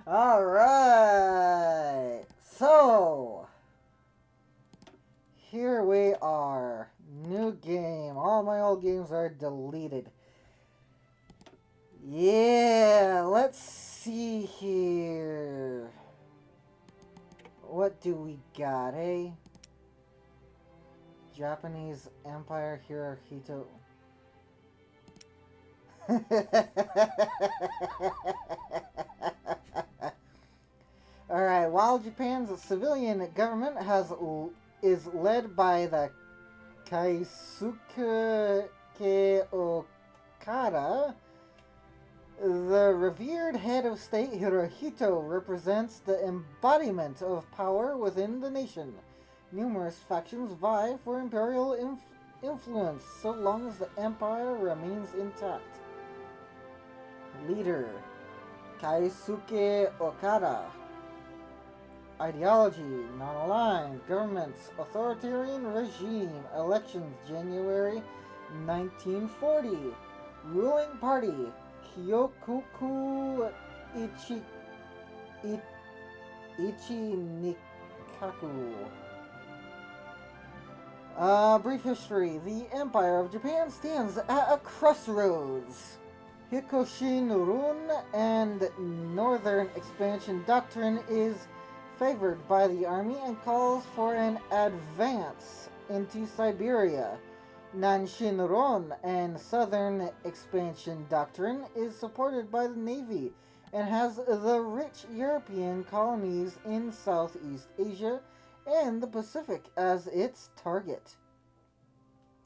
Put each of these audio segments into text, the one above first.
Alright, so here we are. New game. All my old games are deleted. Yeah, let's see here. What do we got, eh? Japanese Empire Hirohito. Alright, while Japan's civilian government is led by the Kaisuke Okada, the revered head of state Hirohito represents the embodiment of power within the nation. Numerous factions vie for imperial influence so long as the empire remains intact. Leader Kaisuke Okada. Ideology, non-aligned, governments, authoritarian regime, elections, January 1940. Ruling party, Kyokuku Nikaku. Brief history. The Empire of Japan stands at a crossroads. Hikoshin Run and Northern Expansion Doctrine is favored by the army and calls for an advance into Siberia. Nanshinron and Southern Expansion Doctrine is supported by the Navy and has the rich European colonies in Southeast Asia and the Pacific as its target.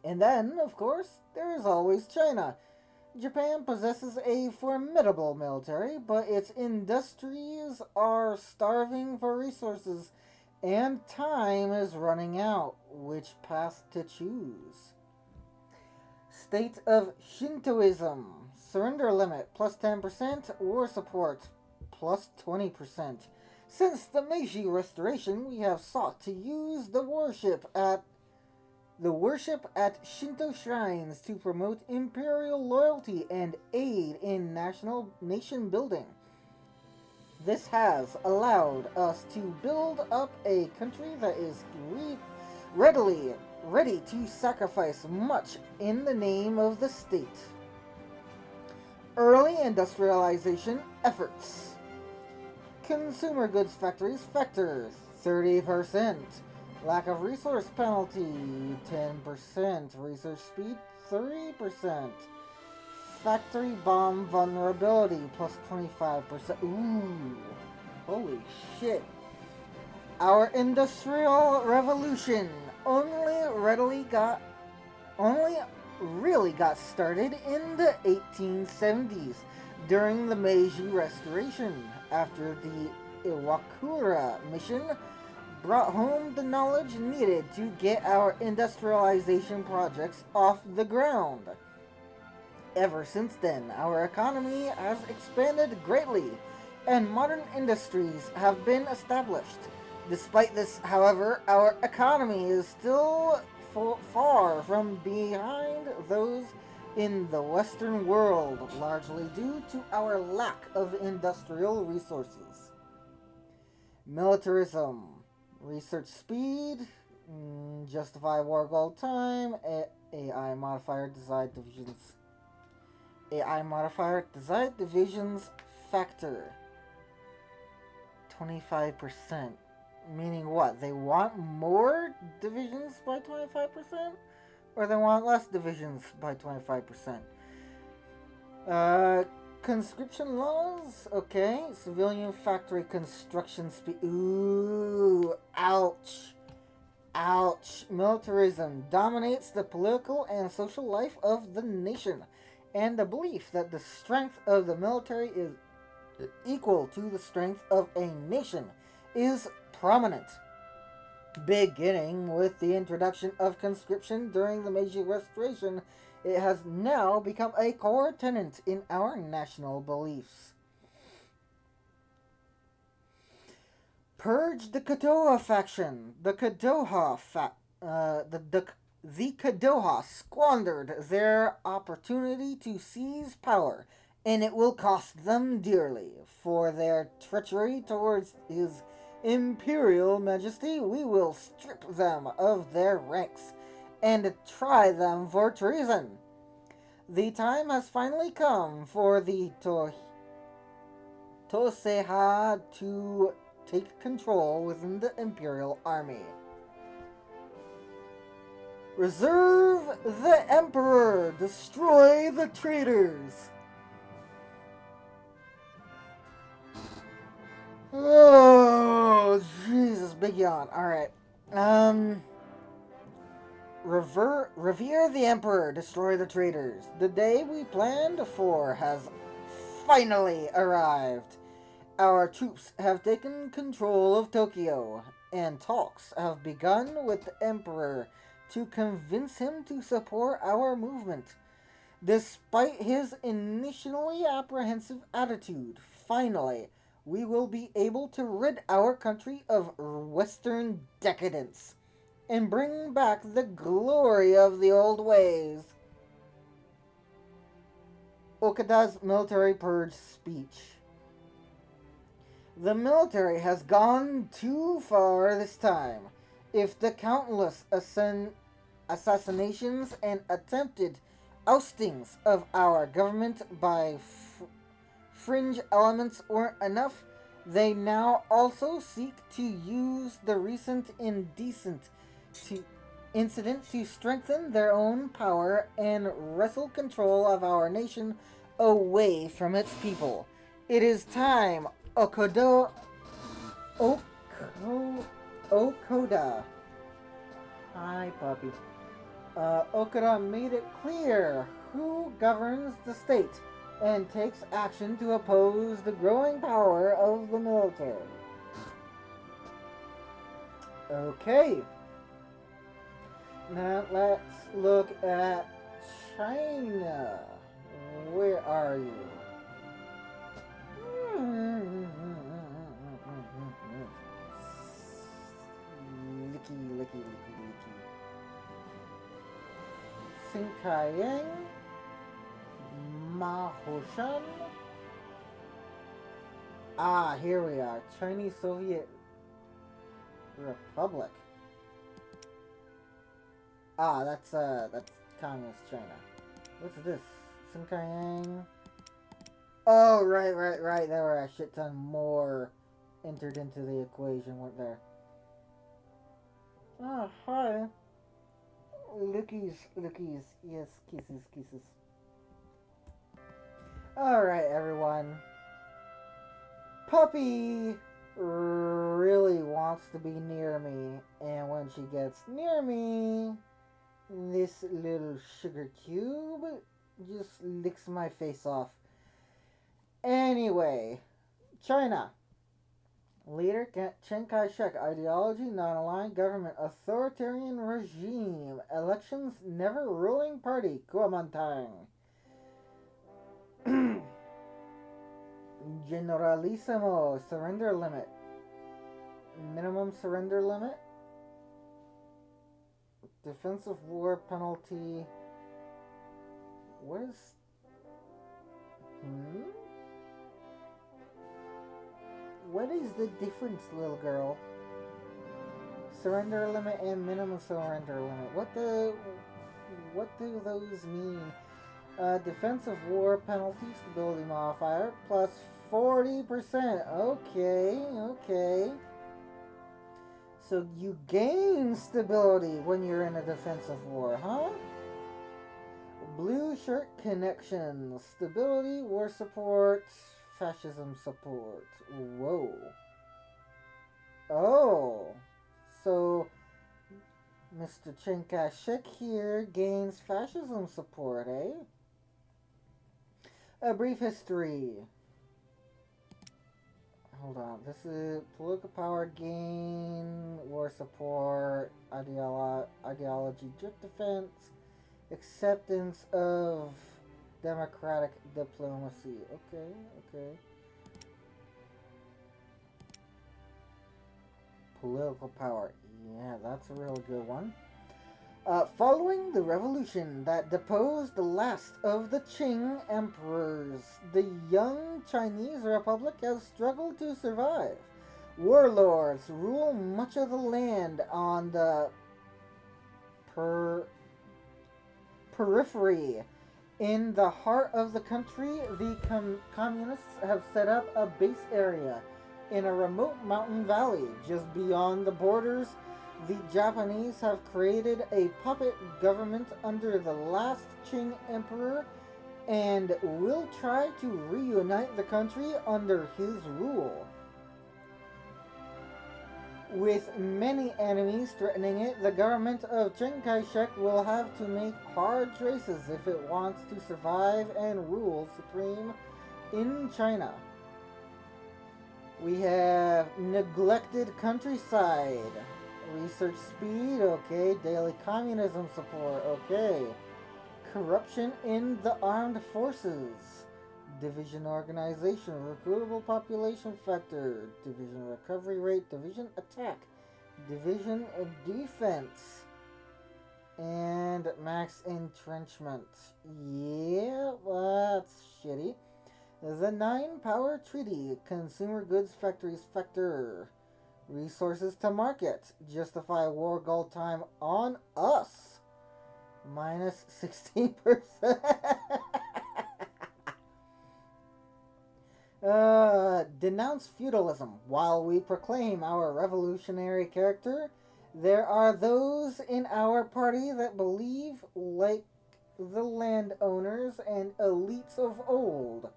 And then, of course, there is always China. Japan possesses a formidable military, but its industries are starving for resources, and time is running out. Which path to choose? State of Shintoism. Surrender limit plus 10%, war support plus 20%. Since the Meiji Restoration, we have sought to use the worship at Shinto shrines to promote imperial loyalty and aid in nation building. This has allowed us to build up a country that is ready to sacrifice much in the name of the state. Early industrialization efforts. Consumer goods factories factor 30%. Lack of resource penalty, 10%. Research speed, 3%. Factory bomb vulnerability, plus 25%. Ooh, holy shit. Our Industrial Revolution only really got started in the 1870s during the Meiji Restoration, after the Iwakura mission brought home the knowledge needed to get our industrialization projects off the ground. Ever since then, our economy has expanded greatly, and modern industries have been established. Despite this, however, our economy is still far from behind those in the Western world, largely due to our lack of industrial resources. Militarism. Research speed, justify war goal time, AI modifier desired divisions. AI modifier desired divisions factor 25%. Meaning what? They want more divisions by 25%? Or they want less divisions by 25%? Conscription laws? Okay. Civilian factory construction speed. Ooh, ouch. Ouch. Militarism dominates the political and social life of the nation, and the belief that the strength of the military is equal to the strength of a nation is prominent. Beginning with the introduction of conscription during the Meiji Restoration, it has now become a core tenet in our national beliefs. Purge the Kadoha faction. The Kadoha squandered their opportunity to seize power and it will cost them dearly for their treachery towards His Imperial Majesty. We will strip them of their ranks and try them for treason. The time has finally come for the Toseha to take control within the Imperial Army. Reserve the Emperor! Destroy the traitors! Oh, Jesus, big yawn. Alright. Revere the Emperor, destroy the traitors. The day we planned for has finally arrived. Our troops have taken control of Tokyo, and talks have begun with the Emperor to convince him to support our movement. Despite his initially apprehensive attitude, finally, we will be able to rid our country of Western decadence and bring back the glory of the old ways. Okada's military purge speech. The military has gone too far this time. If the countless assassinations and attempted oustings of our government by fringe elements weren't enough, they now also seek to use the recent indecent incident to strengthen their own power and wrestle control of our nation away from its people. It is time, Okoda. Hi, puppy. Okada made it clear who governs the state and takes action to oppose the growing power of the military. Okay. Now let's look at China. Where are you? Licky. Sinkayang, Mahoshan. Ah, here we are. Chinese Soviet Republic. Ah, that's Communist China. What's this? Sinkayang. Oh, right. There were a shit ton more entered into the equation, weren't there? Ah, hi. Lookies. Yes, kisses. Alright, everyone. Puppy really wants to be near me, and when she gets near me, this little sugar cube just licks my face off. Anyway, China. Leader Chiang Kai-shek, ideology, non-aligned government, authoritarian regime, elections, never ruling party, Kuomintang. Generalissimo, surrender limit. Minimum surrender limit. Defensive war penalty. What is... What is the difference, little girl? Surrender limit and minimum surrender limit. What do those mean? Defensive war penalty, stability modifier, plus 40%. Okay. So you gain stability when you're in a defensive war, huh? Blue shirt connection. Stability, war support, fascism support. Whoa. Oh. So Mr. Chiang Kai-shek here gains fascism support, eh? A brief history. Hold on. This is political power gain, war support, ideology, drift defense, acceptance of democratic diplomacy. Okay. Political power. Yeah, that's a real good one. Following the revolution that deposed the last of the Qing emperors, the young Chinese Republic has struggled to survive. Warlords rule much of the land on the per- periphery. In the heart of the country, the communists have set up a base area in a remote mountain valley just beyond the borders. The Japanese have created a puppet government under the last Qing emperor and will try to reunite the country under his rule. With many enemies threatening it, the government of Chiang Kai-shek will have to make hard choices if it wants to survive and rule supreme in China. We have neglected countryside. Research speed, okay. Daily communism support, okay. Corruption in the armed forces. Division organization, recruitable population factor, division recovery rate, division attack, division defense, and max entrenchment. Yeah, that's shitty. The 9 Power Treaty, consumer goods factories factor. Resources to market. Justify war goal time on us. Minus 16%. Denounce feudalism. While we proclaim our revolutionary character, there are those in our party that believe like the landowners and elites of old.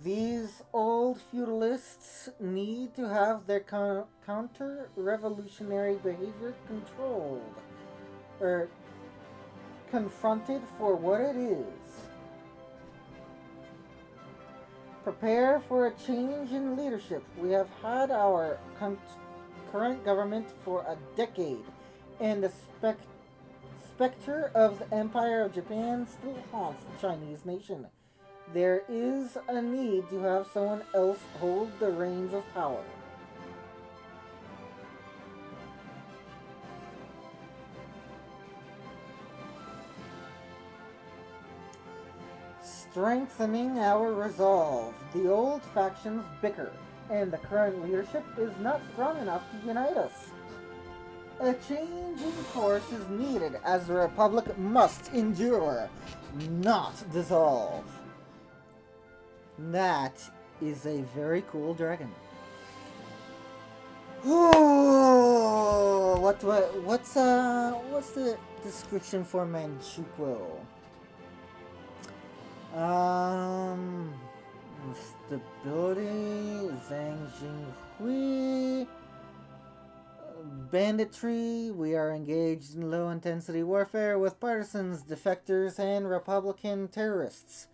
These old feudalists need to have their counter-revolutionary behavior controlled, or confronted for what it is. Prepare for a change in leadership. We have had our current government for a decade, and the specter of the Empire of Japan still haunts the Chinese nation. There is a need to have someone else hold the reins of power. Strengthening our resolve. The old factions bicker, and the current leadership is not strong enough to unite us. A change in course is needed as the Republic must endure, not dissolve. That is a very cool dragon. Oh, what's the description for Manchukuo? Stability, Zhang Jinghui, banditry. We are engaged in low-intensity warfare with partisans, defectors, and Republican terrorists.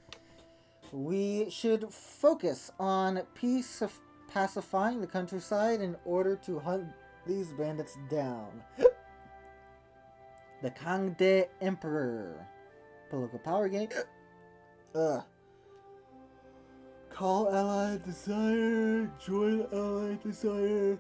We should focus on pacifying the countryside in order to hunt these bandits down. The Kangde Emperor. Political power game. Call allied desire. Join allied desire.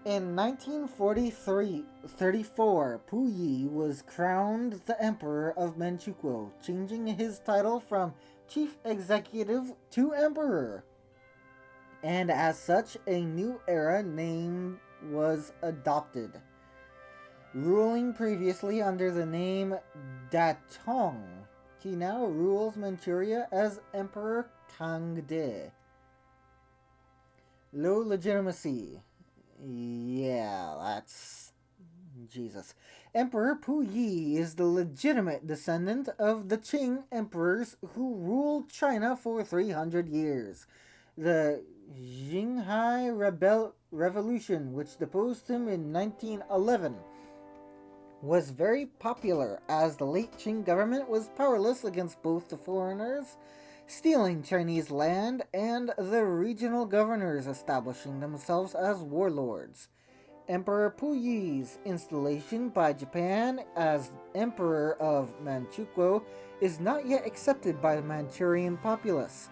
In 1934, Puyi was crowned the Emperor of Manchukuo, changing his title from Chief Executive to Emperor. And as such, a new era name was adopted. Ruling previously under the name Datong, he now rules Manchuria as Emperor Kangde. Low legitimacy. Yeah, that's Jesus. Emperor Puyi is the legitimate descendant of the Qing emperors who ruled China for 300 years. The Xinhai Revolution, which deposed him in 1911, was very popular as the late Qing government was powerless against both the foreigners stealing Chinese land and the regional governors establishing themselves as warlords. Emperor Puyi's installation by Japan as Emperor of Manchukuo is not yet accepted by the Manchurian populace,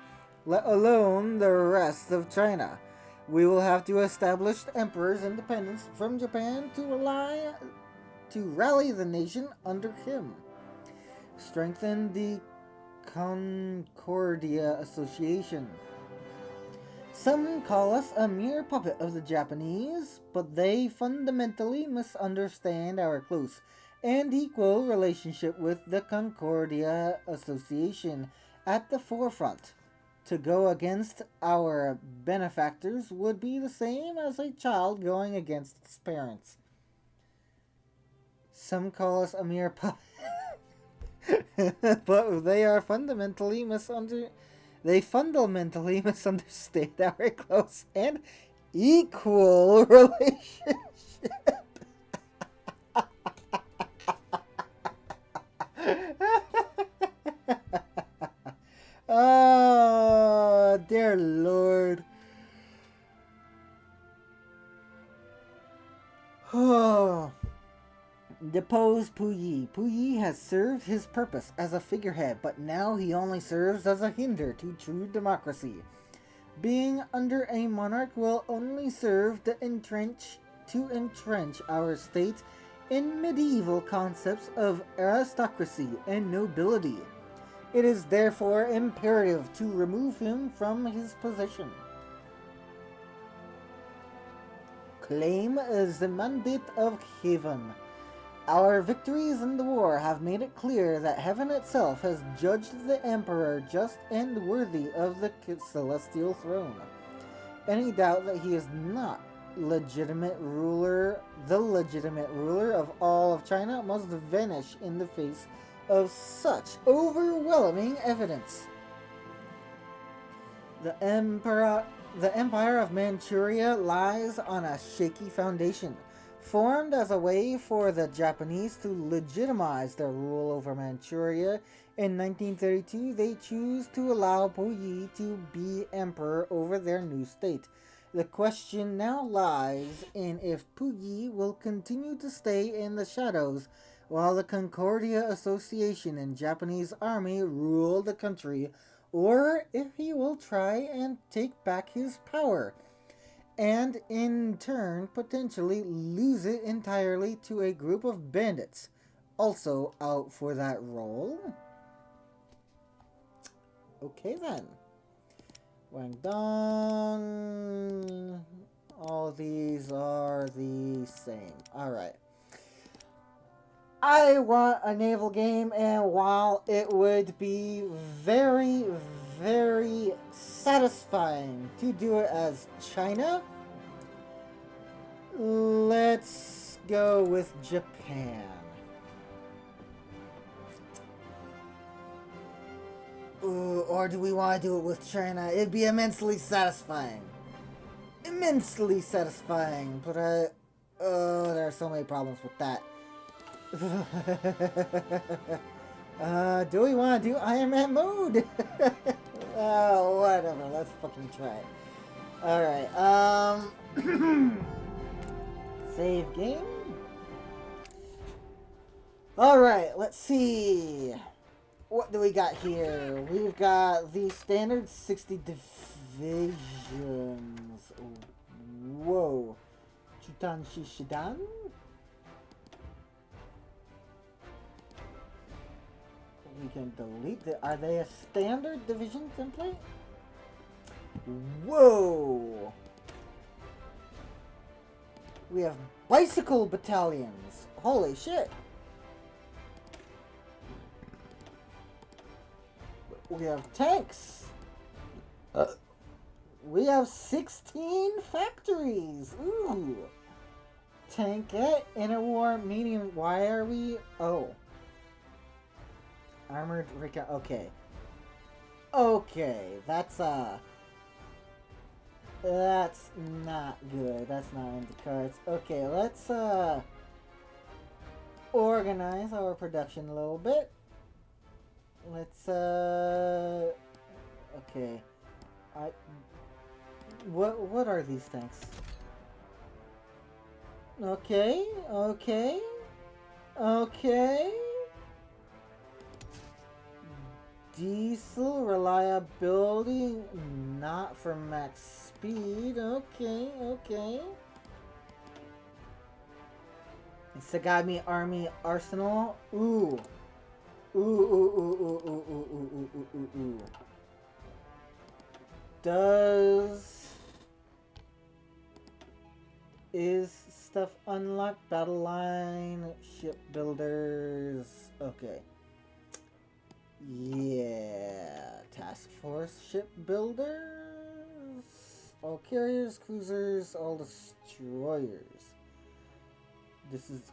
let alone the rest of China. We will have to establish the emperor's independence from Japan to to rally the nation under him. Strengthen the Concordia Association. Some call us a mere puppet of the Japanese, but they fundamentally misunderstand our close and equal relationship with the Concordia Association at the forefront. To go against our benefactors would be the same as a child going against its parents. Some call us a mere puppet, but they fundamentally misunderstand our close and equal relationship. Oh, dear Lord. Oh. Depose Puyi. Puyi has served his purpose as a figurehead, but now he only serves as a hinder to true democracy. Being under a monarch will only serve to entrench our state in medieval concepts of aristocracy and nobility. It is therefore imperative to remove him from his position. Claim the mandate of heaven. Our victories in the war have made it clear that heaven itself has judged the emperor just and worthy of the celestial throne. Any doubt that he is not the legitimate ruler of all of China must vanish in the face of such overwhelming evidence. The Empire of Manchuria lies on a shaky foundation. Formed as a way for the Japanese to legitimize their rule over Manchuria, in 1932 they choose to allow Puyi to be emperor over their new state. The question now lies in if Puyi will continue to stay in the shadows while the Concordia Association and Japanese army rule the country, or if he will try and take back his power, and in turn potentially lose it entirely to a group of bandits, also out for that role. Okay then. Wang Dong. All these are the same. Alright. I want a naval game, and while it would be very, very satisfying to do it as China, let's go with Japan. Ooh, or do we want to do it with China? It'd be immensely satisfying. Immensely satisfying, but there are so many problems with that. Do we want to do Iron Man mode? Oh, whatever. Let's fucking try it. Alright, save game. Alright, let's see. What do we got here? We've got the standard 60 divisions. Whoa. Chutan Shishidan? We can delete it. Are they a standard division template? Whoa! We have bicycle battalions. Holy shit! We have tanks. We have 16 factories. Ooh! Tankette in a war medium. Why are we? Oh. Armored recon. Okay. Okay, that's not good. That's not in the cards. Okay, let's organize our production a little bit. Let's okay. What are these things? Okay. Diesel reliability, not for max speed. Okay. Sagami Army Arsenal. Ooh. Ooh, ooh, ooh, ooh, ooh, ooh, ooh, ooh, ooh, ooh. Is stuff unlocked? Battle line, shipbuilders. Okay. Yeah. Task force shipbuilders. All carriers, cruisers, all destroyers. This is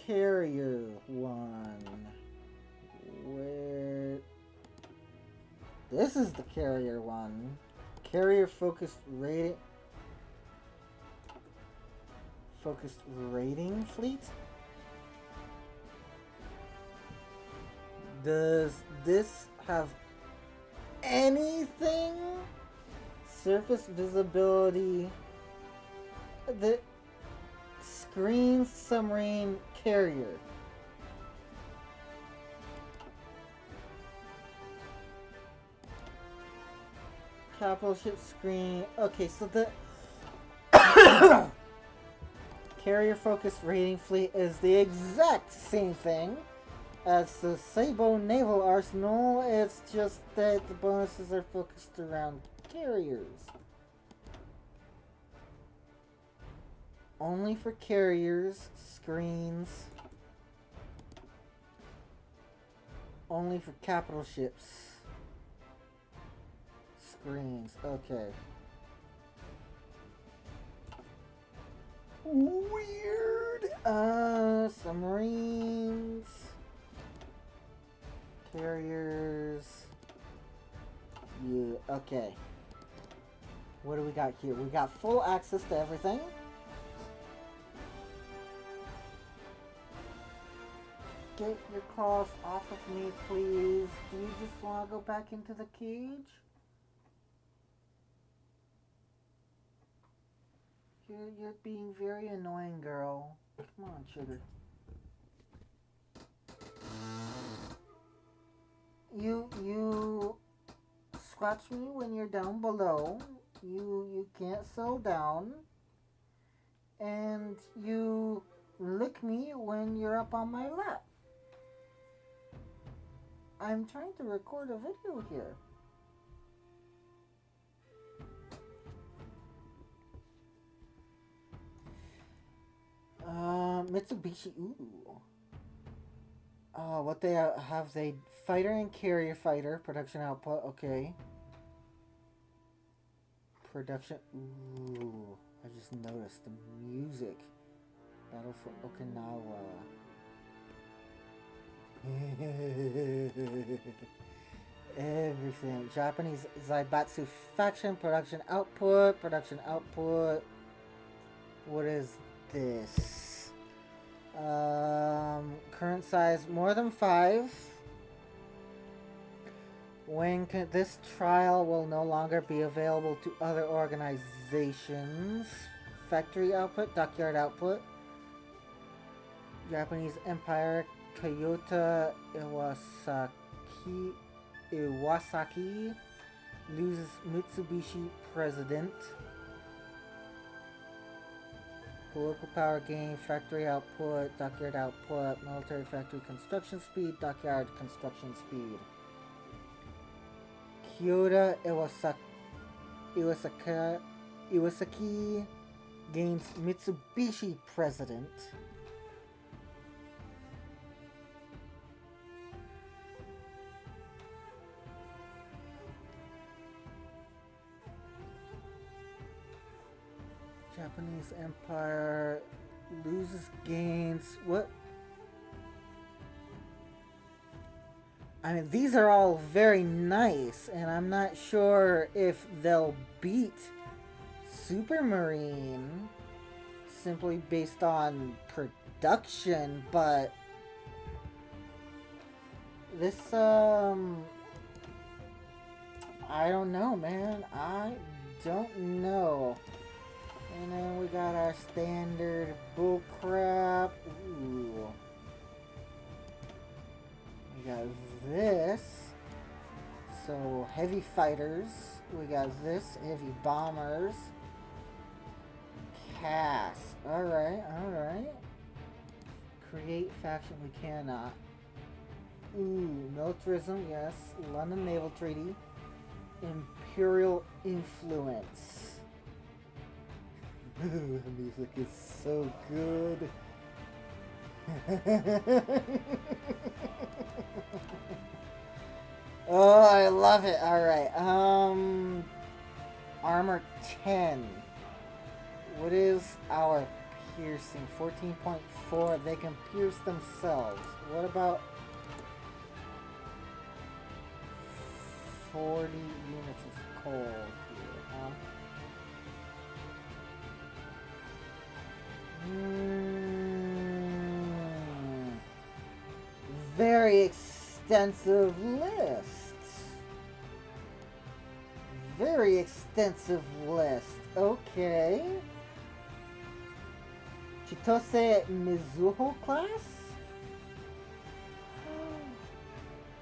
carrier one. Where? This is the carrier one. Carrier focused rating. Focused rating fleet? Does this have anything? Surface visibility. The screen submarine carrier. Capital ship screen. Okay, so the carrier focused rating fleet is the exact same thing as the Sabo Naval Arsenal. It's just that the bonuses are focused around carriers. Only for carriers, screens. Only for capital ships. Screens, okay. Weird. Submarines. Carriers. Yeah, okay. What do we got here? We got full access to everything. Get your claws off of me, please. Do you just want to go back into the cage? You're being very annoying, girl. Come on, sugar. You scratch me when you're down below. You can't settle down. And you lick me when you're up on my lap. I'm trying to record a video here. Mitsubishi. Ooh. What they have? They fighter and carrier fighter production output. Okay. Production. Ooh. I just noticed the music. Battle for Okinawa. Everything. Japanese Zaibatsu faction production output. Production output. What is this? Current size more than 5. This trial will no longer be available to other organizations. Factory output, dockyard output. Japanese Empire, Toyota Iwasaki loses Mitsubishi president. Political power gain, factory output, dockyard output, military factory construction speed, dockyard construction speed. Kyoto Iwasaki gains Mitsubishi president. Japanese Empire loses gains. What? I mean, these are all very nice, and I'm not sure if they'll beat Supermarine simply based on production, but this, I don't know, man. I don't know. And then we got our standard bullcrap. Ooh. We got this. So, heavy fighters. We got this. Heavy bombers. Cass. Alright, alright. Create faction we cannot. Ooh, militarism, yes. London Naval Treaty. Imperial influence. Ooh, the music is so good. Oh, I love it. Alright, armor 10. What is our piercing? 14.4. They can pierce themselves. What about 40 units of coal here, huh? Very extensive list. Very extensive list. Okay. Chitose Mizuho class?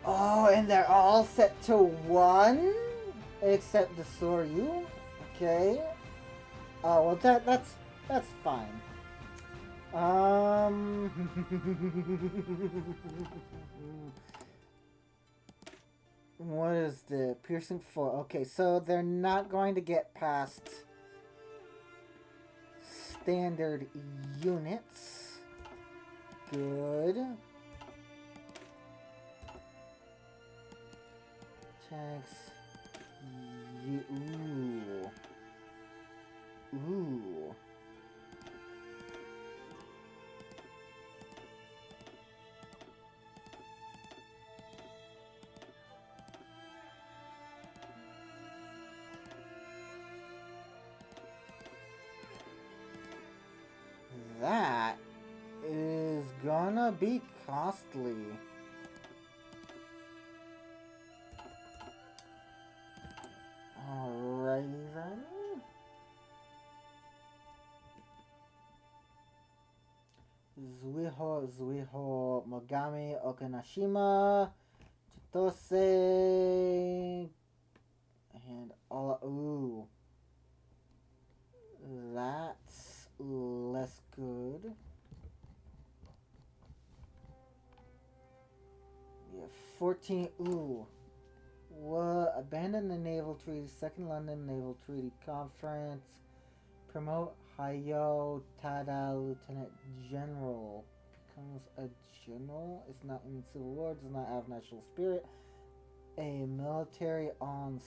Oh, and they're all set to 1? Except the Soryu. Okay. Oh, well that's fine. What is the piercing 4? Okay, so they're not going to get past standard units. Good. Tags. Ooh. Ooh. That is gonna be costly. Alrighty then. Zuiho, Mogami, Okanashima, Chitose, and all. Ooh. That's less good. Yeah, 14. Ooh. What? Abandon the Naval Treaty, Second London Naval Treaty Conference. Promote Hayo Tada Lieutenant General. Becomes a general. It's not in Civil War. Does not have national spirit. A military on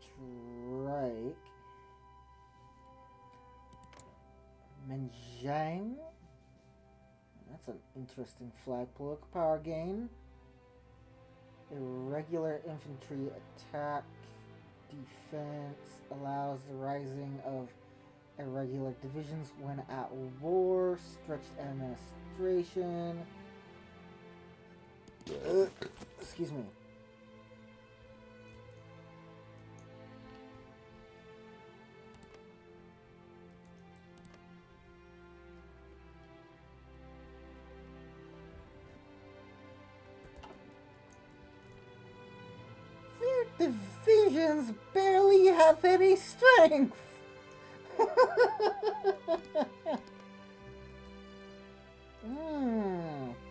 strike. Menjang. That's an interesting flag. Political power gain. Irregular infantry attack. Defense allows the rising of irregular divisions when at war. Stretched administration. Excuse me. Their divisions barely have any strength.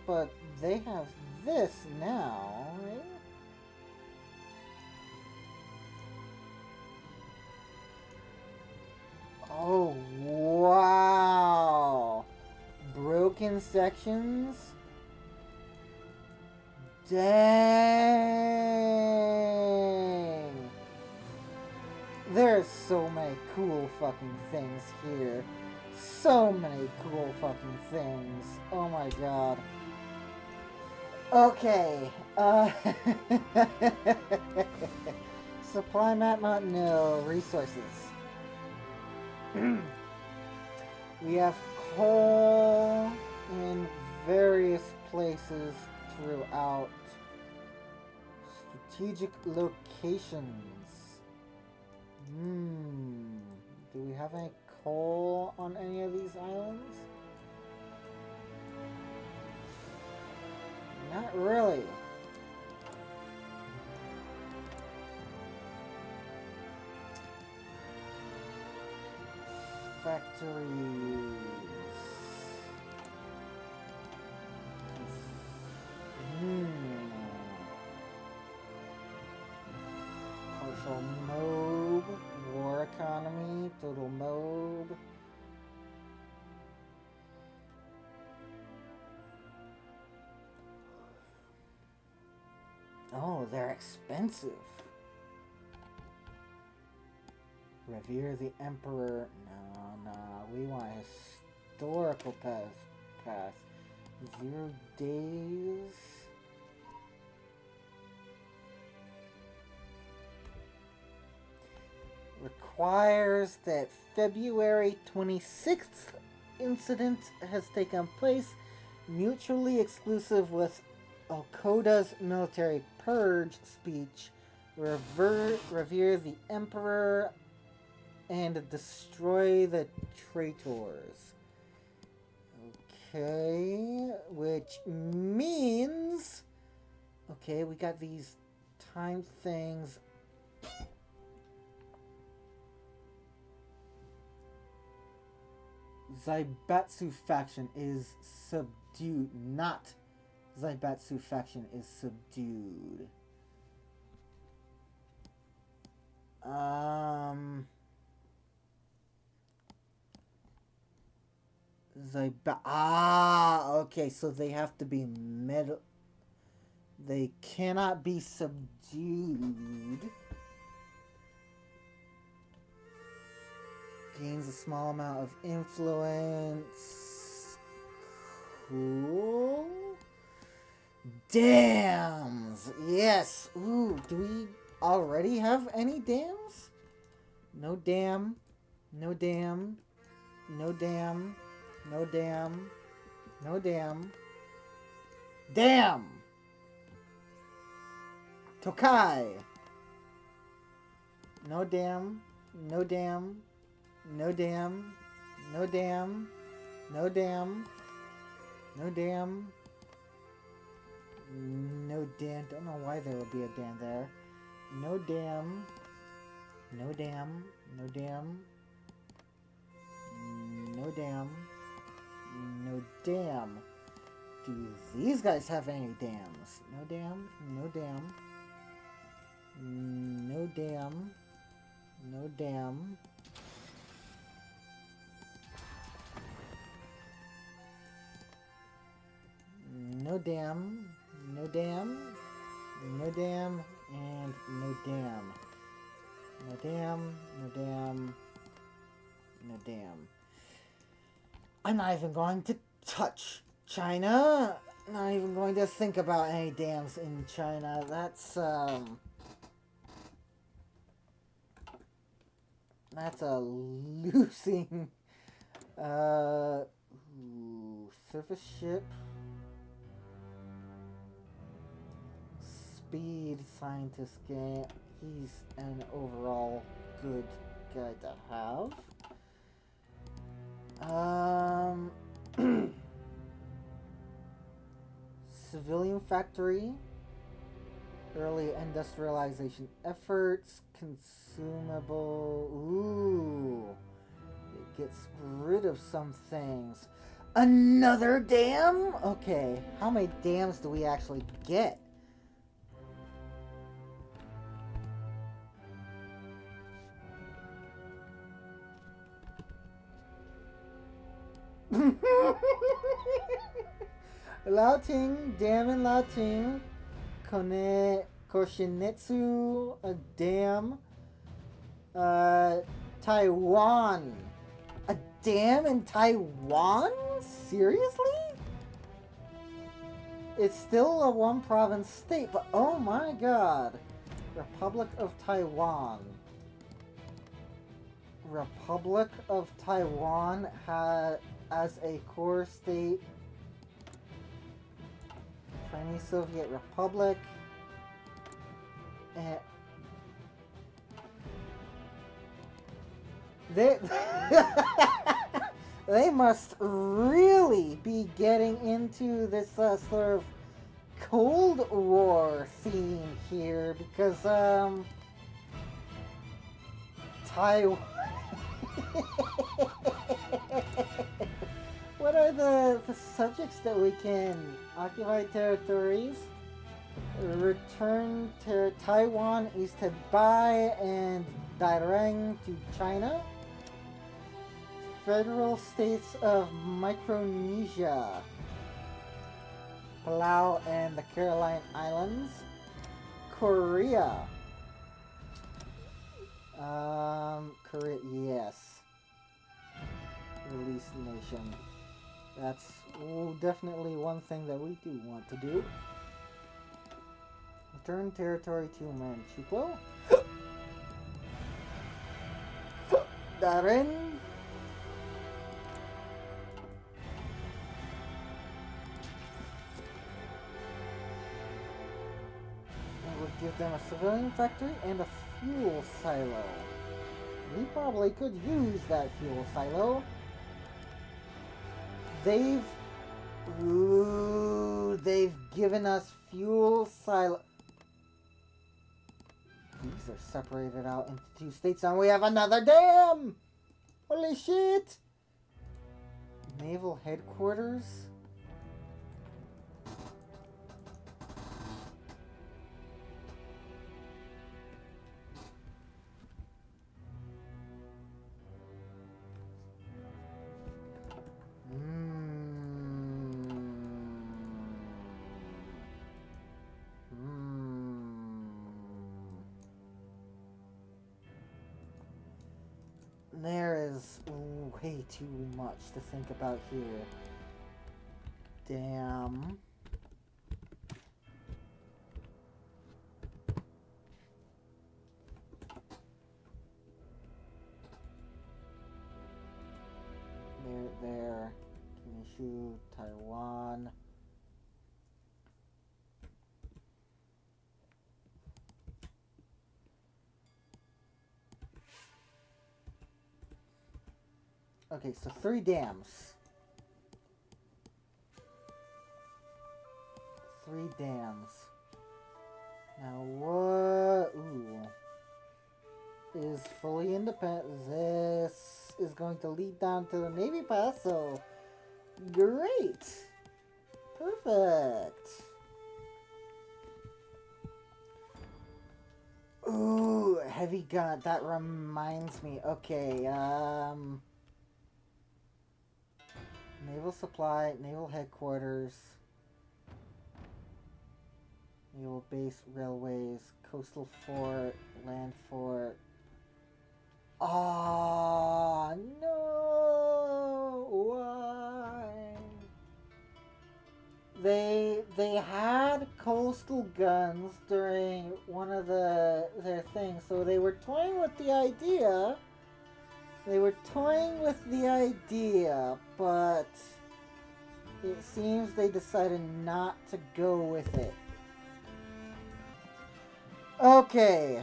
But they have this now, right? Oh, wow. Broken sections? Dang. There's so many cool fucking things here. So many cool fucking things. Oh my god. Okay. Supply map, no. Resources. We have coal in various places throughout. Strategic locations. Do we have any coal on any of these islands? Not really. Factories. Oh, they're expensive. Revere the Emperor. No, we want historical pass. 0 days. Requires that February 26th incident has taken place, mutually exclusive with Okoda's military purge speech. Revere the Emperor and destroy the traitors. Okay, which means... Okay, we got these time things. Zaibatsu faction is subdued. Not Zaibatsu faction is subdued. Okay, so they have to be metal. They cannot be subdued. Gains a small amount of influence. Cool. Dams! Yes! Ooh, do we already have any dams? No dam. No dam. No dam. No dam. No dam. Dam! Tokai! No dam. No dam. No dam. No dam. No dam. No dam. No dam. Don't know why there would be a dam there. No dam. No dam. No dam. No dam. No dam. Do these guys have any dams? No dam. No dam. No dam. No dam. No dam. No dam. No dam. And no dam. No dam. No dam. No dam. I'm not even going to touch China. Not even going to think about any dams in China. That's a losing surface ship. Speed scientist game. He's an overall good guy to have. Civilian factory. Early industrialization efforts. Consumable. Ooh. It gets rid of some things. Another dam? Okay. How many dams do we actually get? Laoting, dam in Laoting, Koshinetsu, a dam, Taiwan, a dam in Taiwan? Seriously? It's still a one province state, but oh my god. Republic of Taiwan. Republic of Taiwan has as a core state Chinese Soviet Republic and they must really be getting into this sort of Cold War theme here because Taiwan. What are the subjects that we can occupy territories? Return to Taiwan is to Bai and Daireng to China. Federal states of Micronesia, Palau and the Caroline Islands. Korea. Korea, yes. Release nation. That's definitely one thing that we do want to do. Return territory to Manchukuo. Darin. And we'll give them a civilian factory and a fuel silo. We probably could use that fuel silo. They've given us fuel silo. These are separated out into 2 states, and we have another dam! Holy shit! Naval headquarters? There is way too much to think about here. Damn. There. Kyushu, Taiwan. Okay, so 3 dams. 3 dams. Now what? Is fully independent. This is going to lead down to the Navy Pass, so great. Perfect. Ooh, heavy gun. That reminds me. Okay, Naval Supply, Naval Headquarters, Naval Base, Railways, Coastal Fort, Land Fort. Ah, no! Why? They had coastal guns during one of their things, so they were toying with the idea. But it seems they decided not to go with it. Okay,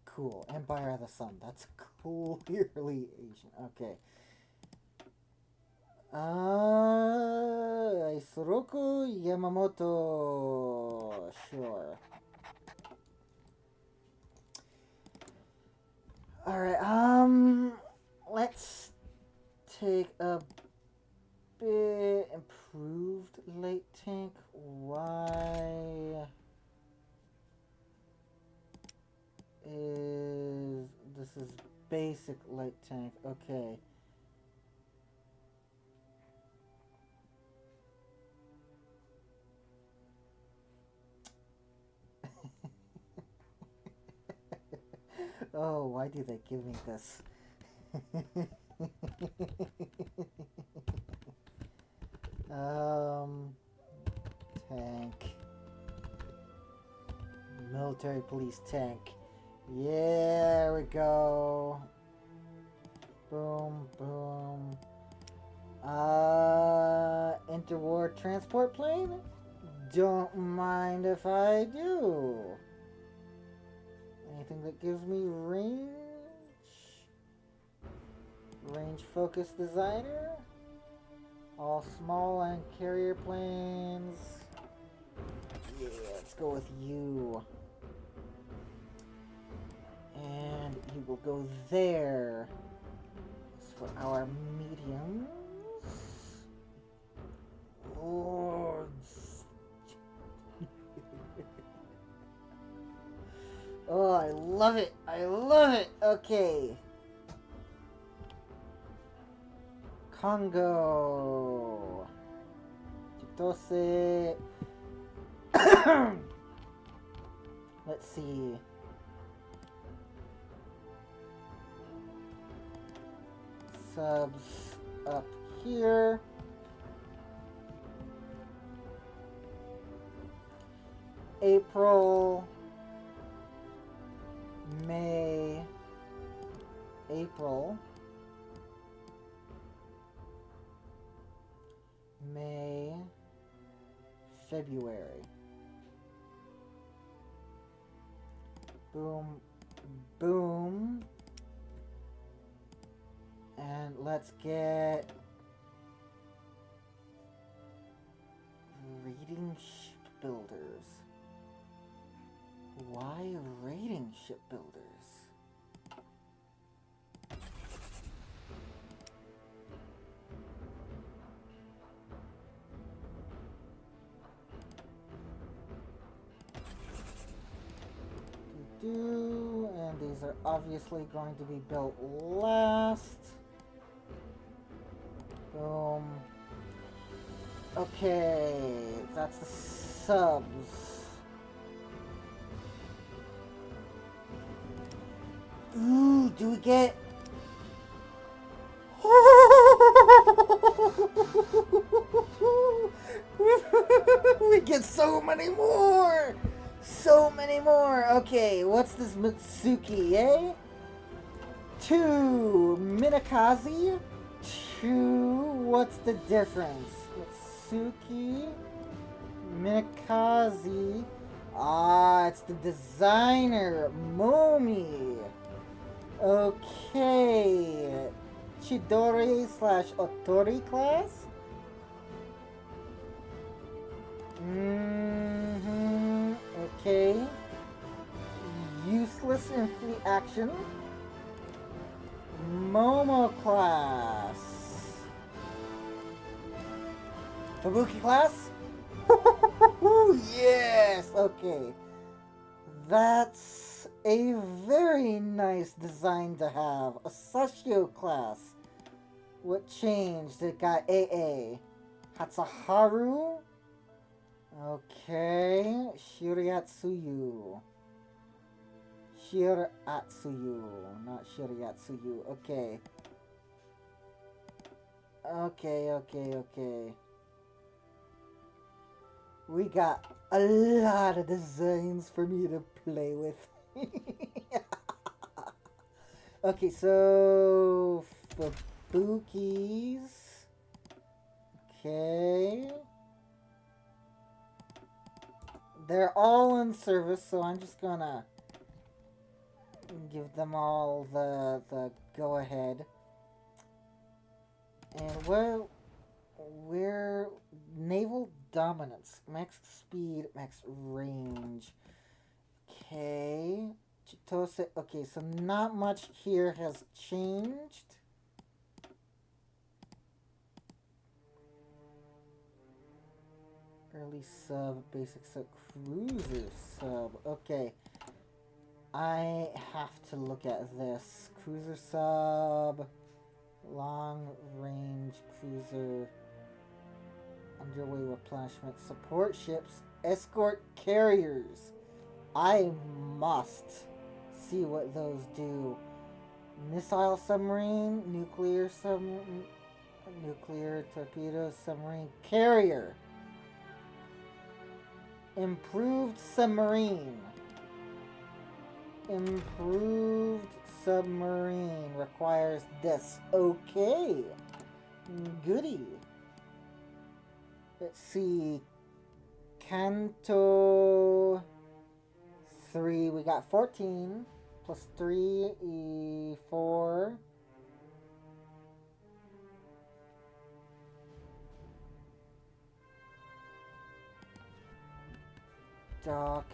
Cool. Empire of the Sun. That's clearly Asian. Okay. Isoroku Yamamoto. Sure. Alright, let's take a bit improved light tank. Why is this is basic light tank? Okay. Oh, why do they give me this? Tank. Military police tank. Yeah, there we go. Boom, boom. Interwar transport plane? Don't mind if I do. Anything that gives me range? Range focus designer? All small and carrier planes. Yeah, let's go with you. And you will go there. As for our mediums. Lords. Oh, I love it. I love it. Okay. Congo. Chitose. Let's see. Subs up here. April, May, April, May, February. Boom, boom. And let's get raiding shipbuilders. Why raiding shipbuilders? And these are obviously going to be built last. Boom. Okay, that's the subs. Ooh, do we get... We get so many more! So many more! Okay, what's this Mitsuki, eh? 2 Minakaze. 2, what's the difference? Mitsuki, Minakaze. Ah, it's the designer, Momi. Okay. Chidori / Otori class? Okay. Useless in free action. Momo class. Fubuki class? Yes! Okay. That's a very nice design to have. A Sashio class. What changed? It got AA. Hatsuharu? Okay. Shiriatsuyu. Shiratsuyu. Not Shiriatsuyu. Okay. Okay. We got a lot of designs for me to play with. Okay, so Fubukis. Okay. They're all in service, so I'm just gonna give them all the go ahead. And we're naval dominance, max speed, max range. Okay, Chitose. Okay, so not much here has changed. Early sub, basic sub, cruiser sub. Okay, I have to look at this. Cruiser sub, long range cruiser, underway replenishment, support ships, escort carriers. I must see what those do. Missile submarine, nuclear torpedo submarine carrier. Improved submarine. Improved submarine requires this. Okay. Goody. Let's see. Kanto 3. We got 14 plus 3, 4. Dockyard.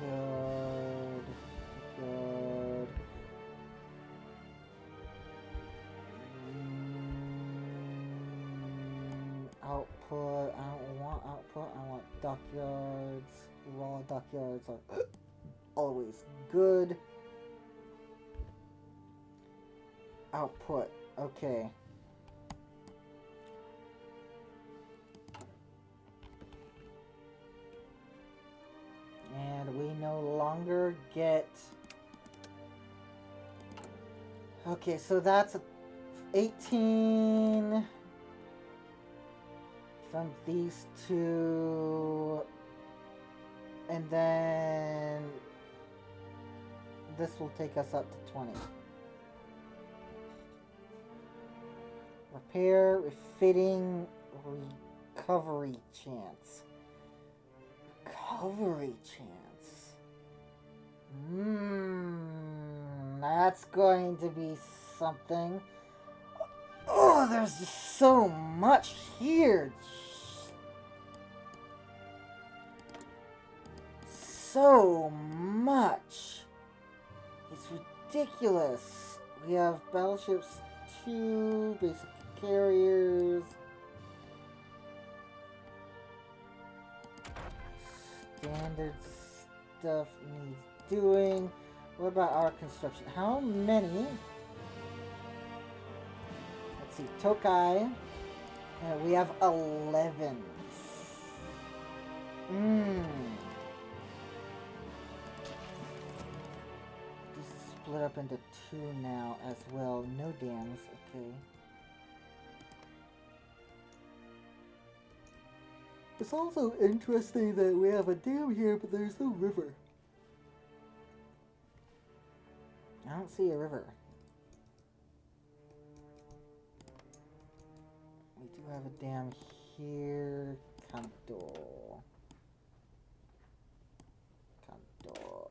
Dockyard. Dockyard. Output. I don't want output. I want dockyards. Raw dockyards are always good. Output. Okay. And we no longer get... Okay, so that's 18 from these two, and then this will take us up to 20. Repair, refitting, recovery chance. Recovery chance. That's going to be something. Oh, there's just so much here. So much. It's ridiculous. We have battleships 2, basic carriers. Standard stuff needs doing. What about our construction? How many? Let's see, Tokai. We have 11. This is split up into 2 now as well. No dams, okay. It's also interesting that we have a dam here, but there's no river. I don't see a river. We do have a dam here. Kanto. Kanto.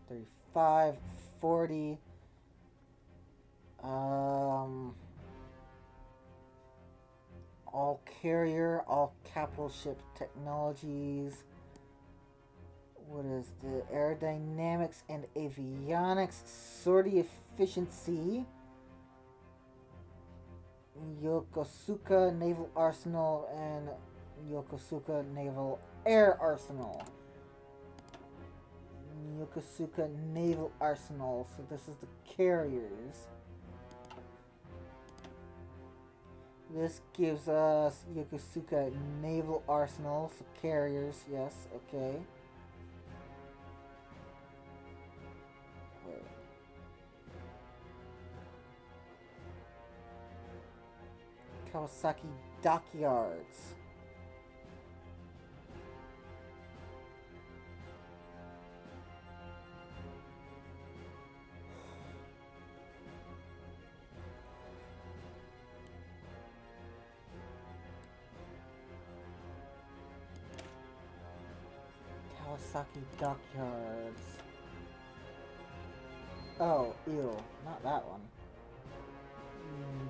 35, 40. All carrier, all capital ship technologies. What is the aerodynamics and avionics, sortie efficiency, Yokosuka Naval Arsenal and Yokosuka Naval Air Arsenal. Yokosuka Naval Arsenal, so this is the carriers. This gives us Yokosuka Naval Arsenal, so carriers, yes, okay. Kawasaki Dockyards. Kawasaki Dockyards. Oh, ew, not that one.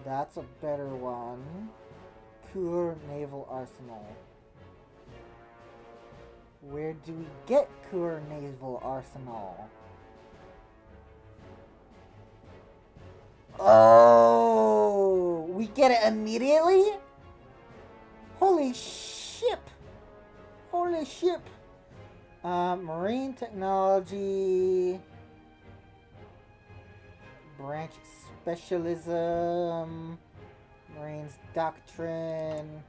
That's a better one. Kure Naval Arsenal. Where do we get Kure Naval Arsenal? Oh, we get it immediately? Holy ship! Holy ship! Marine technology. Branch specialism. Marines doctrine.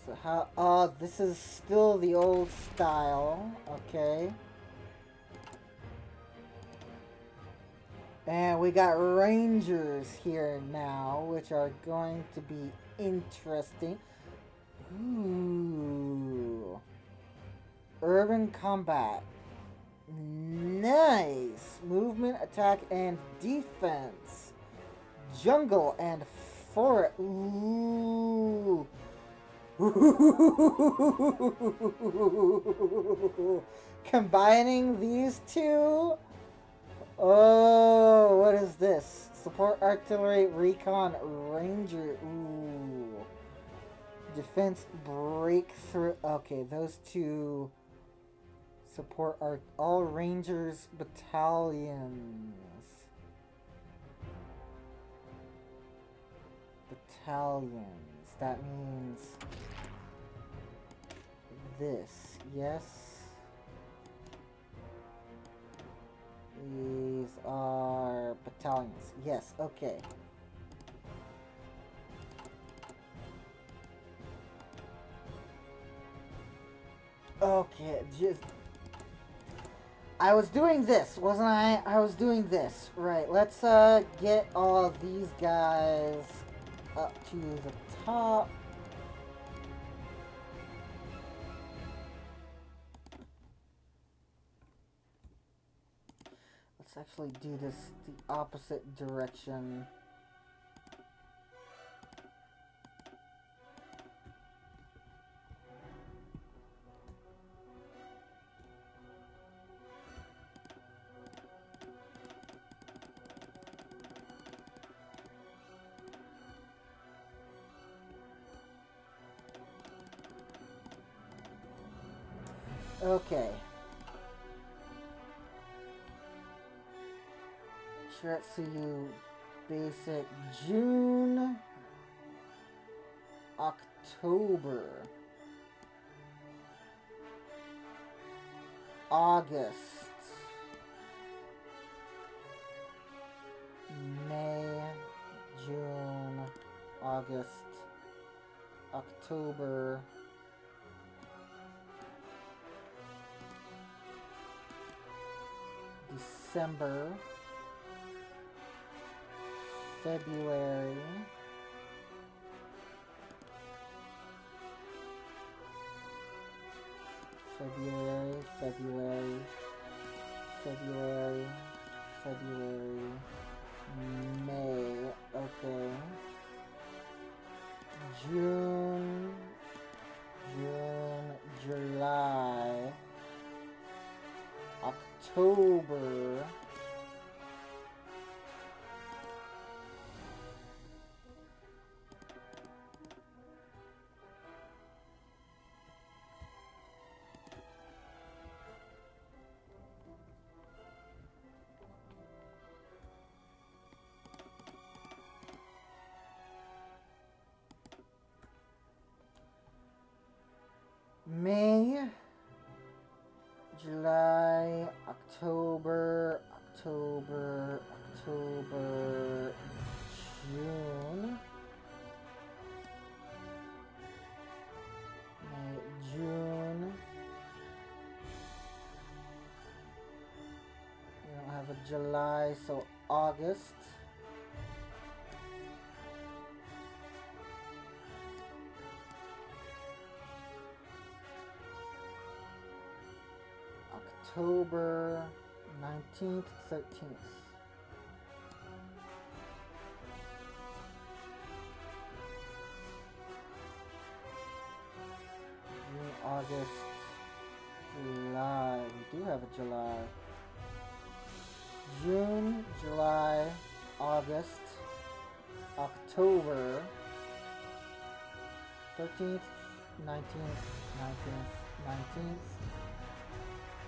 So how... Oh, this is still the old style. Okay. And we got Rangers here now, which are going to be interesting. Ooh. Urban combat. Nice. Movement, attack, and defense. Jungle and forest. Ooh. Combining these two. Oh, what is this? Support artillery, recon, ranger. Ooh. Defense breakthrough. Okay, those two support are all rangers battalions. That means this. Yes. These are battalions. Yes, okay. Okay, just... I was doing this, wasn't I? I was doing this. Right, let's get all these guys up to the top. Let's actually do this the opposite direction. Okay. Shiratsuyu basic June, October, August, May, June, August, October, December, February, May, okay, June, July, October, May, July, October, June, May, June. We don't have a July, so August. October 19th, 13th. June, August, July. We do have a July. June, July, August, October 13th, 19th,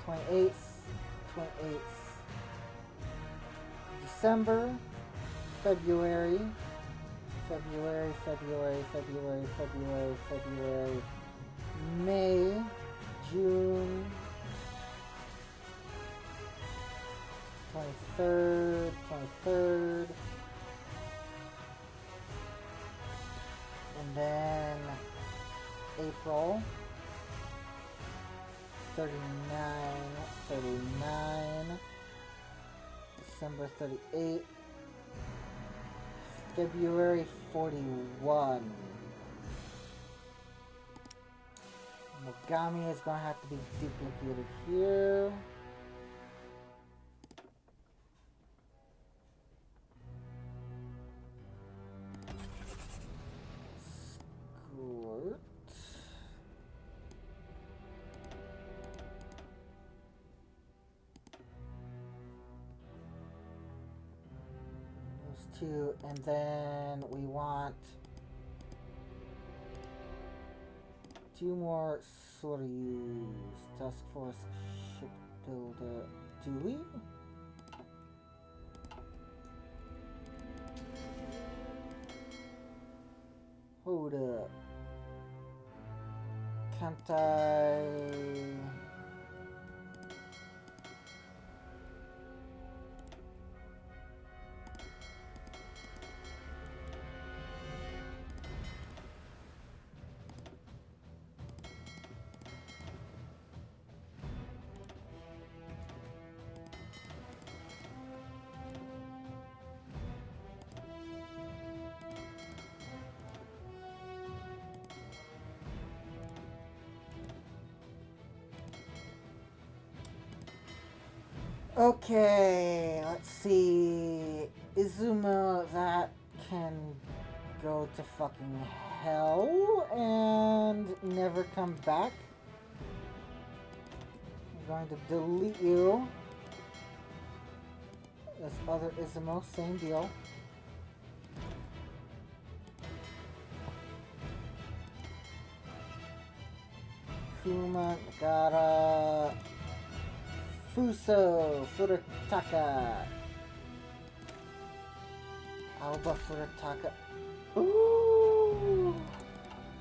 28th, December, February, May, June, 23rd, and then April, 39, December 38, February 41. Mogami is gonna have to be duplicated here. 2, and then we want 2 more Soryus. Task Force Shipbuilder. Do we? Hold up. Can't I? Okay, let's see. Izuma, that can go to fucking hell and never come back. I'm going to delete you. This other Izumo, same deal. Kuma, Nagara, Fuso, Furataka. Alba Furataka. Ooh!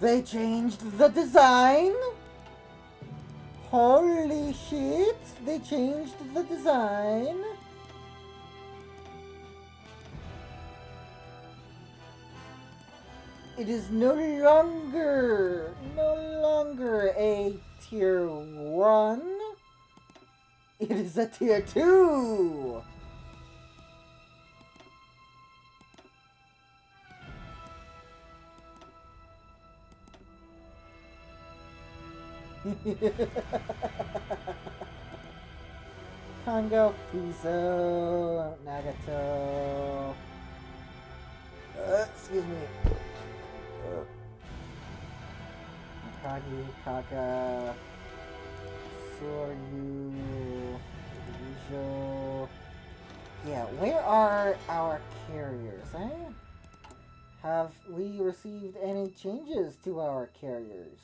They changed the design? Holy shit! They changed the design? It is no longer a tier 1. It is a tier 2! Kongo, Fuso, Nagato. Excuse me. Akagi, Kaka, Soryu, Ryujo. Yeah, where are our carriers, eh? Have we received any changes to our carriers?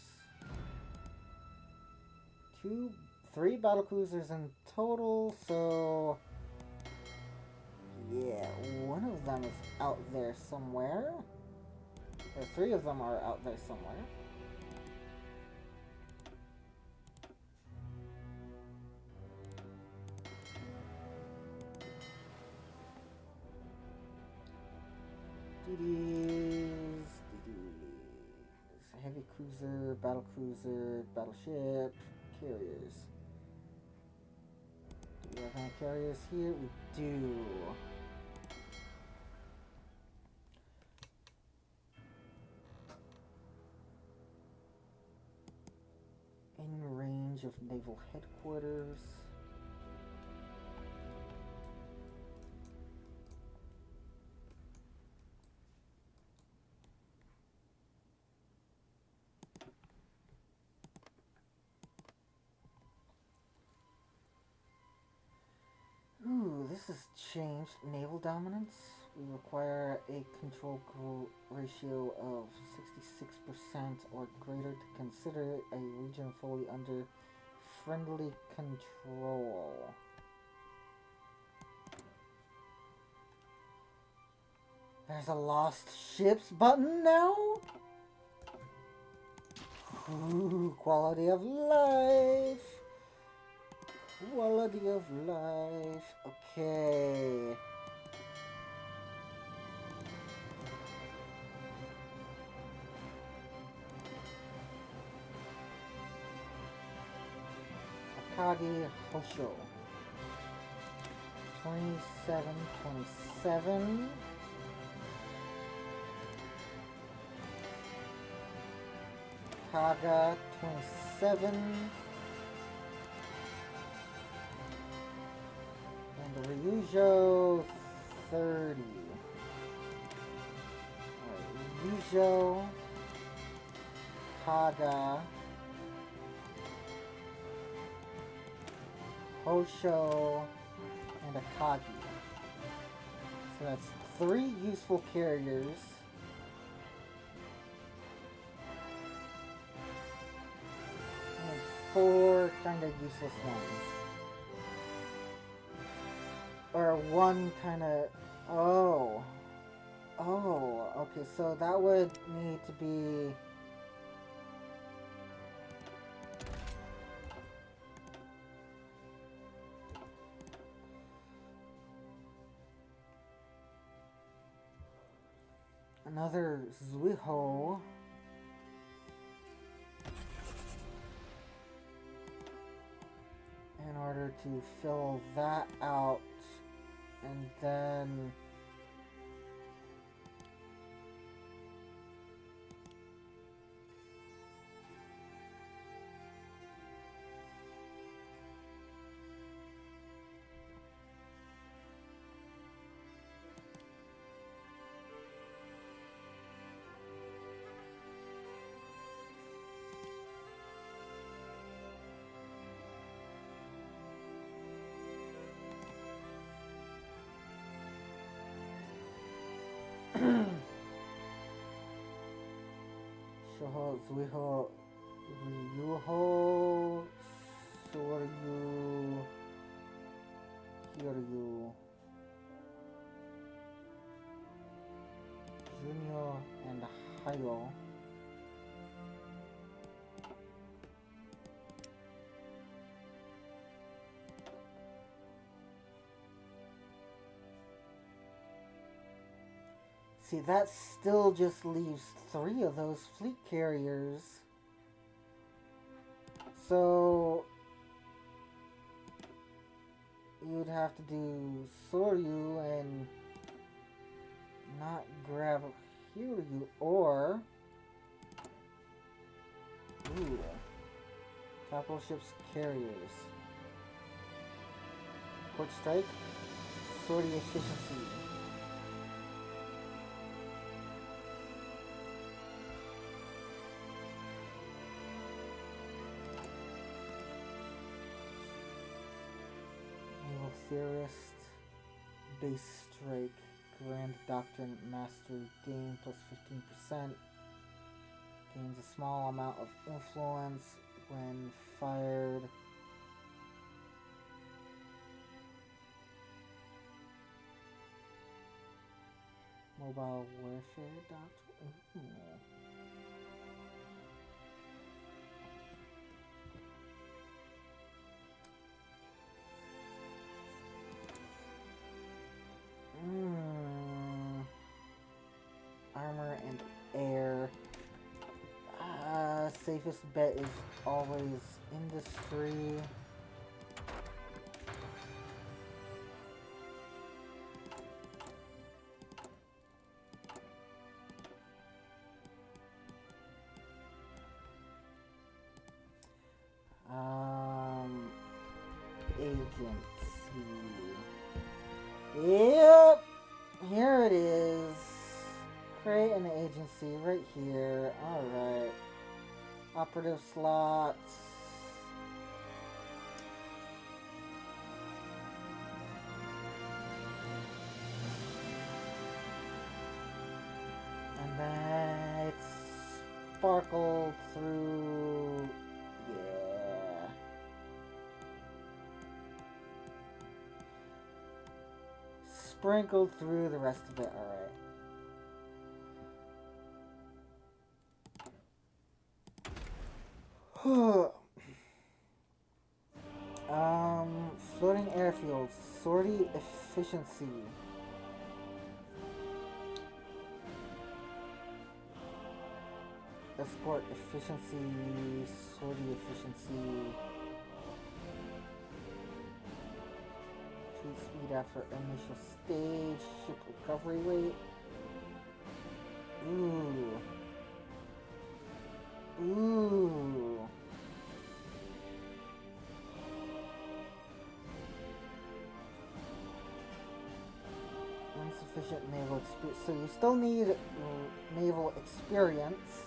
3 battlecruisers in total, so yeah, one of them is out there somewhere. Or 3 of them are out there somewhere. DDs. Heavy cruiser, battlecruiser, battleship, carriers. Do we have any carriers here? We do. In range of naval headquarters. Ooh, this has changed. Naval dominance. We require a control ratio of 66% or greater to consider a region fully under friendly control. There's a lost ships button now? Ooh, quality of life. Quality of life. Okay. Akagi Hosho. 27. Kaga 27. And Ryujo 30. Alright, Ryujo, Kaga, Hosho, and Akagi. So that's 3 useful carriers. And 4 kind of useless ones. Or 1 kind of... Oh. Oh, okay, so that would need to be... another Zuiho. In order to fill that out, and then Shoho, Zuiho, Ryuho, Soryu, Hiryu, Junyo, and Hayo. See, that still just leaves 3 of those fleet carriers. So you'd have to do Soryu and not grab Hiryu, or capital ships carriers. Port strike, sortie efficiency. Naval theorist, base strike, grand doctrine mastery gain plus 15%. Gains a small amount of influence when fired. Mobile warfare doctrine. Armor and air. Safest bet is always industry. Agency. Yep, here it is. Create an agency right here. Alright. Operative slots. And then it's sparkled through. Yeah. Sprinkled through the rest of it. Alright. Floating airfields, sortie efficiency. Escort efficiency, sortie efficiency. Retreat speed after initial stage, ship recovery rate. Ooh. Insufficient naval experience. So you still need naval experience.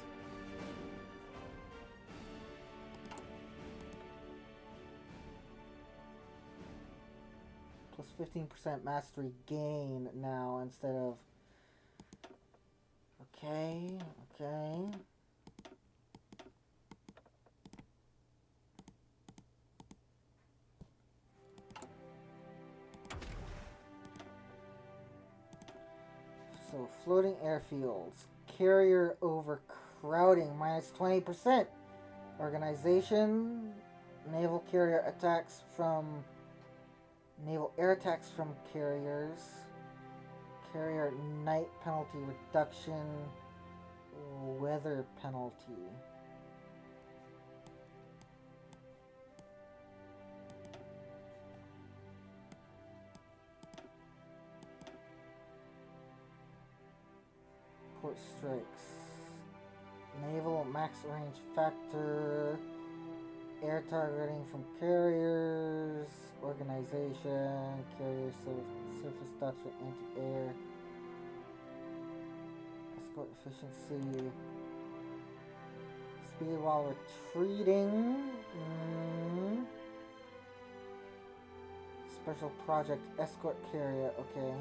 Plus 15% mastery gain now instead of... Okay, okay. So, floating airfields. Carrier overcrowding, minus 20%. Organization. Naval carrier attacks from... Naval air attacks from carriers. Carrier night penalty reduction. Weather penalty. Port strikes. Naval max range factor. Air targeting from carriers. Organization. Carrier surface doctrine anti-air. Escort efficiency. Speed while retreating. Special project escort carrier. Okay.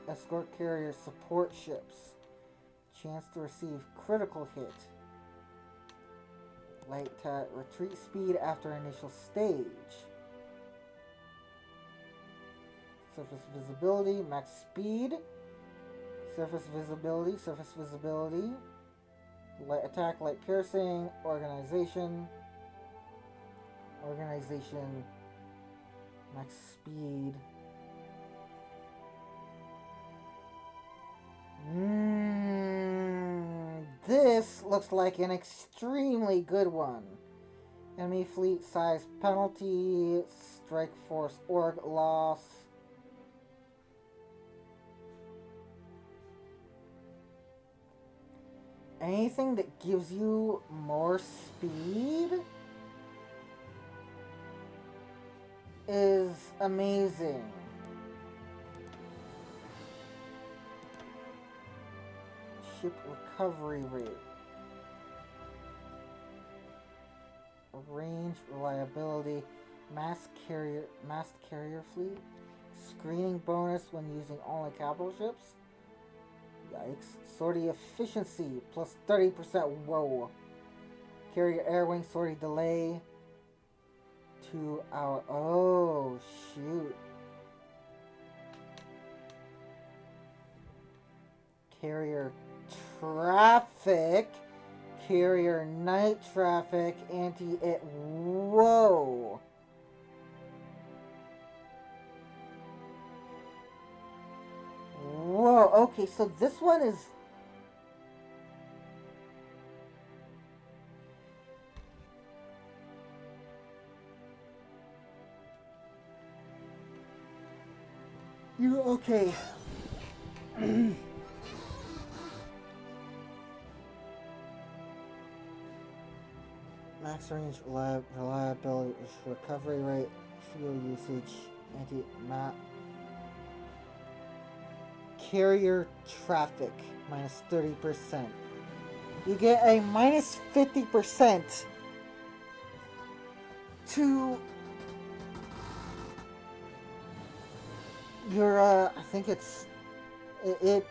Escort carrier support ships. Chance to receive critical hit. Light retreat speed after initial stage. Surface visibility, max speed. Surface visibility. Light attack, light piercing. Organization, max speed. This looks like an extremely good one. Enemy fleet size penalty, strike force org loss. Anything that gives you more speed is amazing. Ship recovery rate. Range, reliability, mass carrier fleet. Screening bonus when using only capital ships. Yikes. Sortie efficiency, plus 30%. Whoa. Carrier air wing sortie delay. 2 hour. Oh, shoot. Carrier traffic, carrier night traffic, anti-it. Whoa. Whoa, okay, so this one is... You okay. Max range, reliability, recovery rate, fuel usage, anti-map. Carrier traffic, minus 30%. You get a minus 50% to your, I think it's, it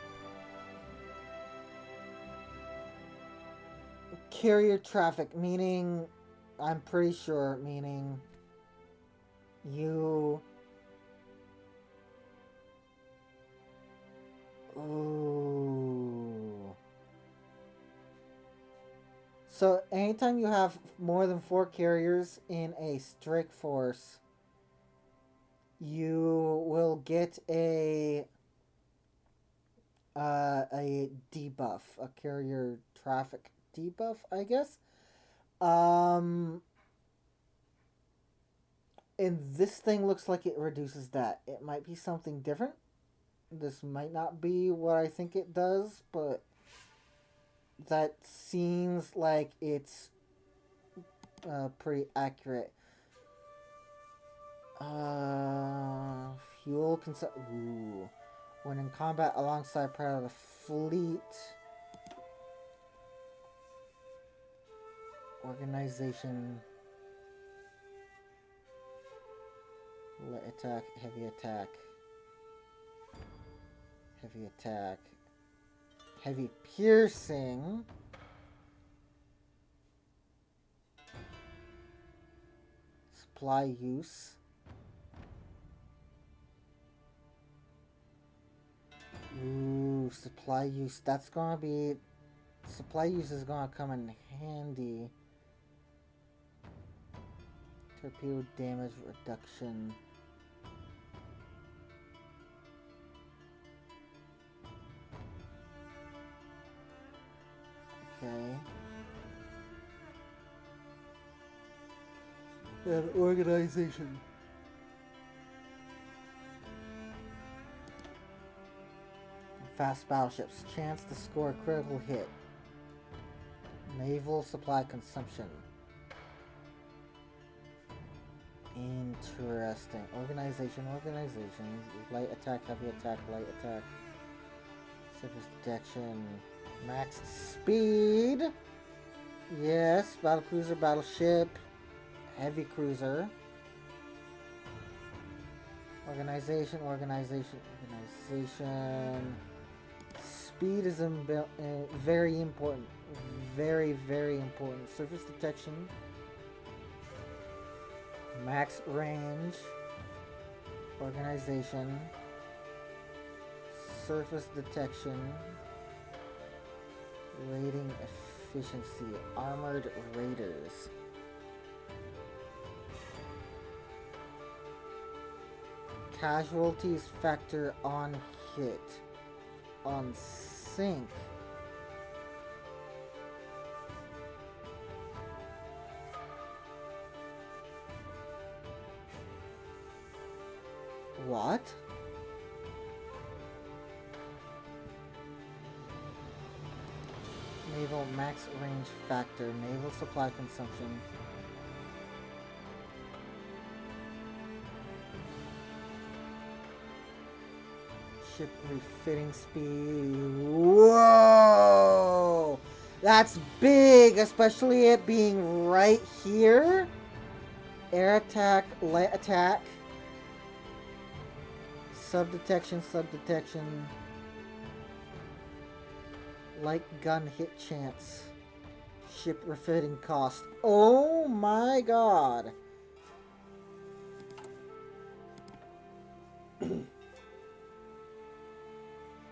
carrier traffic, meaning, I'm pretty sure, meaning you... Ooh. So anytime you have more than 4 carriers in a strike force, you will get a debuff, a carrier traffic debuff, I guess. And this thing looks like it reduces that. It might be something different. This might not be what I think it does, but that seems like it's pretty accurate. Fuel consumption. Ooh. When in combat alongside part of the fleet. Organization. Light attack, heavy attack. Heavy attack. Heavy piercing. Supply use. Ooh, supply use. That's gonna be... Supply use is gonna come in handy. Torpedo damage reduction. Okay. And organization. Fast battleships. Chance to score a critical hit. Naval supply consumption. Interesting. Organization. Light attack, heavy attack, light attack. Surface detection. Max speed. Yes. Battlecruiser, battleship. Heavy cruiser. Organization. Speed is very important. Very, very important. Surface detection. Max range. Organization. Surface detection. Rating efficiency. Armored raiders. Casualties factor on hit. On sink. What? Naval max range factor. Naval supply consumption. Ship refitting speed. Whoa! That's big, especially it being right here. Air attack, light attack. Subdetection. Light gun hit chance. Ship refitting cost. Oh my god.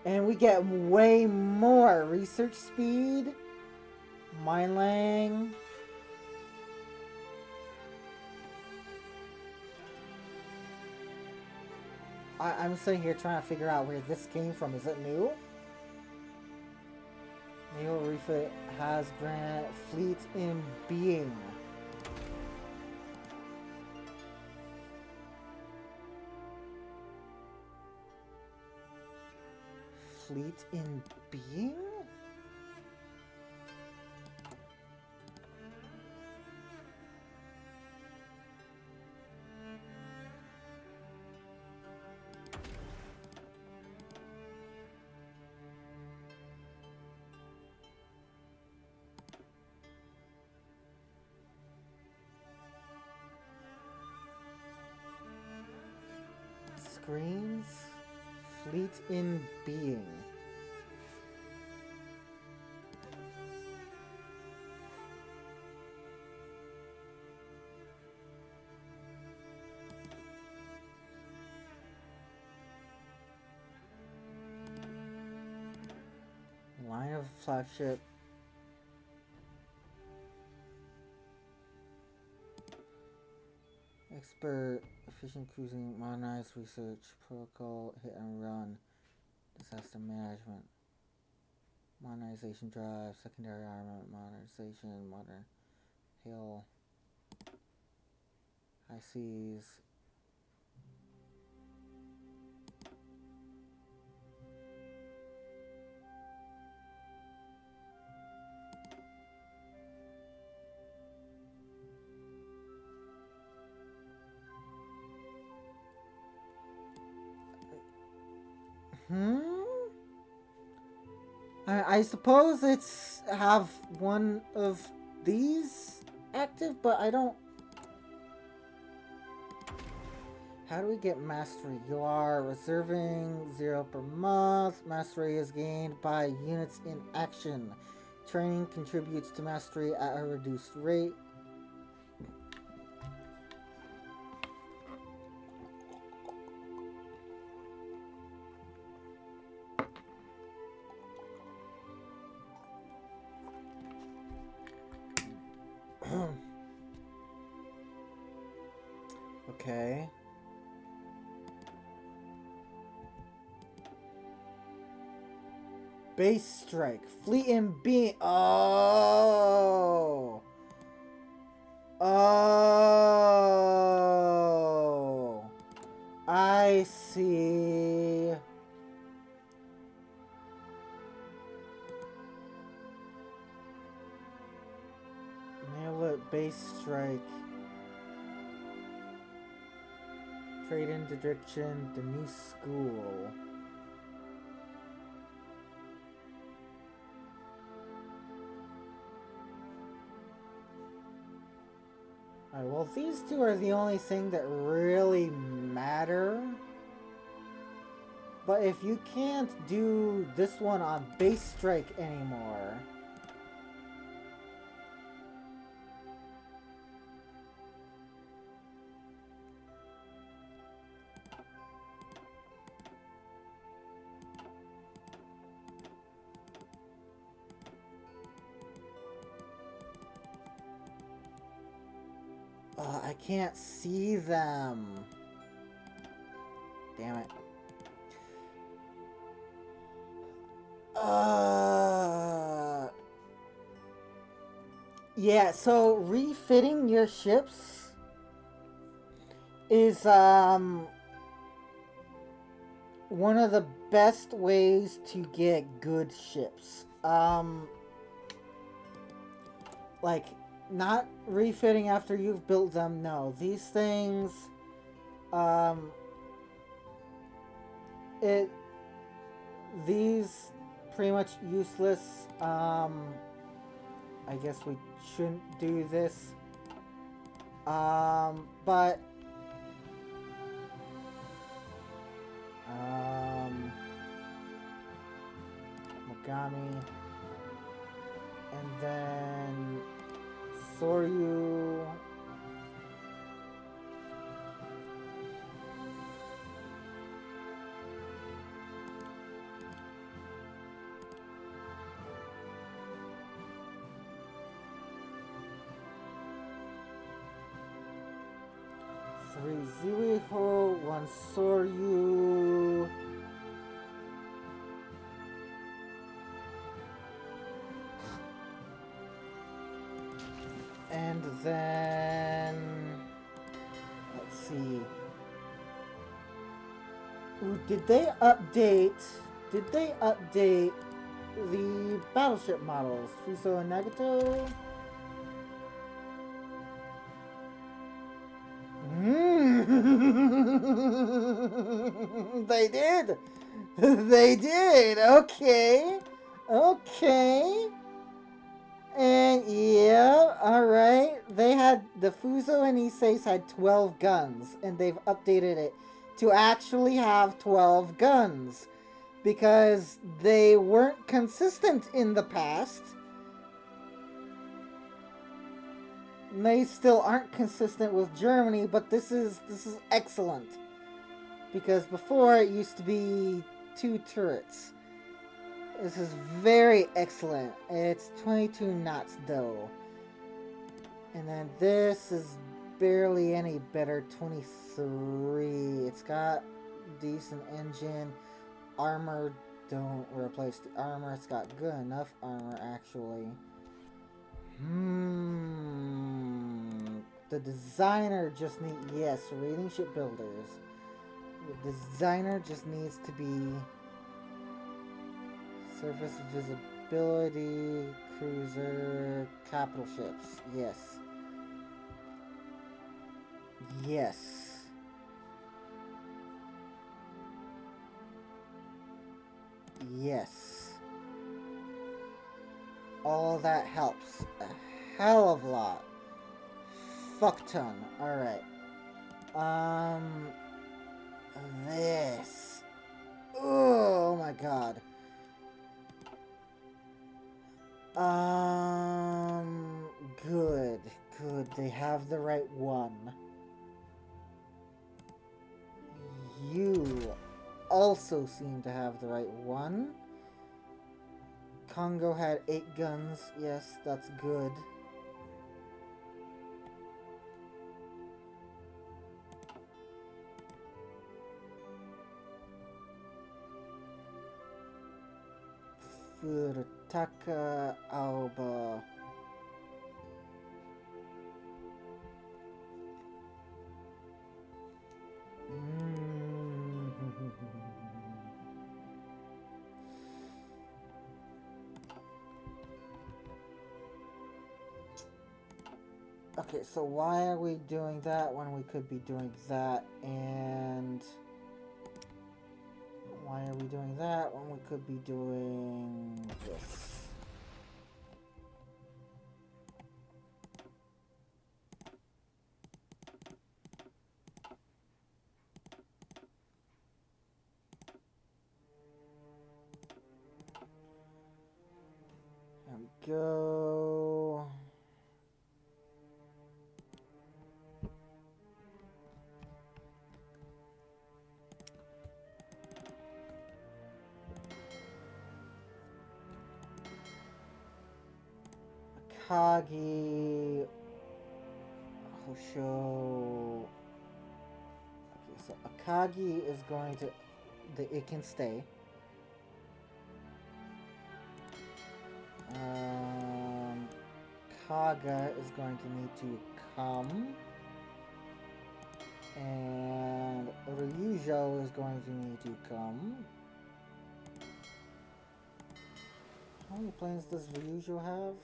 And we get way more. Research speed. Minelang. I'm sitting here trying to figure out where this came from. Is it new? Naval refit has grant fleet in being. Fleet in being? Screens? Fleet in being. Line of flagship. Expert, efficient cruising, modernized research, protocol, hit and run, disaster management, modernization drive, secondary armament, modernization, modern hail, high seas. I suppose it's have one of these. active, but I don't... How do we get mastery? You are reserving 0 per month. Mastery is gained by units in action. Training contributes to mastery at a reduced rate. Okay. Base strike. Fleet and beam. Oh. Oh. I see. Nail it. Base strike. Trade interdiction. The new school. Alright, well, these two are the only thing that really matter. But if you can't do this one on base strike anymore... I can't see them. Damn it. Yeah, so refitting your ships is one of the best ways to get good ships. Like, not refitting after you've built them, no. These things, these pretty much useless. I guess we shouldn't do this. But Mogami, and then Soryu. Three Zuiho, one Soryu. And then, let's see. Ooh, did they update the battleship models? Fuso and Nagato? They did! They did! Okay! Okay! And yeah, alright. They had, the Fuso and Issei's had 12 guns, and they've updated it to actually have 12 guns. Because they weren't consistent in the past. They still aren't consistent with Germany, but this is excellent. Because before it used to be 2 turrets. This is very excellent. It's 22 knots though. And then this is barely any better, 23. It's got decent engine. Armor, don't replace the armor. It's got good enough armor actually. The designer just yes, rating shipbuilders. The designer just needs to be surface visibility, cruiser, capital ships. Yes. Yes. Yes. All that helps a hell of a lot. fuck ton. Alright. This. Oh my god. Good. Good. They have the right one. You also seem to have the right one. Congo had 8 guns. Yes, that's good. Furutaka Alba. Okay, so why are we doing that when we could be doing that? And why are we doing that when we could be doing this? There we go. Akagi Hosho. Okay, so Akagi is going to it can stay. Kaga is going to need to come. And Ryujo is going to need to come. How many planes does Ryujo have?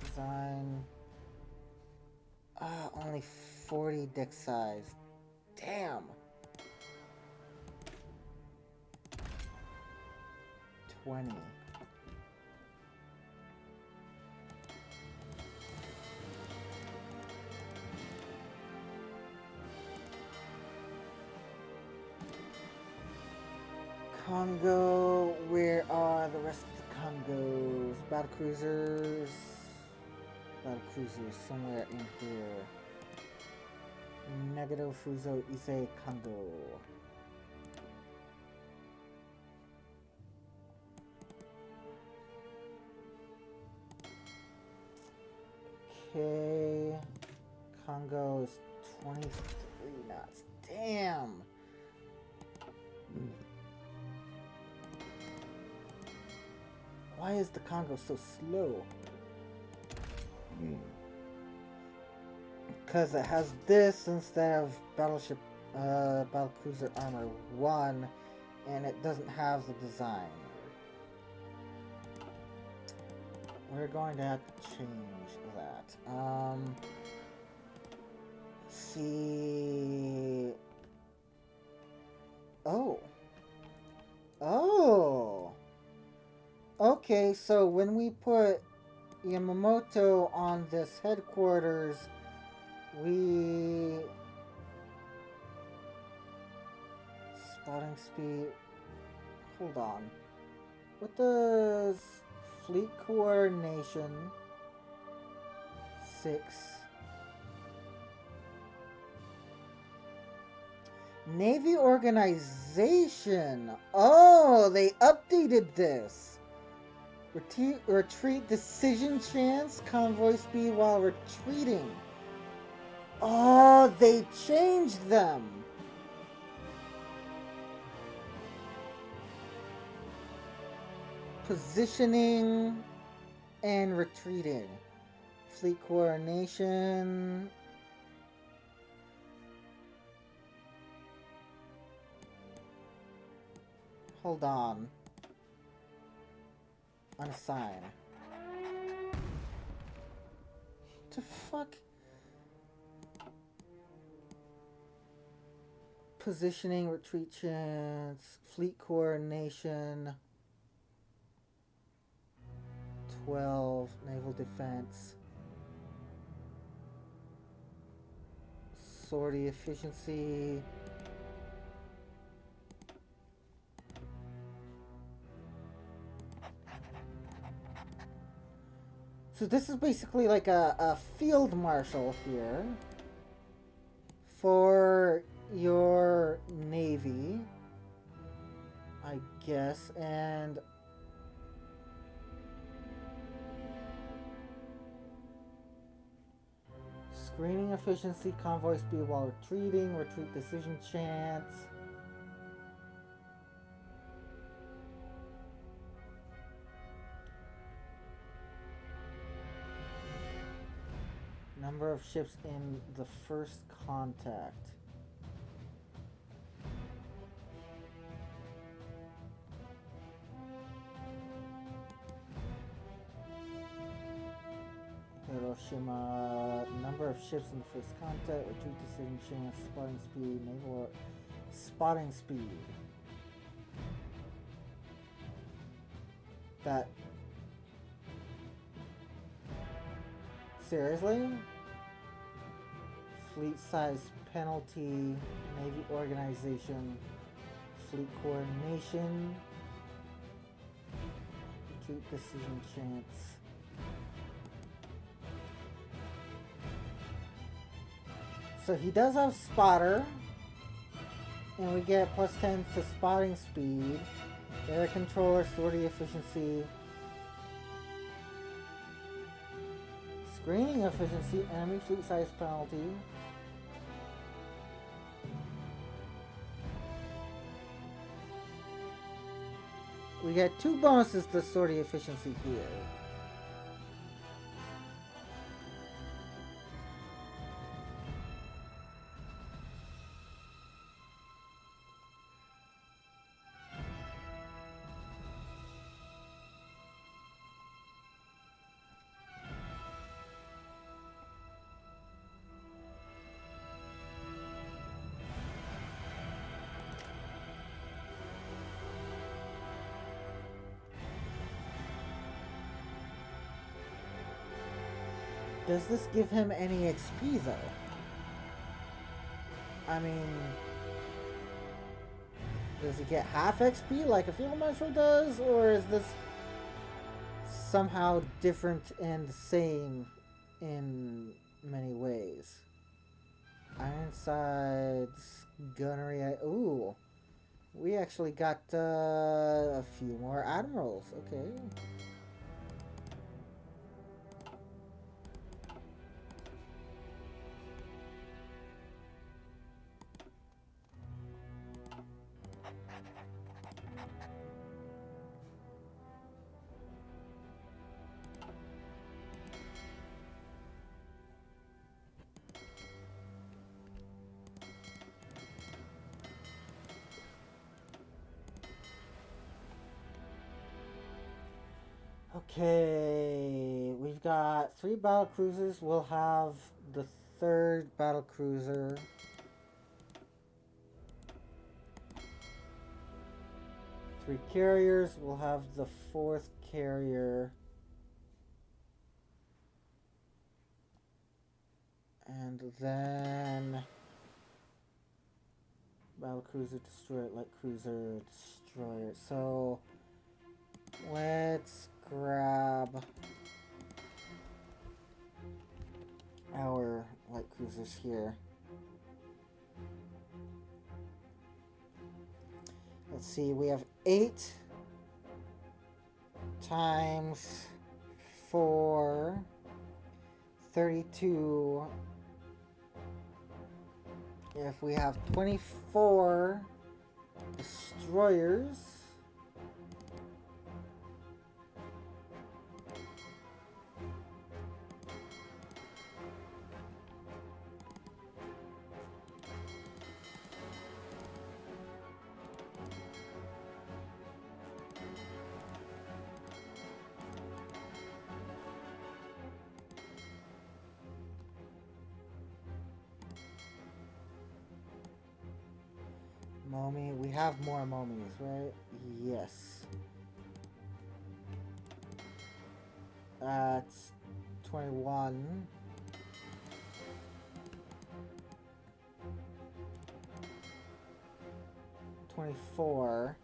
Design. Only 40 deck size. Damn. 20. Congo, where are the rest of the Congos? Battle cruisers. Battle cruisers somewhere in here. Nagano Fuzo Ise Congo. Okay. Congo is 23 knots. Damn. Why is the Congo so slow? Because it has this instead of Battlecruiser Armor 1, and it doesn't have the design. We're going to have to change that. See. Oh. Oh. Okay, so when we put Yamamoto on this headquarters, we... Spotting speed... Hold on. What does fleet coordination 6... Navy organization! Oh, they updated this! Retreat decision chance, convoy speed while retreating. Oh, they changed them. Positioning and retreating. Fleet coordination. Hold on. Unassign. What the fuck? Positioning, retreat chance, fleet coordination. 12, naval defense. sortie efficiency. So this is basically like a field marshal here for your navy, I guess, and screening efficiency, convoy speed while retreating, retreat decision chance. Number of ships in the first contact. Hiroshima, number of ships in the first contact, retreat decision chance, spotting speed, naval spotting speed. That. Seriously? Fleet size penalty, Navy organization, fleet coordination, retreat decision chance. So he does have spotter, and we get plus 10 to spotting speed, air controller, sortie efficiency, screening efficiency, enemy fleet size penalty. We get 2 bonuses to sortie efficiency here. Does this give him any XP though? I mean, does he get half XP like a field marshal does, or is this somehow different and the same in many ways? Ironsides, gunnery. Ooh, we actually got a few more admirals. Okay. Okay, we've got 3 battle cruisers. We'll have the 3rd battle cruiser. Three carriers. We'll have the 4th carrier. And then battle cruiser, destroyer, light cruiser, destroyer. So let's grab our light cruisers here. Let's see, we have 8 times 4, 32. If we have 24 destroyers, Momi, we have more Momis, right? Yes. That's 21. 24.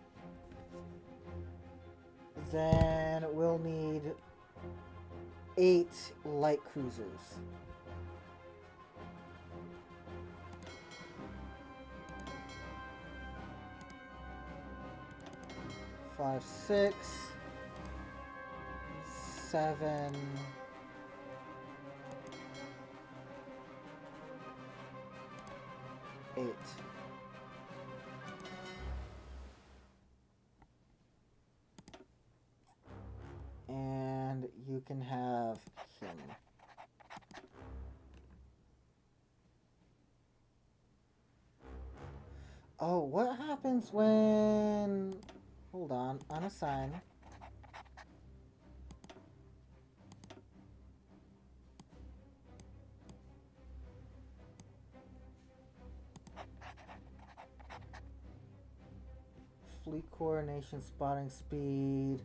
Then we'll need 8 light cruisers. Five, 6, 7, 8. And you can have him. Oh, what happens when... Hold on, unassign. Fleet coordination, spotting speed.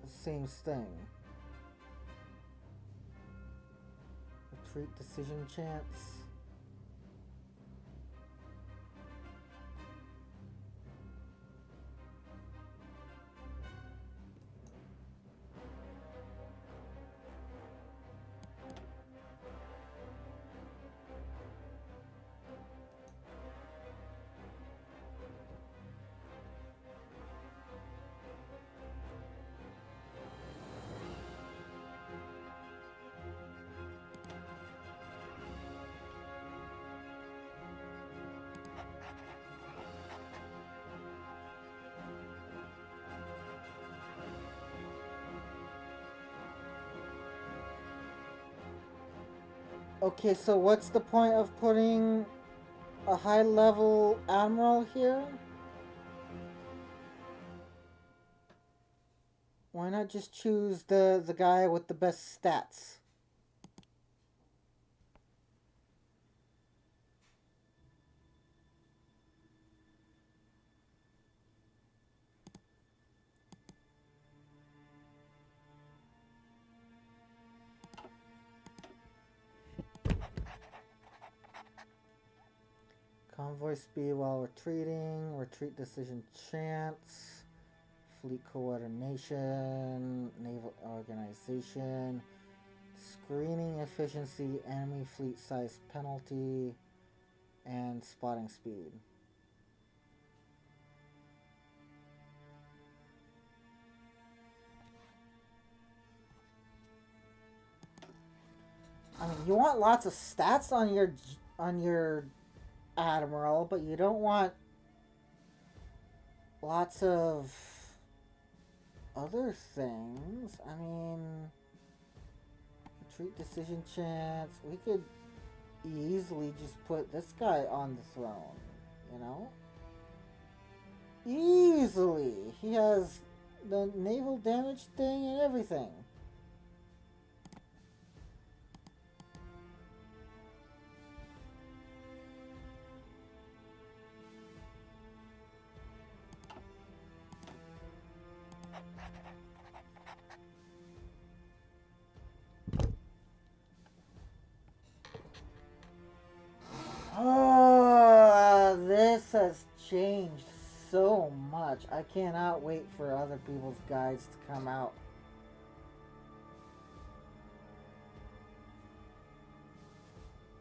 Same thing. Retreat decision chance. Okay, so what's the point of putting a high-level admiral here? Why not just choose the guy with the best stats? Convoy speed while retreating, retreat decision chance, fleet coordination, naval organization, screening efficiency, enemy fleet size penalty, and spotting speed. I mean, you want lots of stats on your admiral, but you don't want lots of other things. I mean, retreat decision chance. We could easily just put this guy on the throne, you know? Easily. He has the naval damage thing and everything. Oh, this has changed so much. I cannot wait for other people's guides to come out.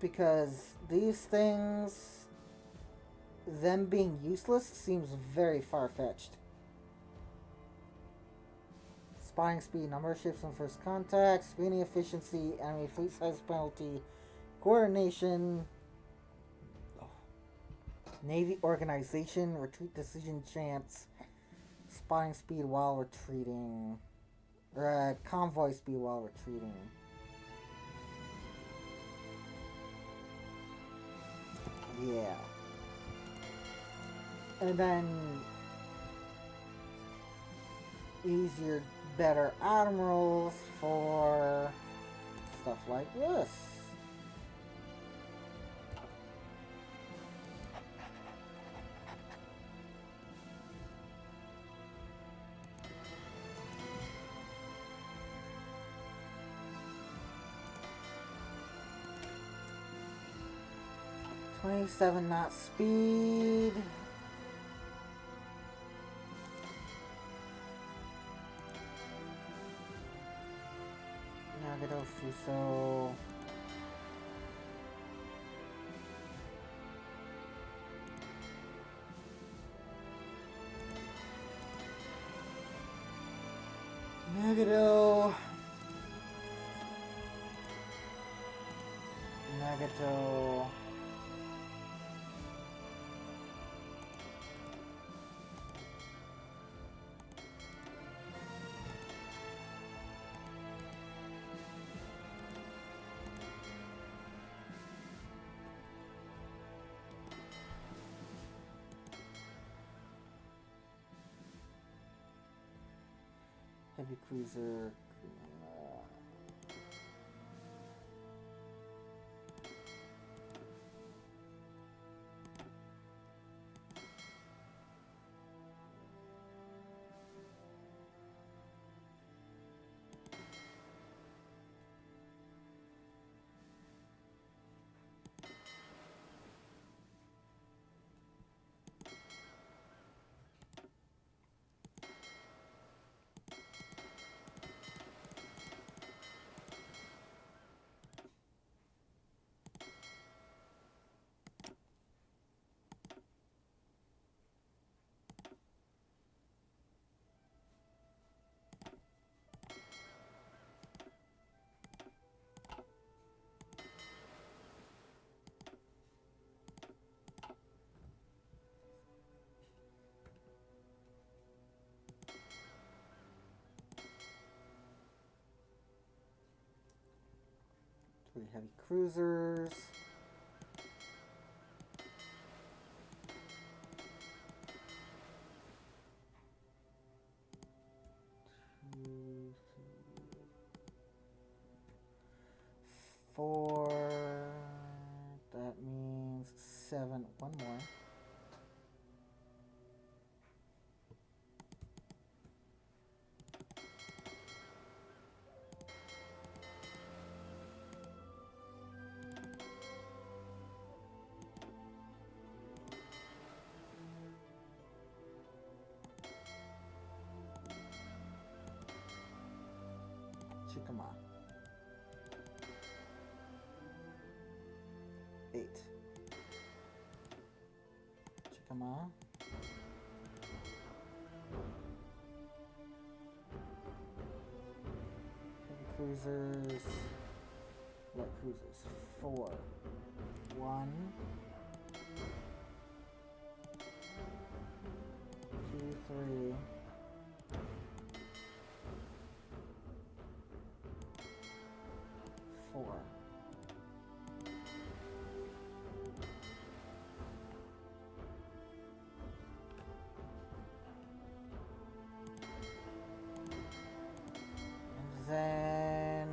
Because these things, them being useless, seems very far-fetched. Spotting speed, number of ships on first contact, screening efficiency, enemy fleet size penalty, coordination, Navy organization, retreat decision chance, spotting speed while retreating, convoy speed while retreating. Yeah. And then easier, better admirals for stuff like this. 27 knot speed. Nagato Fuso. Nagato. Nagato. Heavy cruiser. Three heavy cruisers. Four. That means 7. One more. Chikama. 8. Chikama. Heavy cruisers. Light cruisers. 4. 1. 2, 3. 4. And then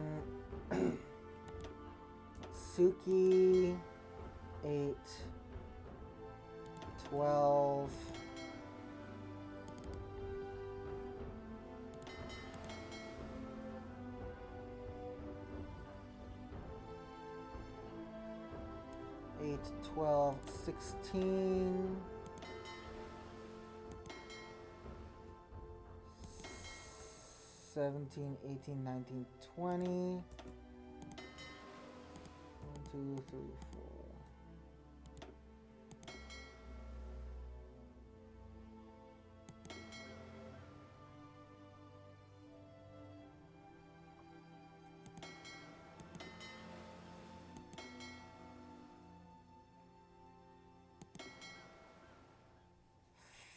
Suki 8, 12. 8, 12, 16. 17, 18, 19, 20. 1, 2, 3, 4.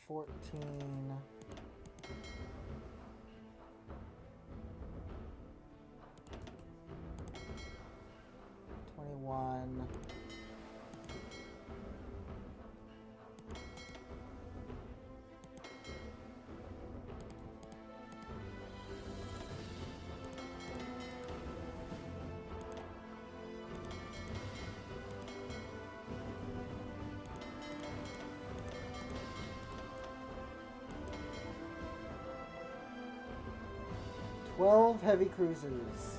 $14. 21. 12 heavy cruisers.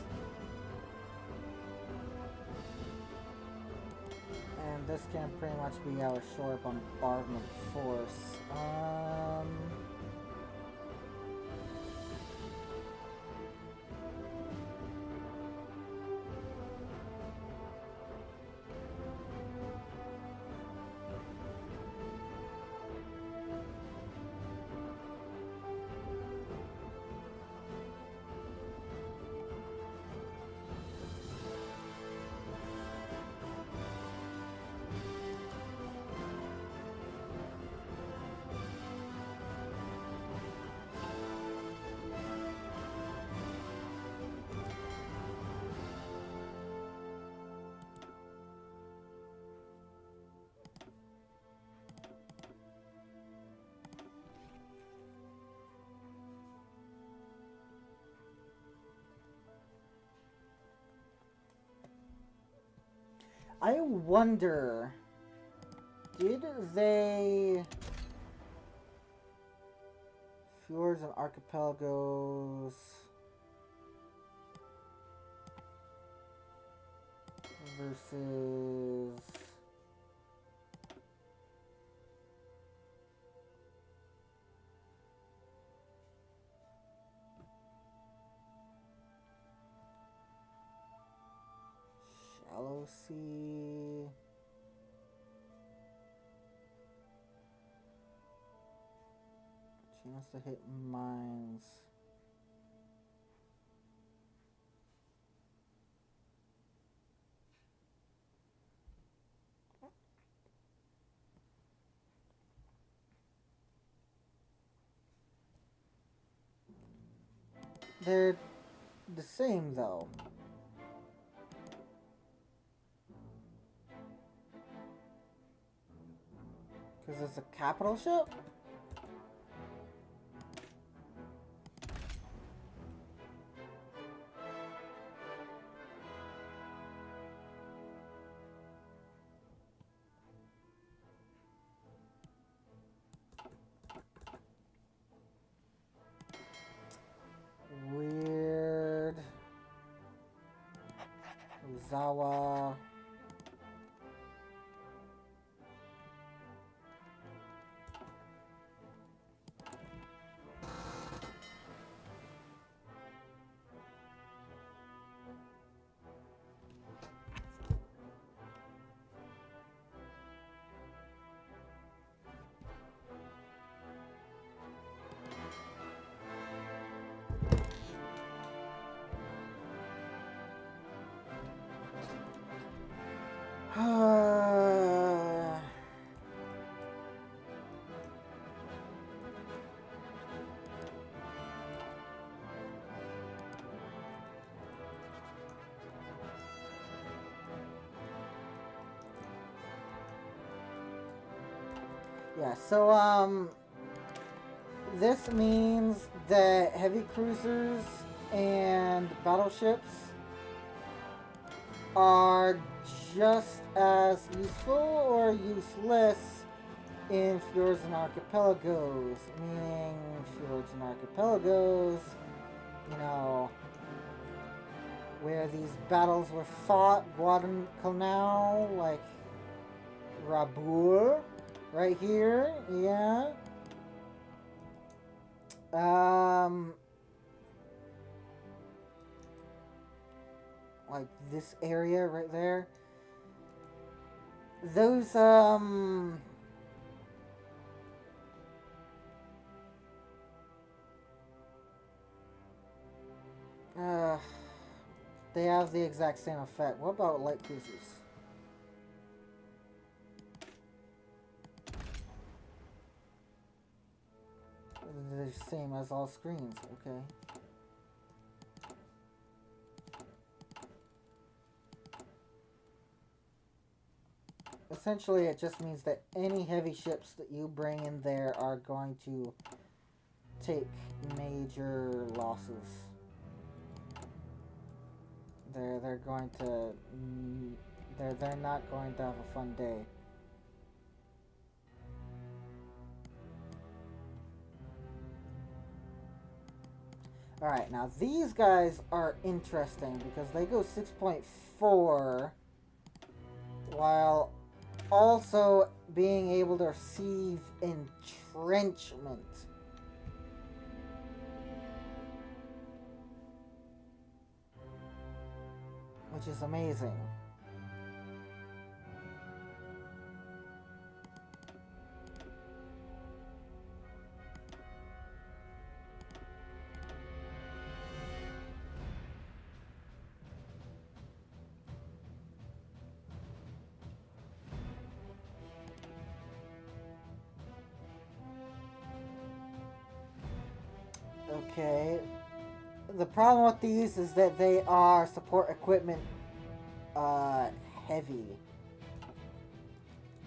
And this can pretty much be our shore bombardment force. I wonder, did they... Fjords and archipelagos versus... Shallow sea... Chance to hit mines. They're the same though. Because it's a capital ship? Weird. Uzawa. Yeah, so, this means that heavy cruisers and battleships are just as useful or useless in fjords and archipelagos, meaning fjords and archipelagos, you know, where these battles were fought, Guadalcanal, like Rabur, right here, yeah. Like this area right there. Those, they have the exact same effect. What about light cruisers? They're the same as all screens, okay. Essentially, it just means that any heavy ships that you bring in there are going to take major losses. They're going to they're not going to have a fun day. Alright, now these guys are interesting because they go 6.4 while also being able to receive entrenchment. Which is amazing. Okay. The problem with these is that they are support equipment uh heavy.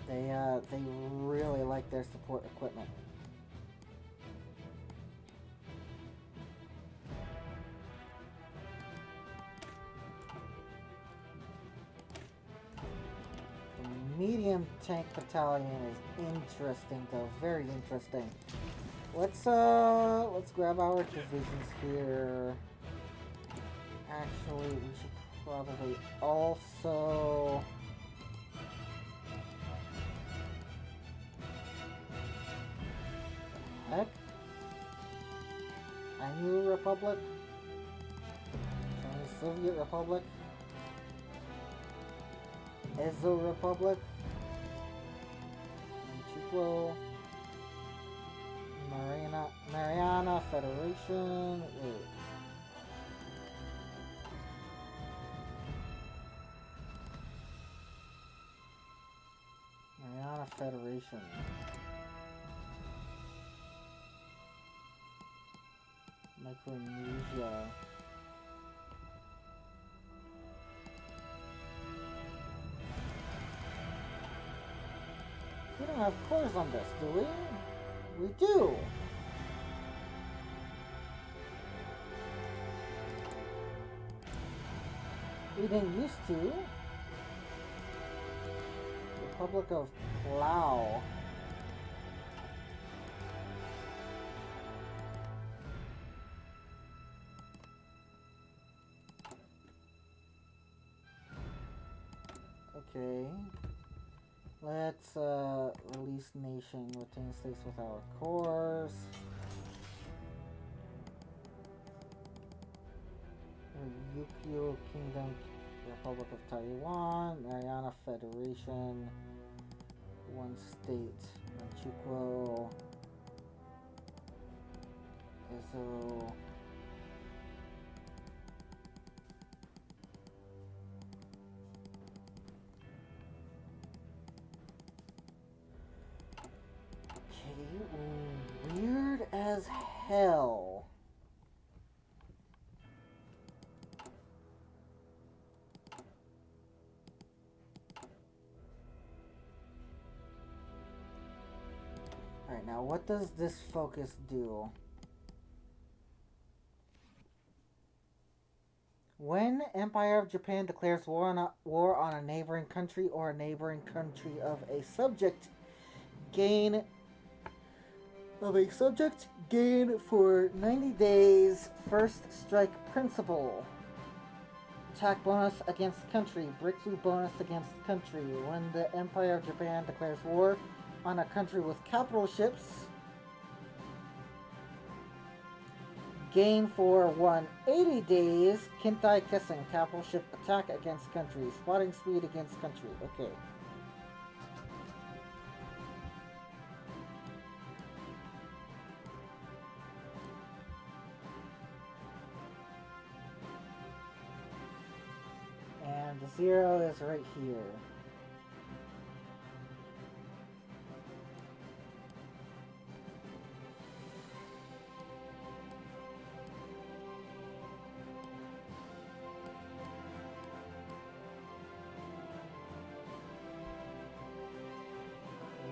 They really like their support equipment. The medium tank battalion is interesting though, very interesting. Let's grab our divisions here. Actually, we should probably also heck? A new republic? Chinese Soviet Republic? Ezo Republic? Manchukuo? Mariana Federation? Wait. Mariana Federation. Micronesia. We don't have cores on this, do we? We do! We didn't used to. Republic of Palau. Okay. Let's release nation, retain states with our cores. Yukio Kingdom, Republic of Taiwan, Mariana Federation, one state, Manchukuo, Ezo. Okay, weird as hell. Alright, now what does this focus do? When Empire of Japan declares war on a neighboring country or a neighboring country of a subject, gain for 90 days first strike principle. Attack bonus against country, breakthrough bonus against country. When the Empire of Japan declares war on a country with capital ships, gain for 180 days Kintai Kessen, capital ship attack against country, spotting speed against country. Okay. And the 0 is right here.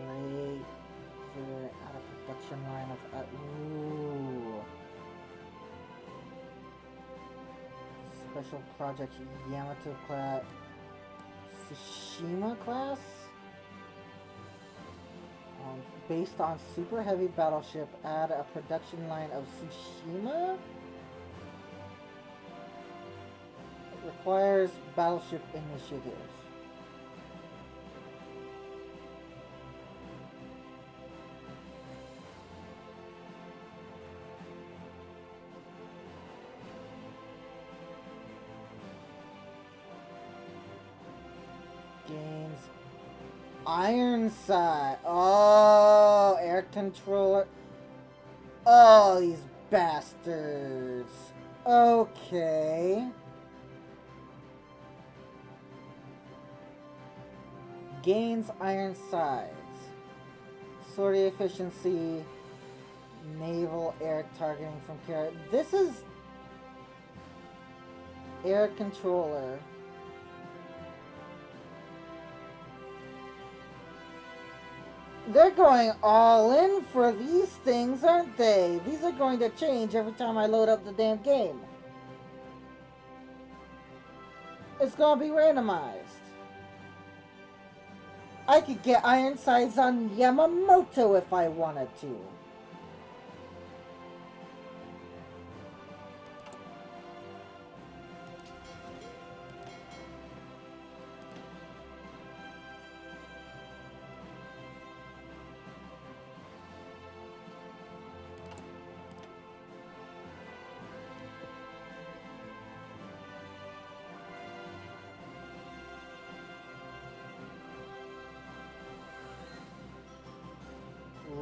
Great. Figure out a production line of ooh. Special Project Yamato class, Tsushima class, based on super heavy battleship. Add a production line of Tsushima. It requires battleship initiative. Ironside. Oh, air controller. Oh, these bastards. Okay. Gains iron sides. Sortie efficiency. Naval air targeting from carrier. This is air controller. They're going all in for these things, aren't they? These are going to change every time I load up the damn game. It's gonna be randomized. I could get iron sights on Yamamoto if I wanted to.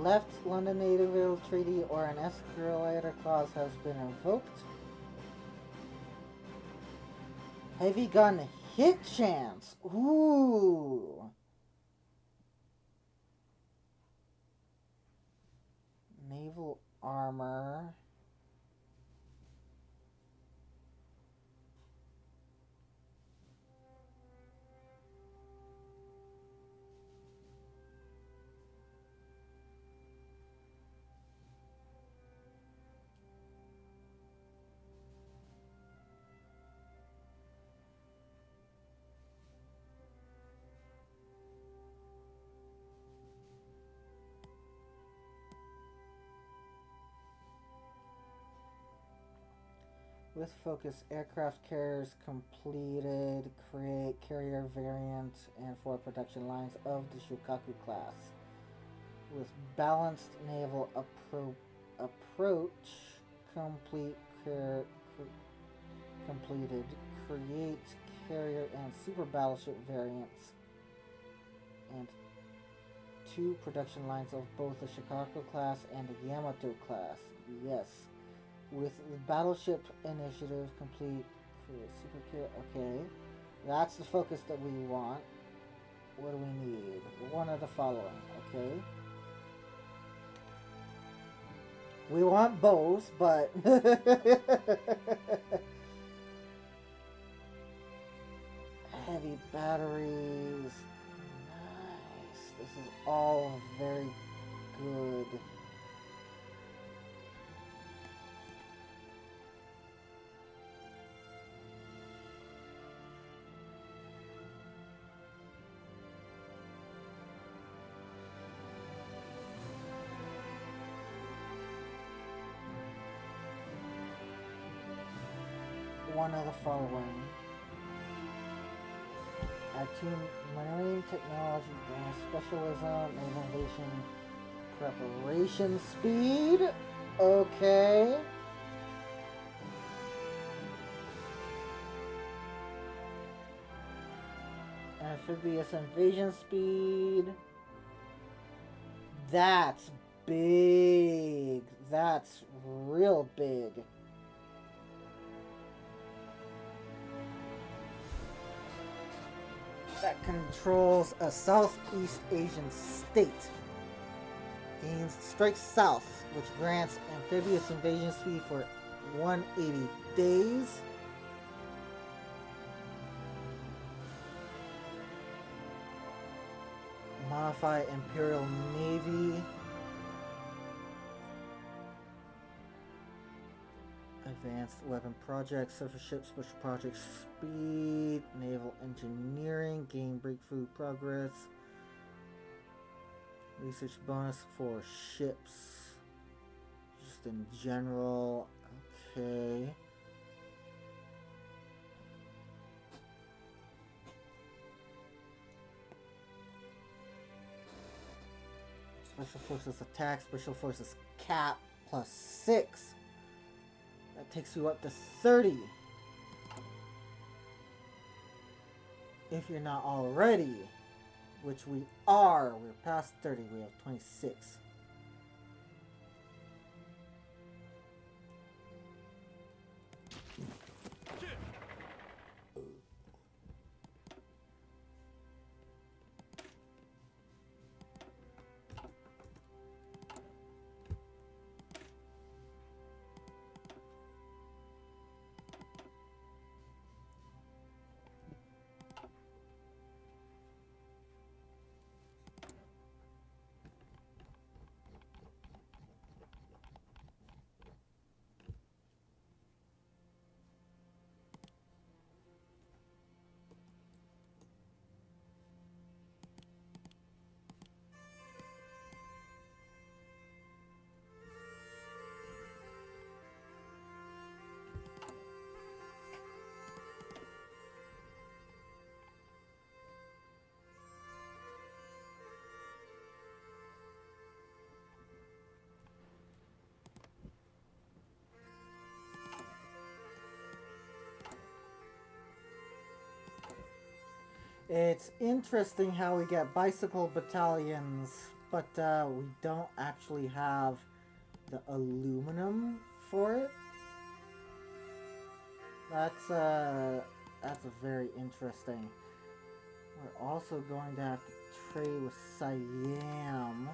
Left London Naval Treaty or an escalator clause has been invoked. Heavy gun hit chance. Ooh. Naval armor. With focus, aircraft carriers completed, create carrier variant and 4 production lines of the Shukaku class. With balanced naval approach, completed, create carrier and super battleship variants and 2 production lines of both the Shikaku class and the Yamato class. Yes. With the battleship initiative complete, create super carrier. Okay. That's the focus that we want. What do we need? One of the following. Okay. We want both, but heavy batteries. Nice. This is all very good. One of the following. Attune marine technology grants specialism, innovation, preparation speed. Okay. Amphibious invasion speed. That's big. That's real big. That controls a Southeast Asian state. Gains strike south, which grants amphibious invasion speed for 180 days. Modify Imperial Navy. Advanced Weapon Projects, Surface Ship Special Projects Speed, Naval Engineering, Gain Breakthrough Progress, Research Bonus for Ships, just in general, okay. Special Forces Attack, Special Forces Cap, +6. That takes you up to 30. If you're not already which we are. We're past 30. We have 26. It's interesting how we get bicycle battalions, but we don't actually have the aluminum for it. That's very interesting. We're also going to have to trade with Siam.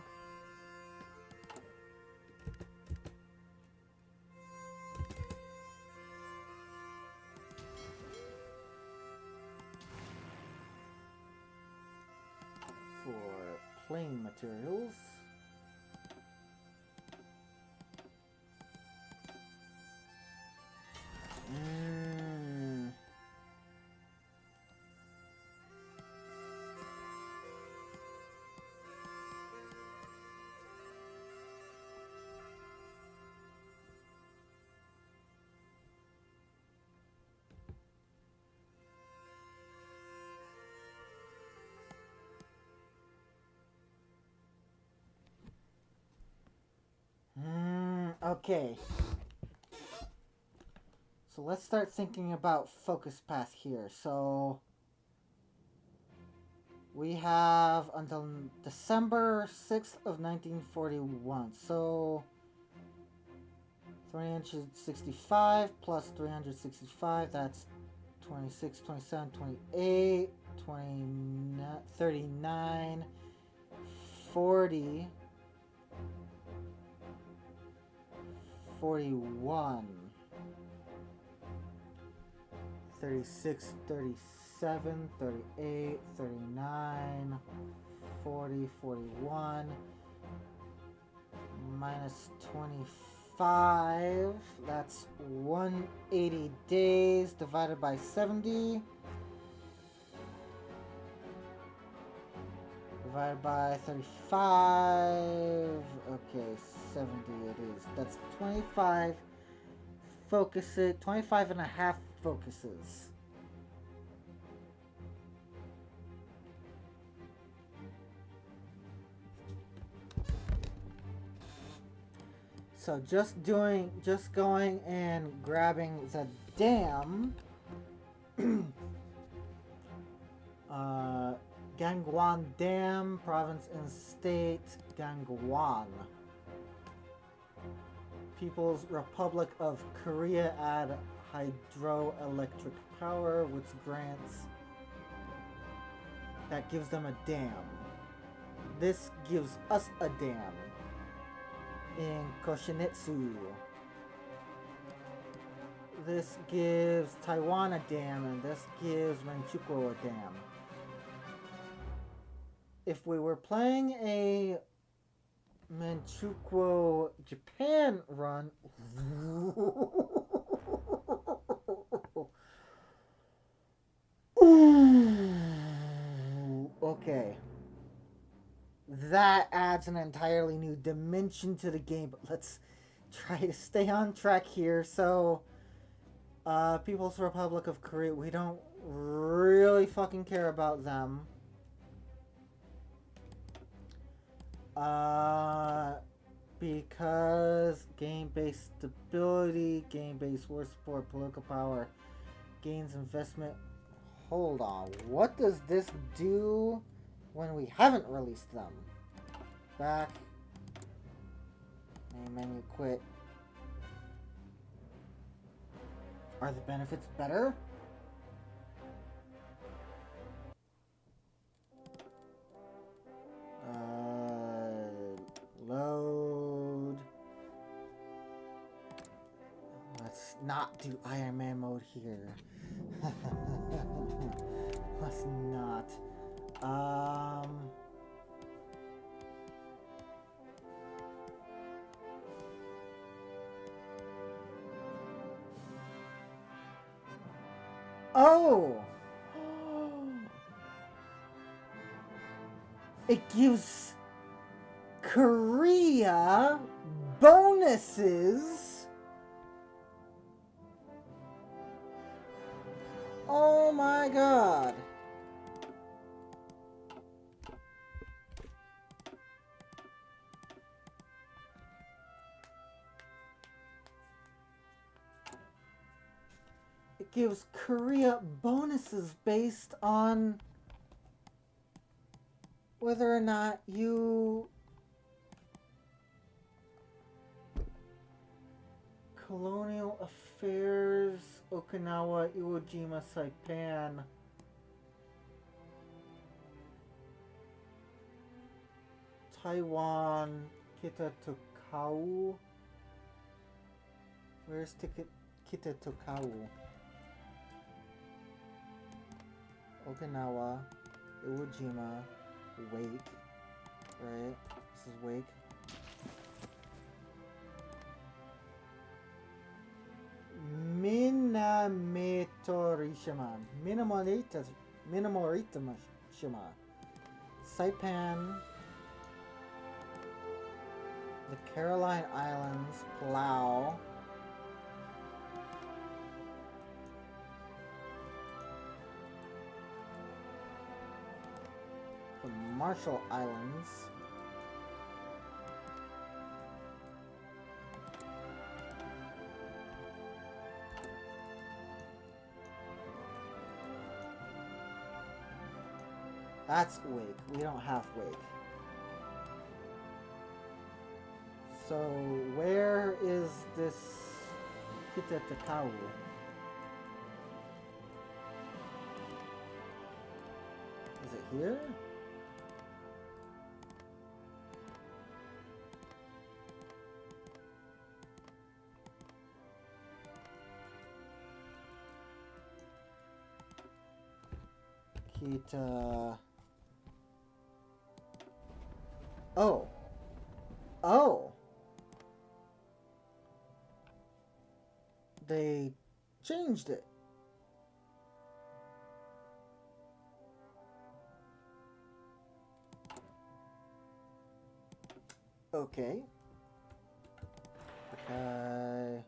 For plane materials. Okay. So let's start thinking about focus path here. So we have until December 6th of 1941. So 365 plus 365, that's 26, 27, 28, 29, 39, 40, 41, 36, 37, 38, 39, 40, 41, minus 25, that's 180 days divided by 70, divided by 35, okay, 70 it is. That's 25 focuses, 25 and a half focuses. So just going and grabbing the dam, Gangwon Dam, province and state, Gangwon. People's Republic of Korea add hydroelectric power, which grants, that gives them a dam. This gives us a dam in Koshinetsu. This gives Taiwan a dam, and this gives Manchukuo a dam. If we were playing a Manchukuo Japan run, okay, that adds an entirely new dimension to the game, but let's try to stay on track here. So People's Republic of Korea, we don't really fucking care about them. Because game-based stability, game-based war support, political power, gains investment. Hold on, what does this do when we haven't released them. Back. Main menu, quit. Are the benefits better? Load. Let's not do Iron Man mode here. Let's not. Oh! It gives Korea bonuses. Oh my god. It gives Korea bonuses based on whether or not you Colonial Affairs, Okinawa, Iwo Jima, Saipan. Taiwan, Kita-Tokau. Where's Kita-Tokau? Okinawa, Iwo Jima, Wake. Right? This is Wake. Minamotorishima. Minamotorishima. Saipan. The Caroline Islands. Palau. The Marshall Islands. That's Wake. We don't have Wake. So where is this Kita-Tokau? Is it here? Kita... Oh. Oh. They changed it. Okay. Okay.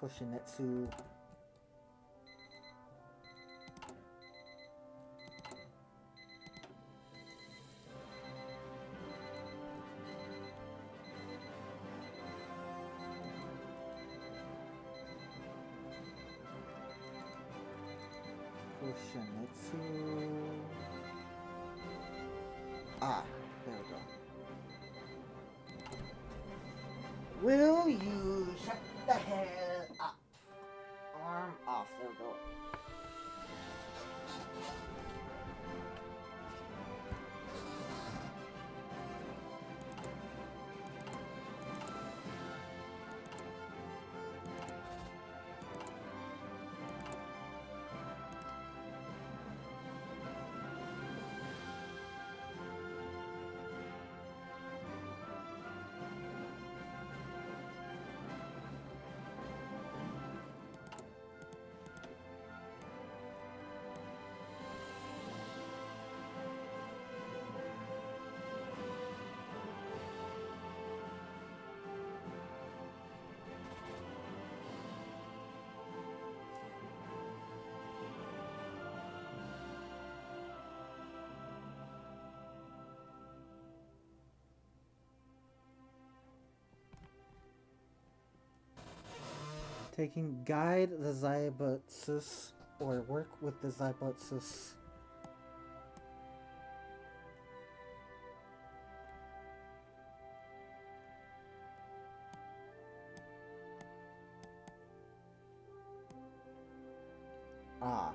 Koshinetsu. Koshinetsu. Ah, there we go. Will you shut the hell up? Arm off. There we go. Taking guide the Zaibutsus or work with the Zaibutsus. Ah.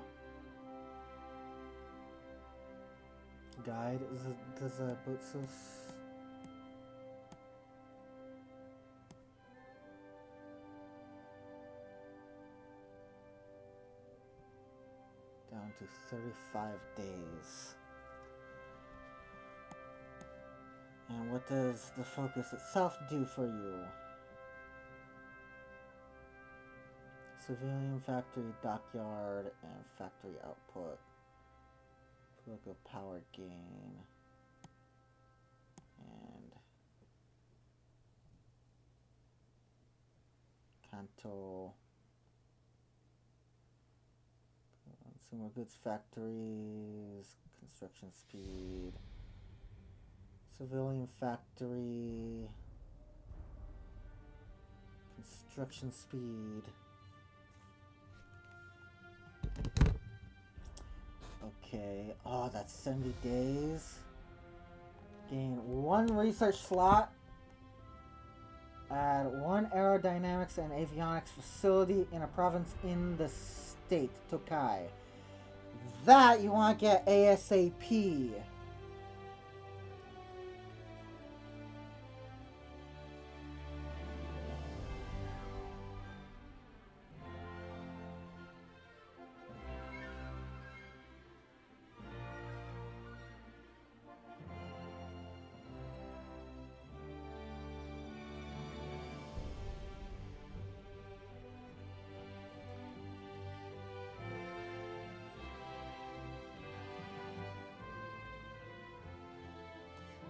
Guide the Zaibutsus. Down to 35 days. And what does the focus itself do for you? Civilian factory, dockyard, and factory output. Political power gain. And Kanto. Consumer goods factories, construction speed, civilian factory, construction speed. Okay, oh, that's 70 days. Gain 1 research slot. Add 1 aerodynamics and avionics facility in a province in the state, Tokai. That you want to get ASAP.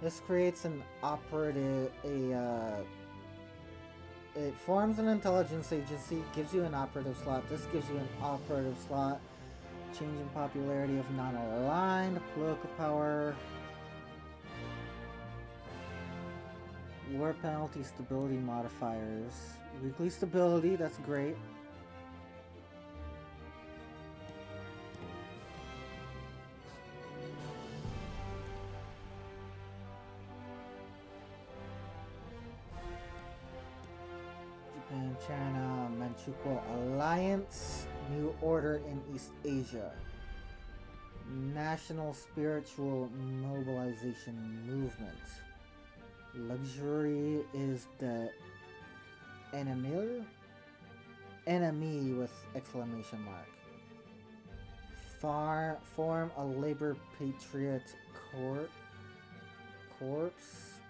This creates an operative, it forms an intelligence agency, gives you an operative slot. This gives you an operative slot. Changing popularity of non-aligned, political power, war penalty, stability modifiers, weekly stability, that's great. China Manchukuo Alliance, New Order in East Asia, National Spiritual Mobilization Movement. Luxury is the enemy with exclamation mark. Form a labor patriot corps,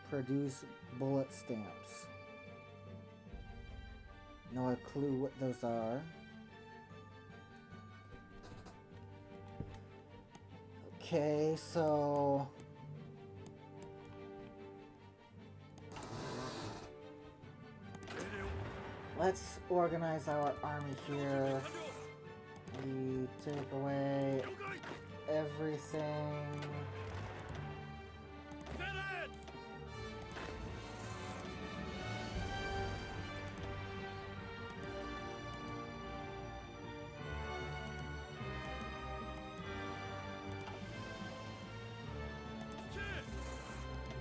produce bullet stamps. No clue what those are. Okay, so let's organize our army here. We take away everything.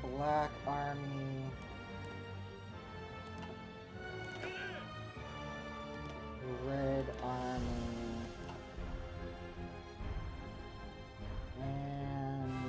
Black Army. Red Army. And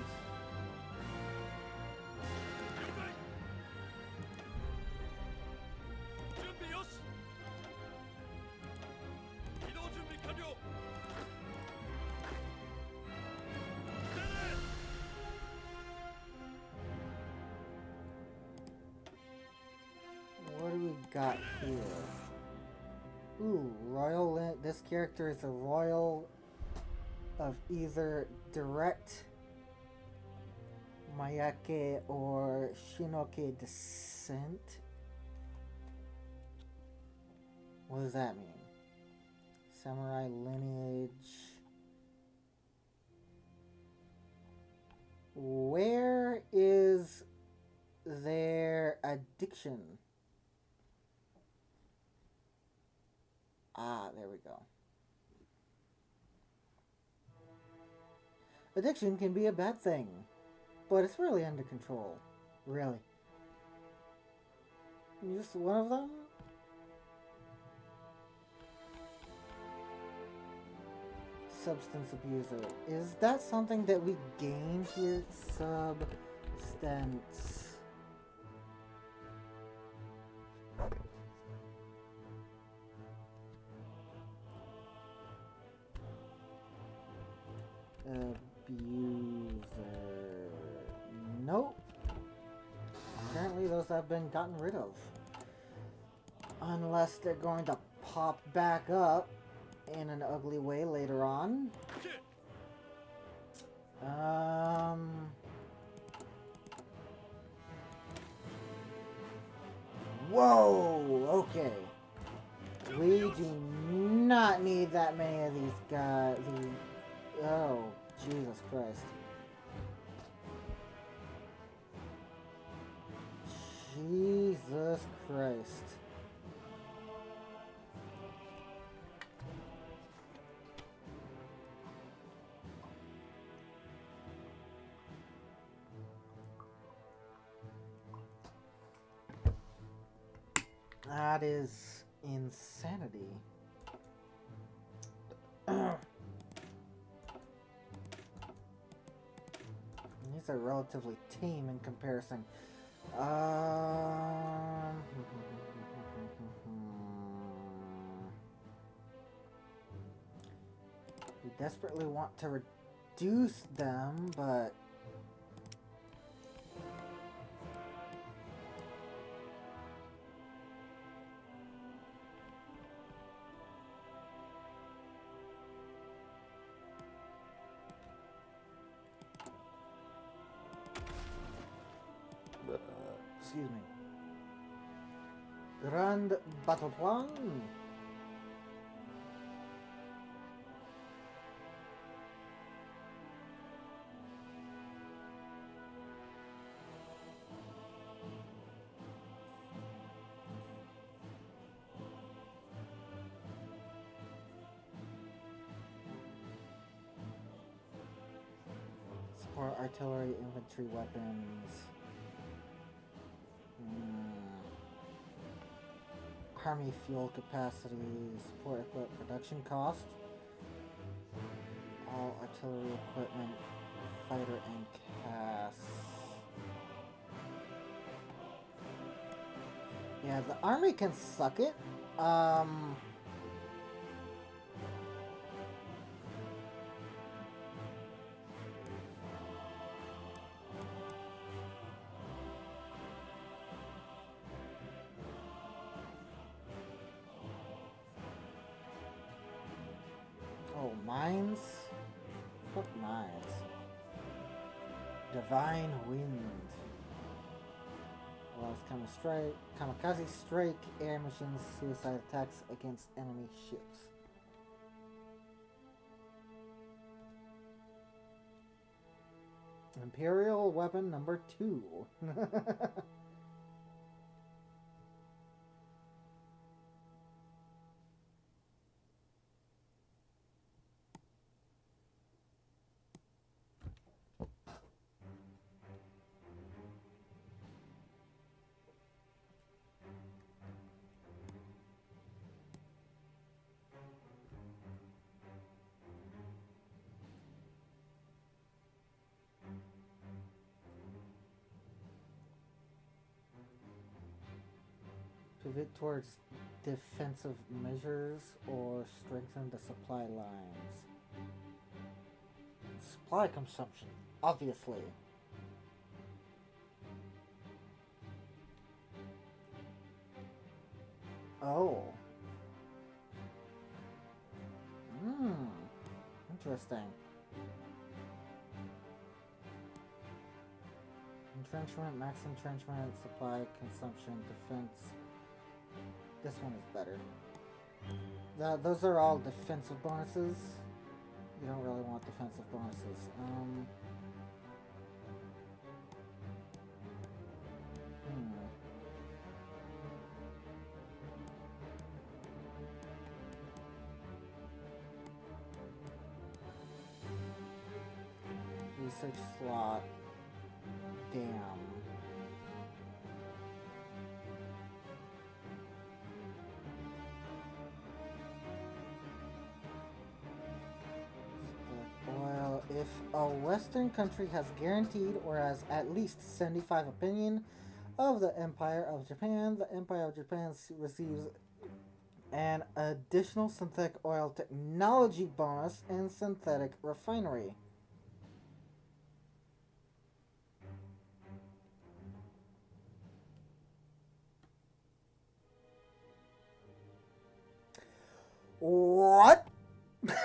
what do we got here? Ooh, Royal. This character is a royal of either direct Mayake or Shinoke descent. What does that mean? Samurai lineage. Where is their addiction? Addiction can be a bad thing, but it's really under control. Really. Just one of them? Substance abuser. Is that something that we gain here? Substance. Abuser. Nope. Apparently those have been gotten rid of. Unless they're going to pop back up in an ugly way later on. Whoa! Okay. We do not need that many of these guys. Oh, Jesus Christ. Jesus Christ. That is insanity. These are relatively tame in comparison. We desperately want to reduce them, but excuse me. Grand battle plan. Support artillery, infantry, weapons. Army fuel capacity, support equipment production cost. All artillery equipment, fighter and CAS. Yeah, the army can suck it. Oh, mines? Fuck mines. Divine Wind. Allows kamikaze strike, air missions, suicide attacks against enemy ships. Imperial weapon number 2. Pivot towards defensive measures or strengthen the supply lines. Supply consumption, obviously. Oh. Interesting. Entrenchment, max entrenchment, supply consumption, defense. This one is better. Those are all defensive bonuses. You don't really want defensive bonuses. research slot. Damn. Well, if a Western country has guaranteed or has at least 75 opinion of the Empire of Japan, the Empire of Japan receives an additional synthetic oil technology bonus and synthetic refinery. What? That's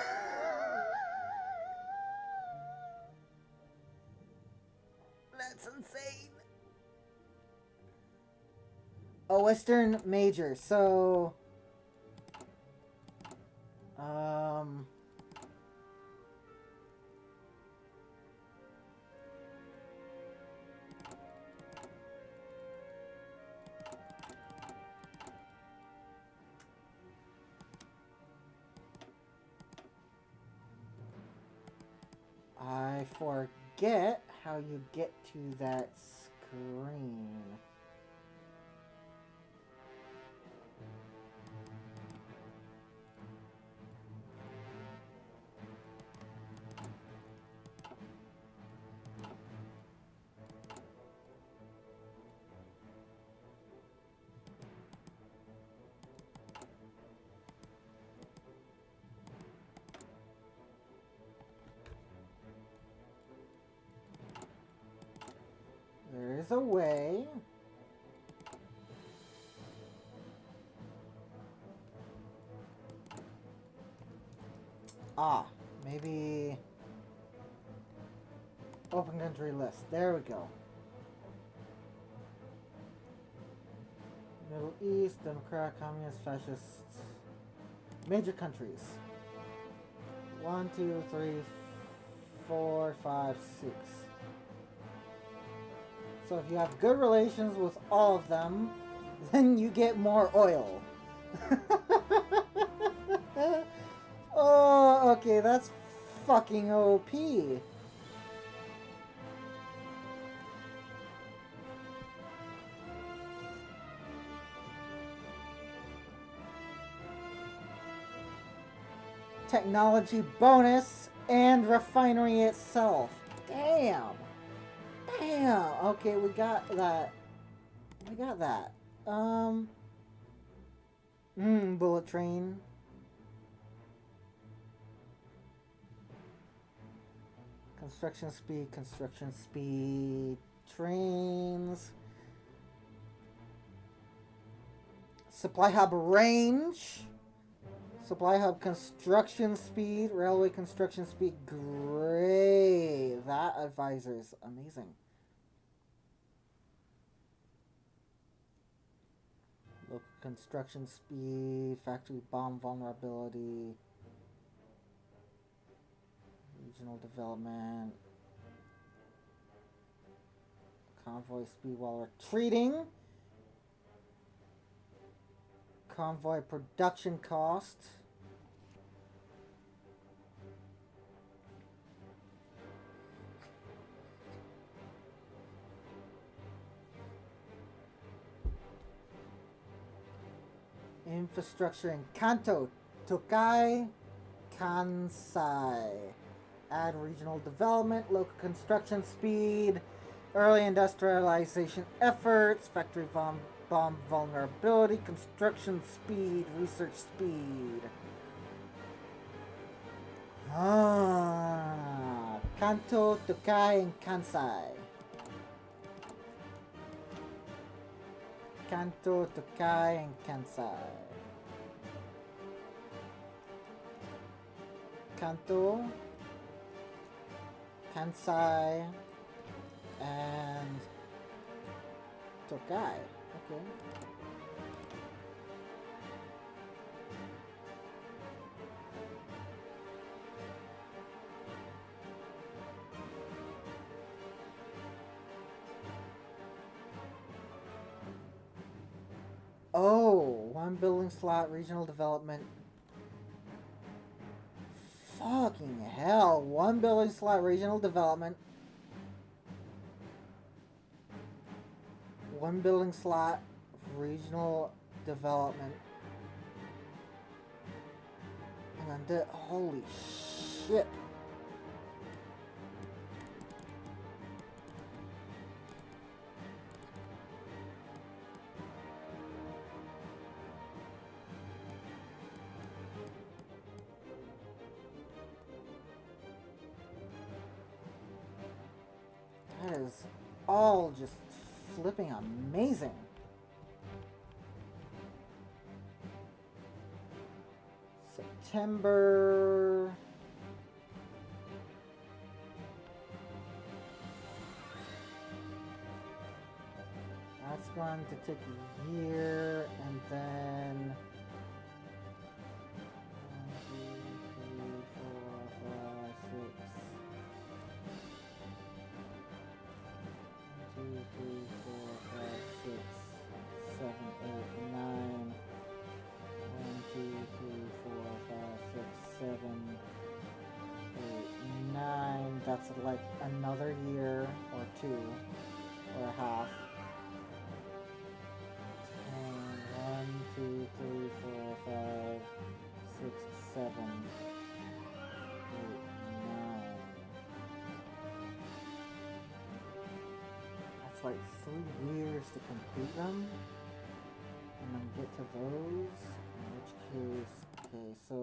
insane. A Western major, so I forget how you get to that screen. There is a way. Maybe open country list. There we go. Middle East, Democrat, Communist, Fascist. Major countries. 1, 2, 3, 4, 5, 6. So if you have good relations with all of them, then you get more oil. Oh, okay, that's fucking OP. Technology bonus and refinery itself. Damn. Damn. Okay, we got that. We got that. Bullet train. Construction speed, trains. Supply hub range. Supply hub construction speed, railway construction speed. Great. That advisor is amazing. Local construction speed, factory bomb vulnerability. Regional development. Convoy speed while retreating. Convoy production cost. Infrastructure in Kanto, Tokai, Kansai. Add regional development, local construction speed, early industrialization efforts, factory bomb vulnerability, construction speed, research speed. Kanto, Tokai, and Kansai. Kanto, Tokai, and Kansai. Kanto, Kansai, and Tokai. Okay. Oh, one building slot, regional development. Fucking hell, one building slot, regional development. One building slot, regional development. And then holy shit. That is all just flipping amazing. September. That's going to take a year, and then 1, 2, 3, 4, 5, 6, 7, 8, 9. 1, 2, 3, 4, 5, 6, 7, 8, 9. That's like another year or two or a half. 1, 2, 3, 4, 5, 6, 7, 8, 9. That's like 3 years to complete them. And then get to those. In which case, okay, so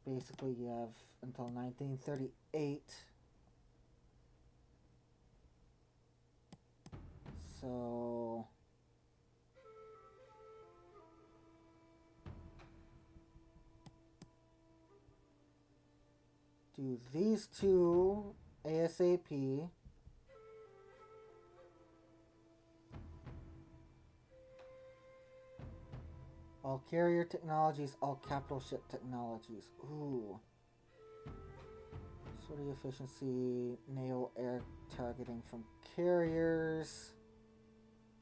basically you have until 1938. So do these two ASAP. All carrier technologies, all capital ship technologies. Ooh. Sortie efficiency, naval air targeting from carriers.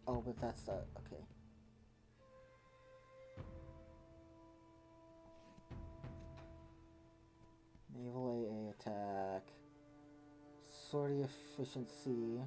Oh, but that's the, okay. Naval AA attack. Sortie efficiency.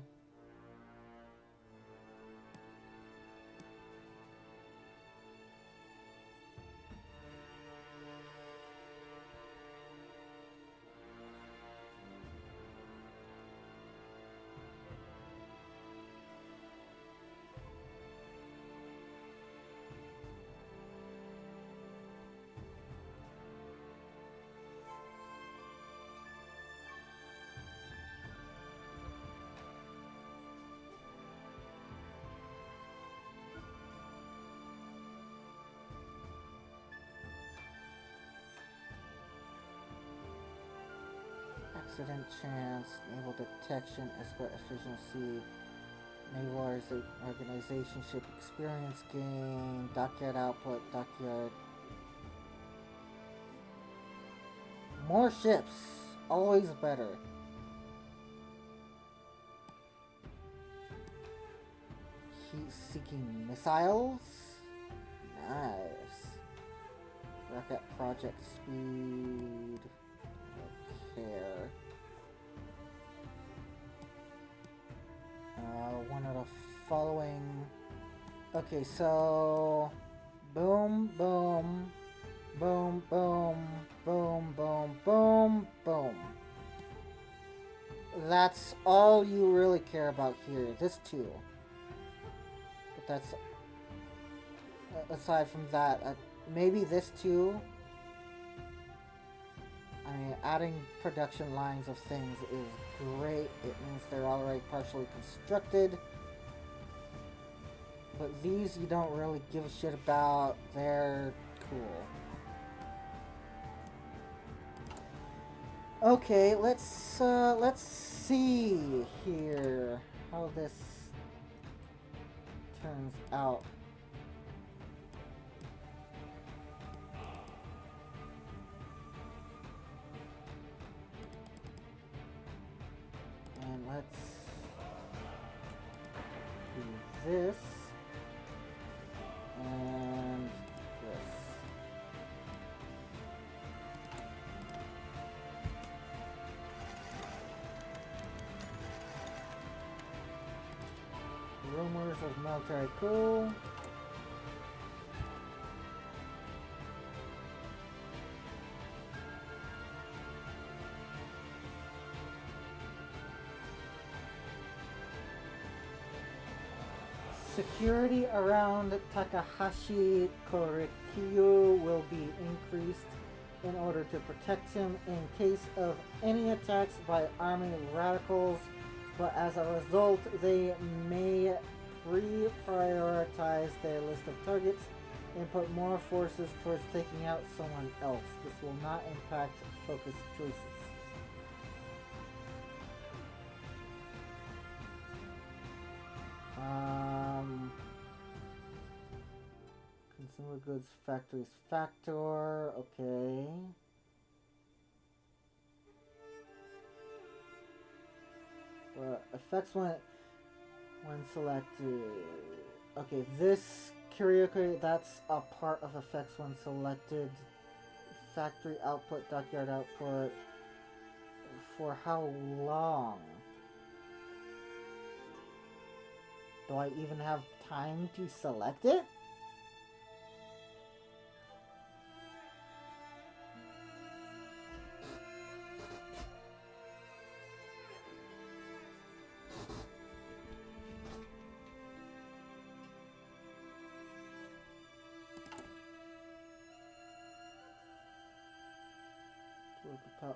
Accident chance, naval detection, escort efficiency, naval organization ship experience gain, dockyard output, dockyard. More ships, always better. Heat-seeking missiles, nice. Rocket project speed. Care. One of the following. Okay, so boom, boom, boom, boom, boom, boom, boom, boom. That's all you really care about here. This too. But that's aside from that. Maybe this too. I mean, adding production lines of things is great. It means they're already partially constructed. But these you don't really give a shit about. They're cool. Okay, let's see here how this turns out. And let's do this and this. rumors of military coup. Security around Takahashi Korikyu will be increased in order to protect him in case of any attacks by army radicals, but as a result, they may prioritize their list of targets and put more forces towards taking out someone else. This will not impact focus choices. Consumer goods factories factor, okay. Effects when selected. Okay, this karaoke, that's a part of effects when selected. Factory output, dockyard output. For how long? Do I even have time to select it?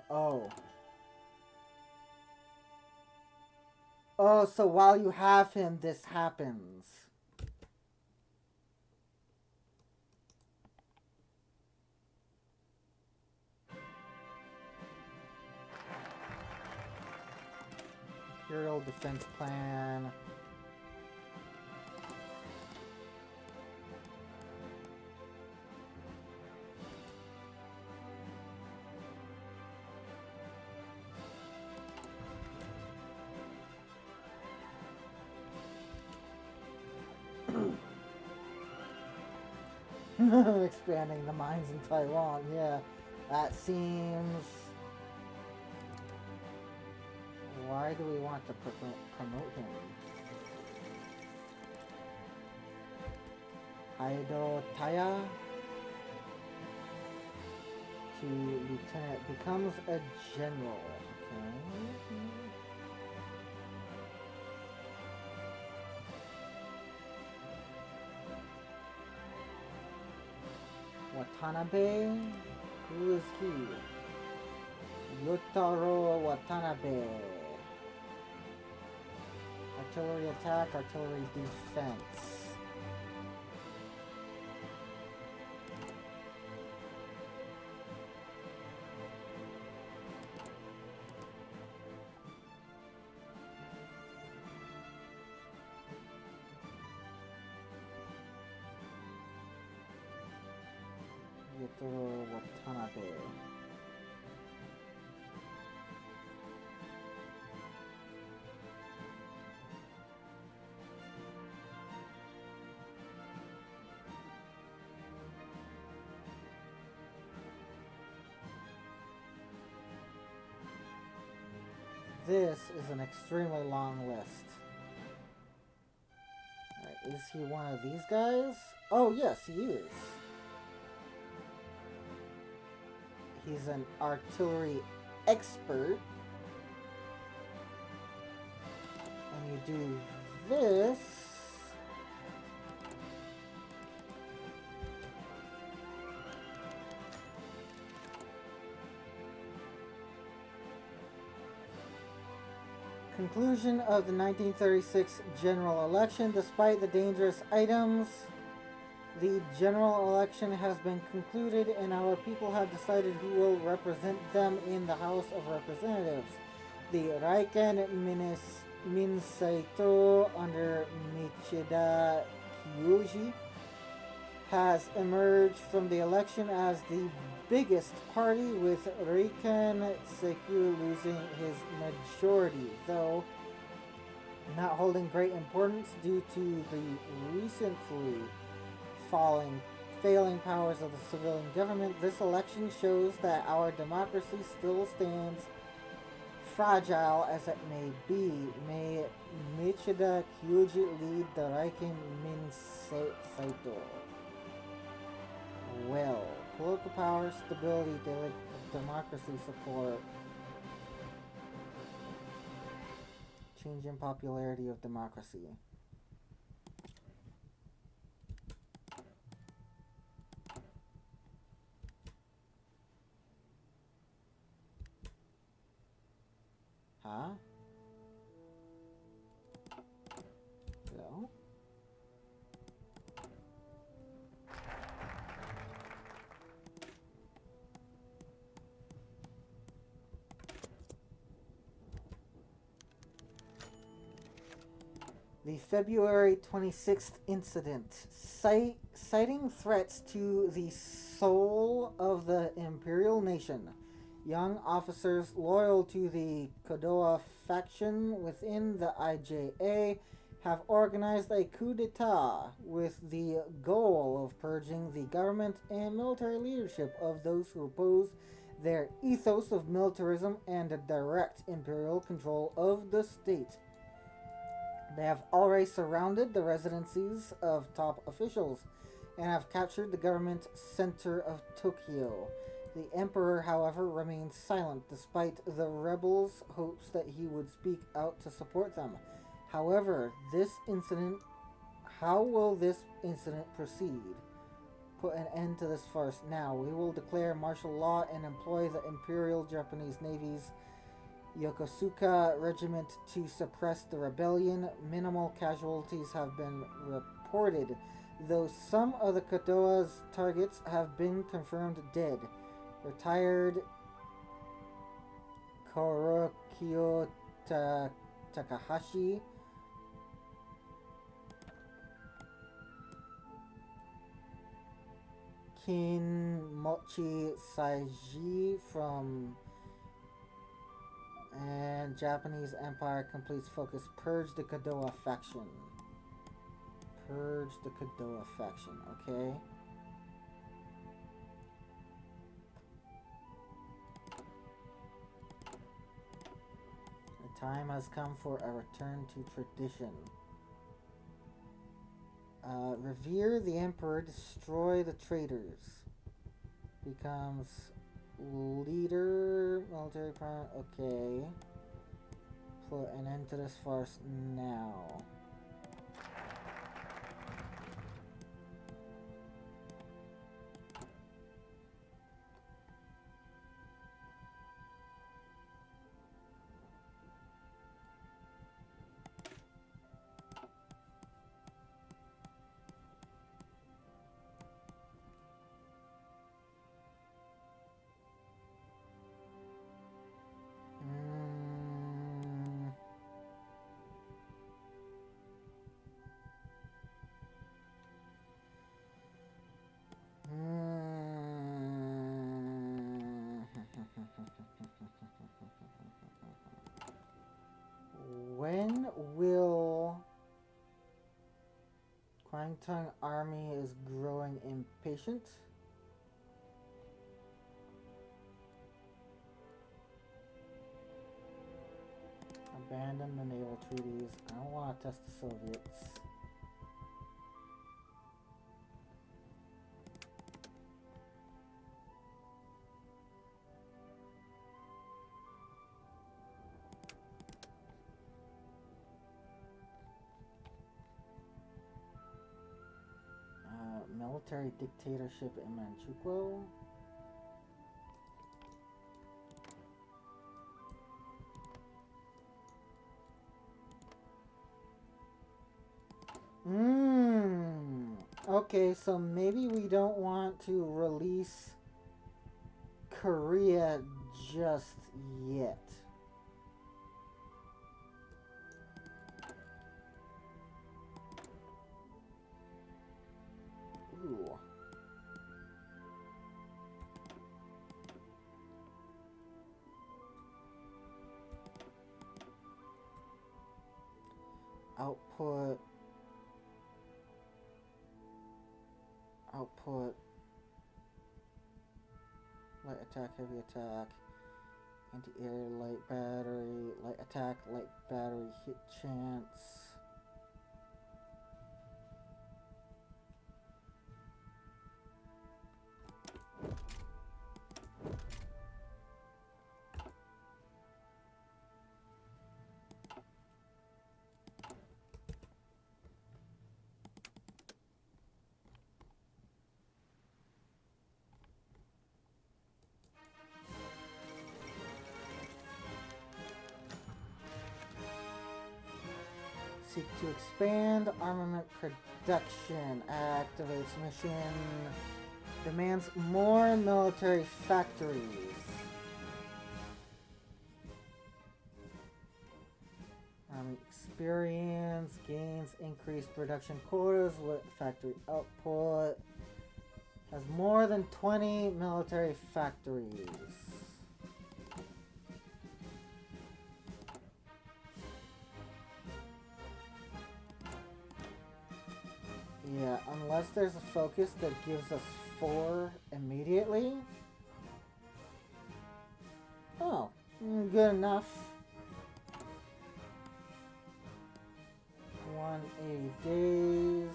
Oh. Oh, so while you have him, this happens. Imperial Defense Plan. Expanding the mines in Taiwan, yeah. That seems... Why do we want to promote him? Aido Taya to lieutenant becomes a general. Okay. Watanabe? Who is he? Yotaro Watanabe. Artillery attack, artillery defense. Yotaro Watanabe. This is an extremely long list. Right, is he one of these guys? Oh, yes, he is. He's an artillery expert. And you do this. Conclusion of the 1936 general election. Despite the dangerous items, the general election has been concluded and our people have decided who will represent them in the House of Representatives. The Raiken Minsaito under Michida Kyoji has emerged from the election as the biggest party, with Reiken Seikyu losing his majority, though not holding great importance due to the recently failing powers of the civilian government. This election shows that our democracy still stands fragile as it may be, may Michida Kyuji lead the Raiken Min Saito. Well, political power, stability, democracy support, change in popularity of democracy. Huh? Hello? The February 26th incident, citing threats to the soul of the imperial nation. Young officers loyal to the Kodoa faction within the IJA have organized a coup d'etat with the goal of purging the government and military leadership of those who oppose their ethos of militarism and direct imperial control of the state. They have already surrounded the residencies of top officials and have captured the government center of Tokyo. The emperor, however, remains silent despite the rebels' hopes that he would speak out to support them. However, how will this incident proceed? Put an end to this farce now. We will declare martial law and employ the Imperial Japanese Navy's Yokosuka Regiment to suppress the rebellion. Minimal casualties have been reported, though some of the Kodoa's targets have been confirmed dead. Retired Korokyo Takahashi, Kinmochi Saiji from and Japanese Empire completes focus. Purge the Kodoa faction. Purge the Kodoa faction, okay? The time has come for a return to tradition. Revere the Emperor, destroy the traitors. Becomes leader, military prime, okay. Put an end to this farce now. When will Kwangtung army is growing impatient? Abandon the naval treaties. I don't want to test the Soviets. Military dictatorship in Manchukuo. Okay, so maybe we don't want to release Korea just yet. Ooh. Output. Light attack, heavy attack, anti-air, light battery. attack, light battery, hit chance. Seek to expand armament production. Activates mission. Demands more military factories. Army experience. Gains increased production quotas with factory output. Has more than 20 military factories. Yeah, unless there's a focus that gives us 4 immediately. Oh, good enough. 180 days.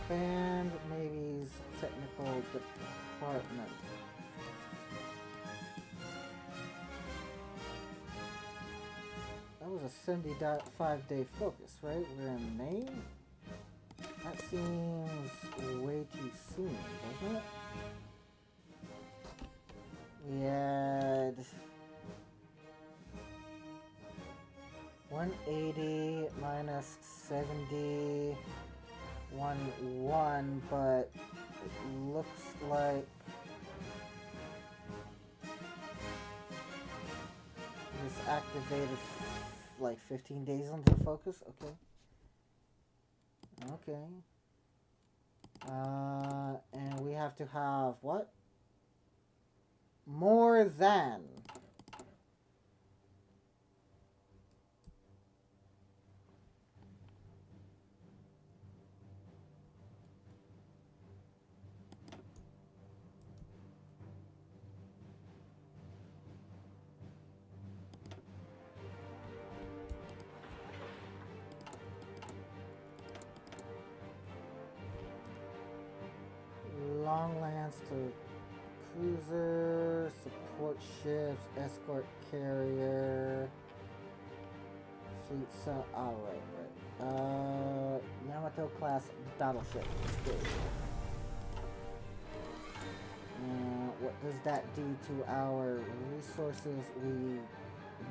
Expand Navy's technical department. That was a 75-day focus, right? We're in May? That seems way too soon, doesn't it? We had 180 minus 70. 1-1, but it looks like this activated like 15 days into focus. Okay. And we have to have what? More than. Long lance to cruiser, support ships, escort carrier, fleet cell. Right. Yamato class battleship. And what does that do to our resources? We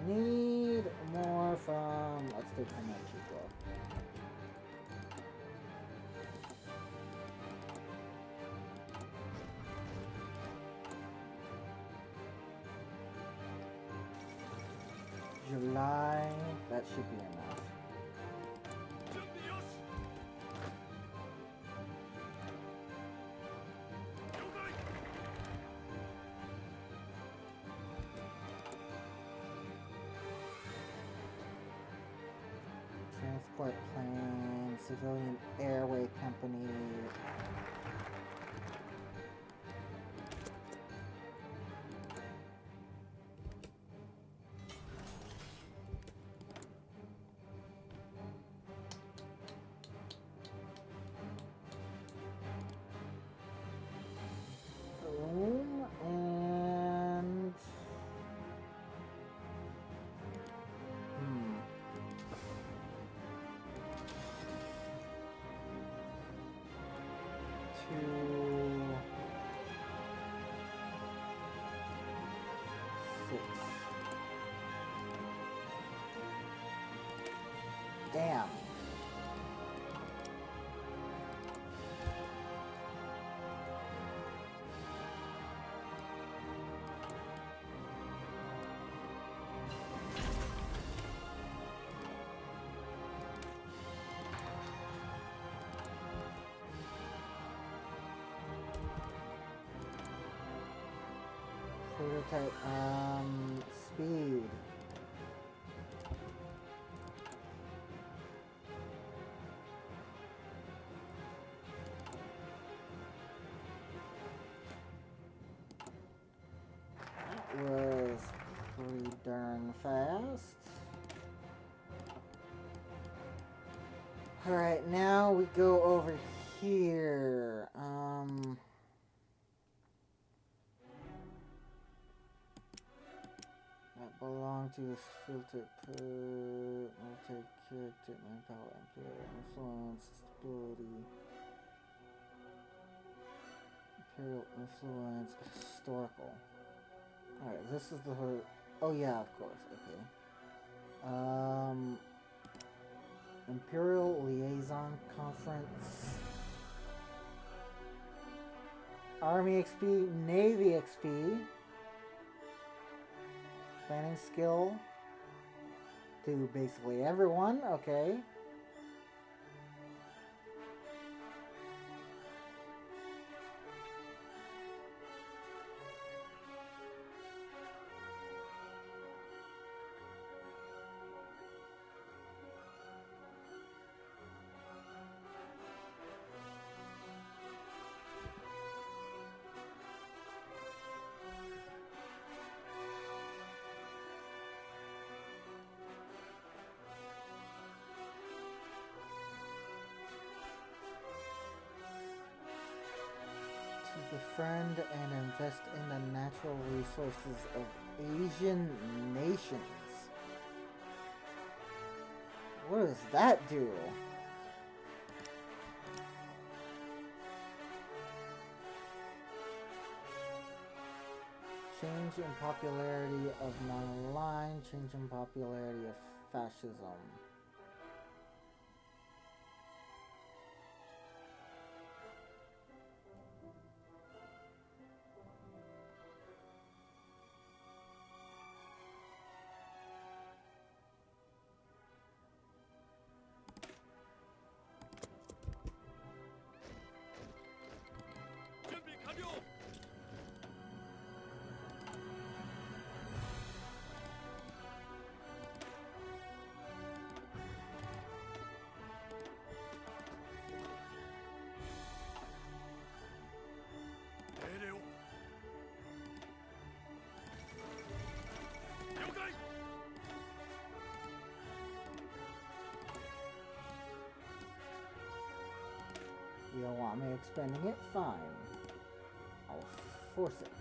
need more from. Let's take Mexico. July, that should be enough. Transport plane, civilian airway company. And 6. Damn. Prototype, speed. That was pretty darn fast. Alright, now we go over here. That belong to this filter multi-character, manpower, influence, stability, imperial influence, historical. Alright, this is the... Oh yeah, of course, okay. Imperial Liaison Conference. Army XP, Navy XP. Planning skill. To basically everyone, okay. Befriend and invest in the natural resources of Asian nations. What does that do? Change in popularity of non-aligned, change in popularity of fascism. You don't want me expending it? Fine. I'll force it.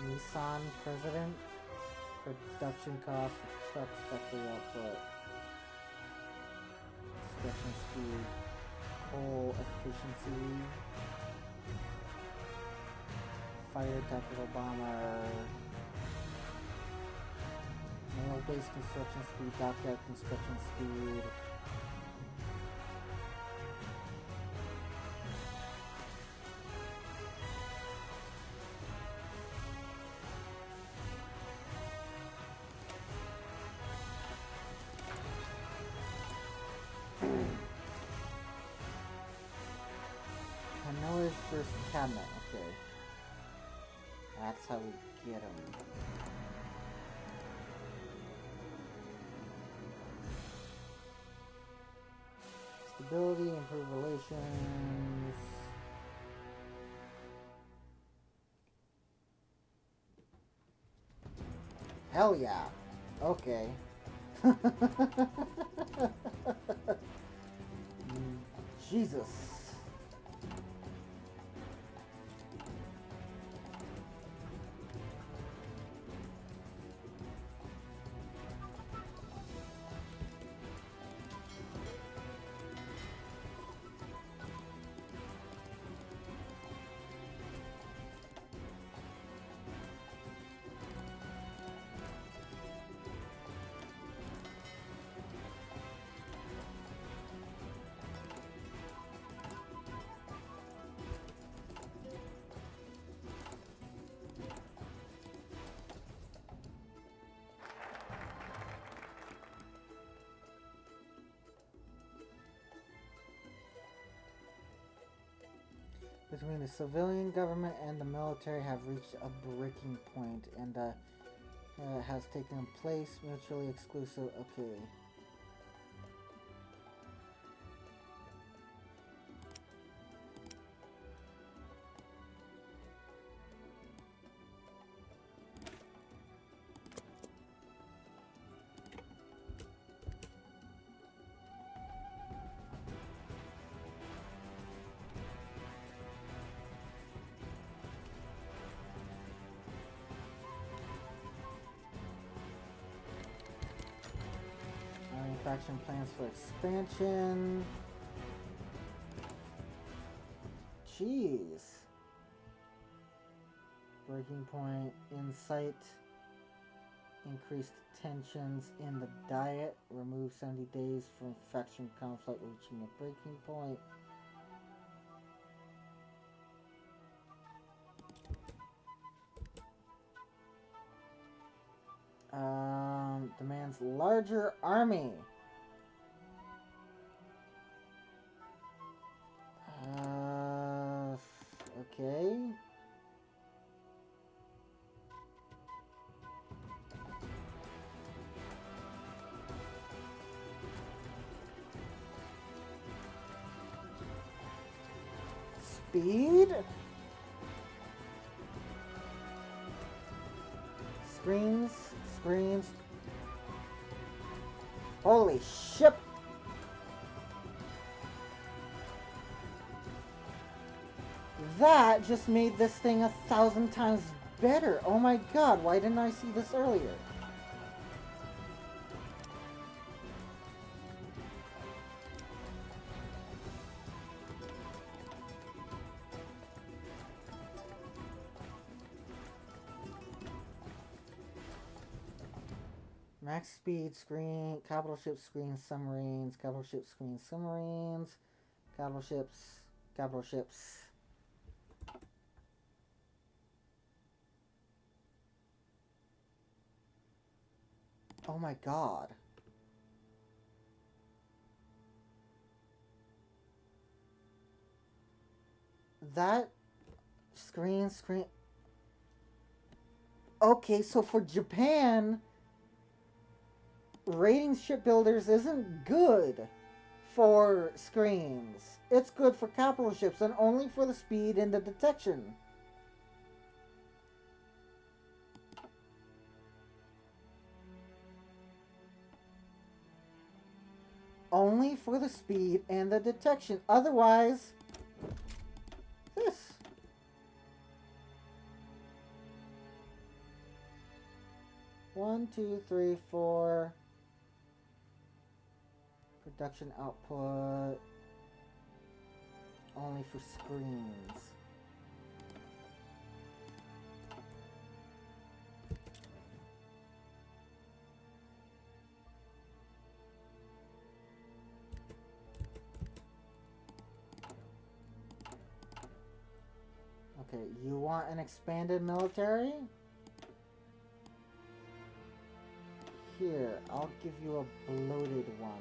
Nissan President. Production cost, truck factory output. Construction speed. Coal efficiency, fighter tactical bomber, naval-based construction speed, dockyard construction speed, first cabinet, okay. That's how we get him. Stability, improve relations. Hell yeah. Okay. Jesus. between the civilian government and the military have reached a breaking point, and has taken place mutually exclusive. Okay. Manufacturing plans for expansion. Jeez. Breaking point, insight. Increased tensions in the diet. Remove 70 days from faction conflict reaching a breaking point. Demands larger army. Okay. Speed? Screens. Holy shit! That just made this thing 1,000 times better. Oh my god, why didn't I see this earlier? Max speed screen, capital ship screen submarines, capital ship screen submarines, capital ships. Oh my god. That screen. Okay, so for Japan, rating shipbuilders isn't good for screens. It's good for capital ships and only for the speed and the detection. Only for the speed and the detection. Otherwise, this. One, two, three, four. Production output. Only for screens. Okay, you want an expanded military? Here, I'll give you a bloated one.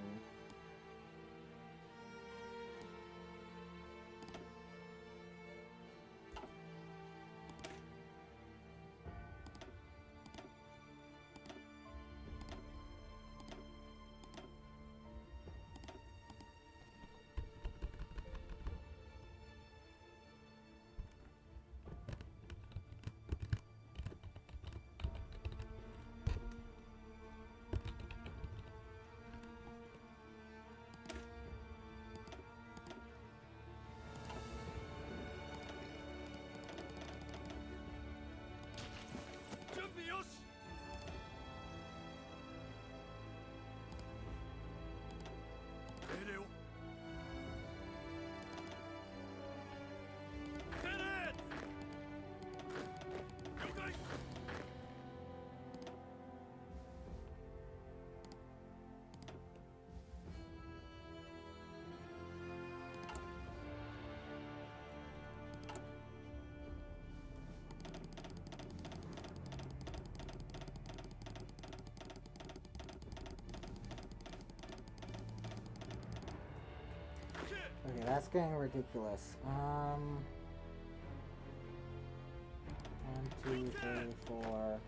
Okay, that's getting ridiculous. One, two, three, four.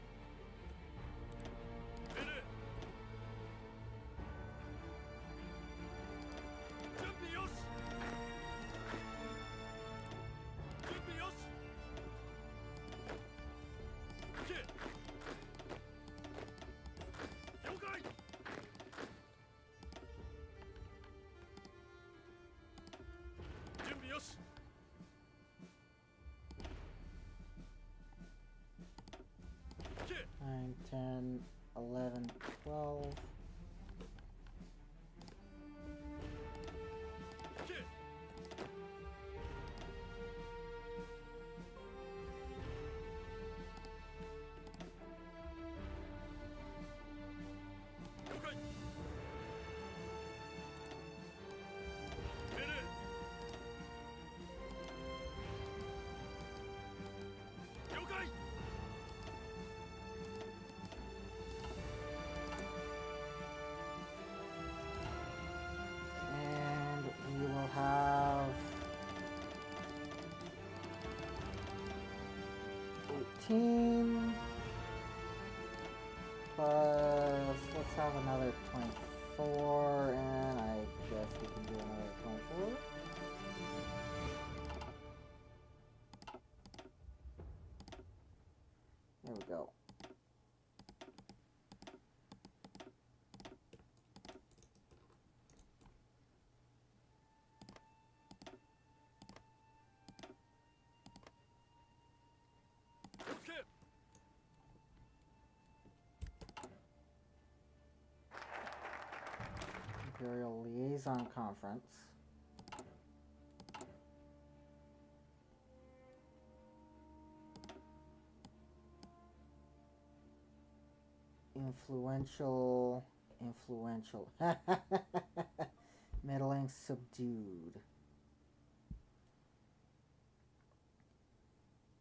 Nine, 10, 11, 12. And we will have 18 plus, let's have another 24, and I guess we can do another 24. There we go. Imperial Liaison Conference. Influential. Meddling, subdued.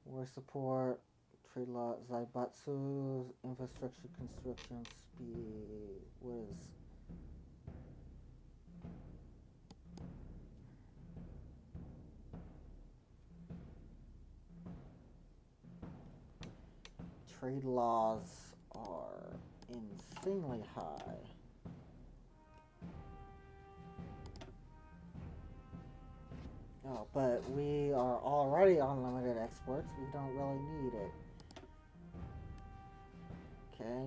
War support, trade law, Zaibatsu's infrastructure construction speed. What is? Trade laws are insanely high. Oh, but we are already on limited exports. We don't really need it. Okay.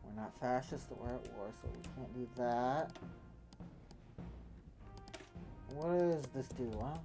We're not fascist, we're at war, so we can't do that. What does this do, huh?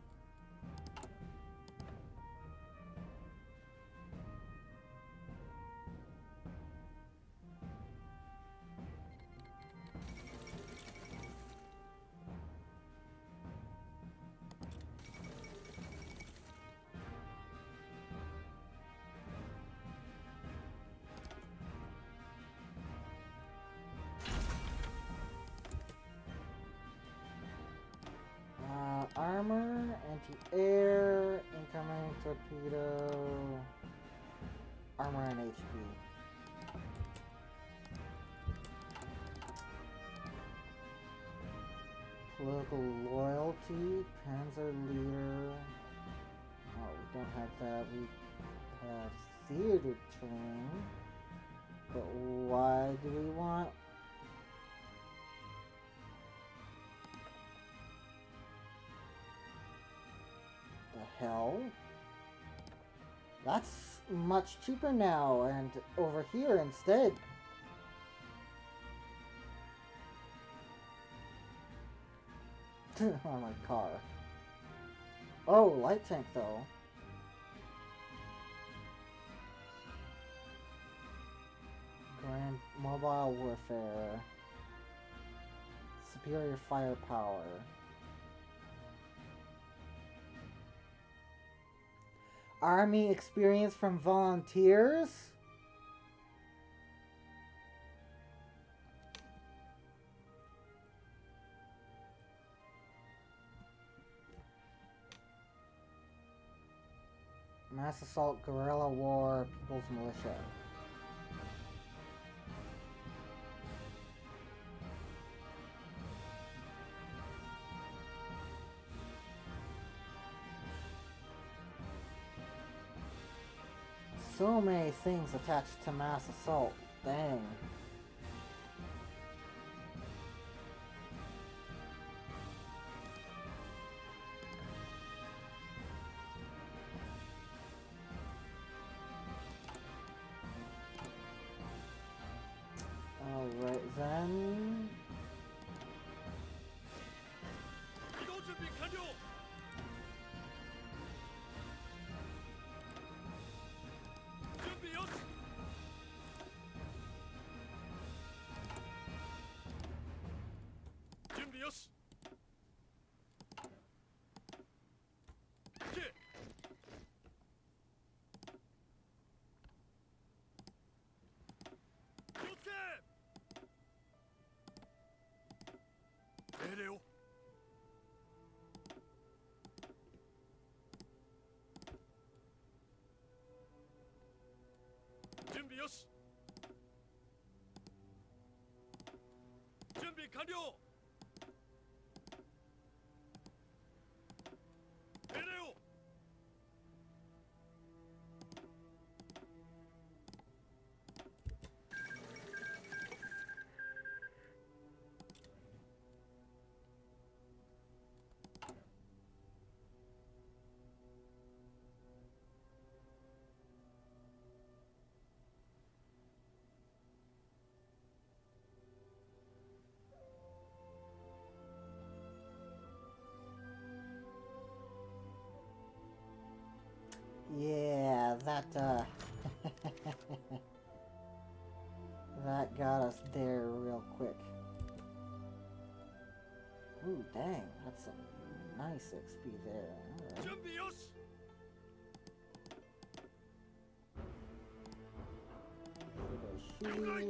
Armor, anti-air, incoming torpedo, armor and HP. Political loyalty, Panzer leader. Oh, we don't have that. We have theater training. But why do we want? The hell? That's much cheaper now, and over here instead. On my car. Oh, light tank though. Grand mobile warfare. Superior firepower. Army experience from volunteers? Mass assault, guerrilla war, people's militia. So many things attached to mass assault. Dang. Alright then. Yeah, that, that got us there real quick. Ooh, dang, that's some nice XP there. Alright.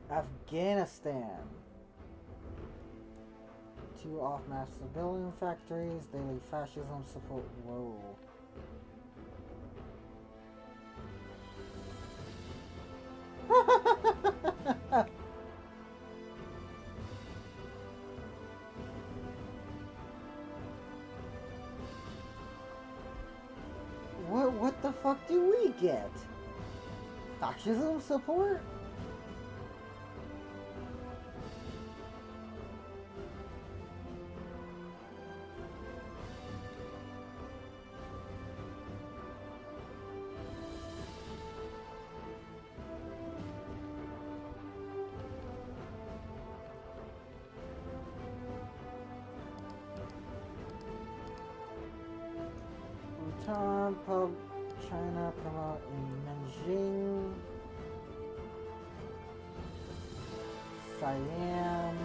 Afghanistan. 2 off-mass civilian factories, daily fascism support. Whoa. What the fuck do we get? Fascism support? Bhutan, China promote in Nanjing, Siam.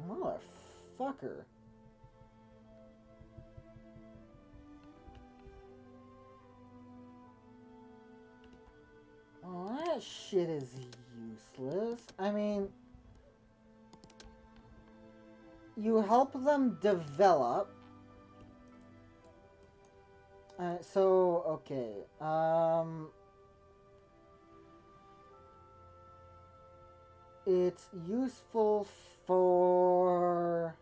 Motherfucker. that shit is useless. I mean, you help them develop. Okay. It's useful for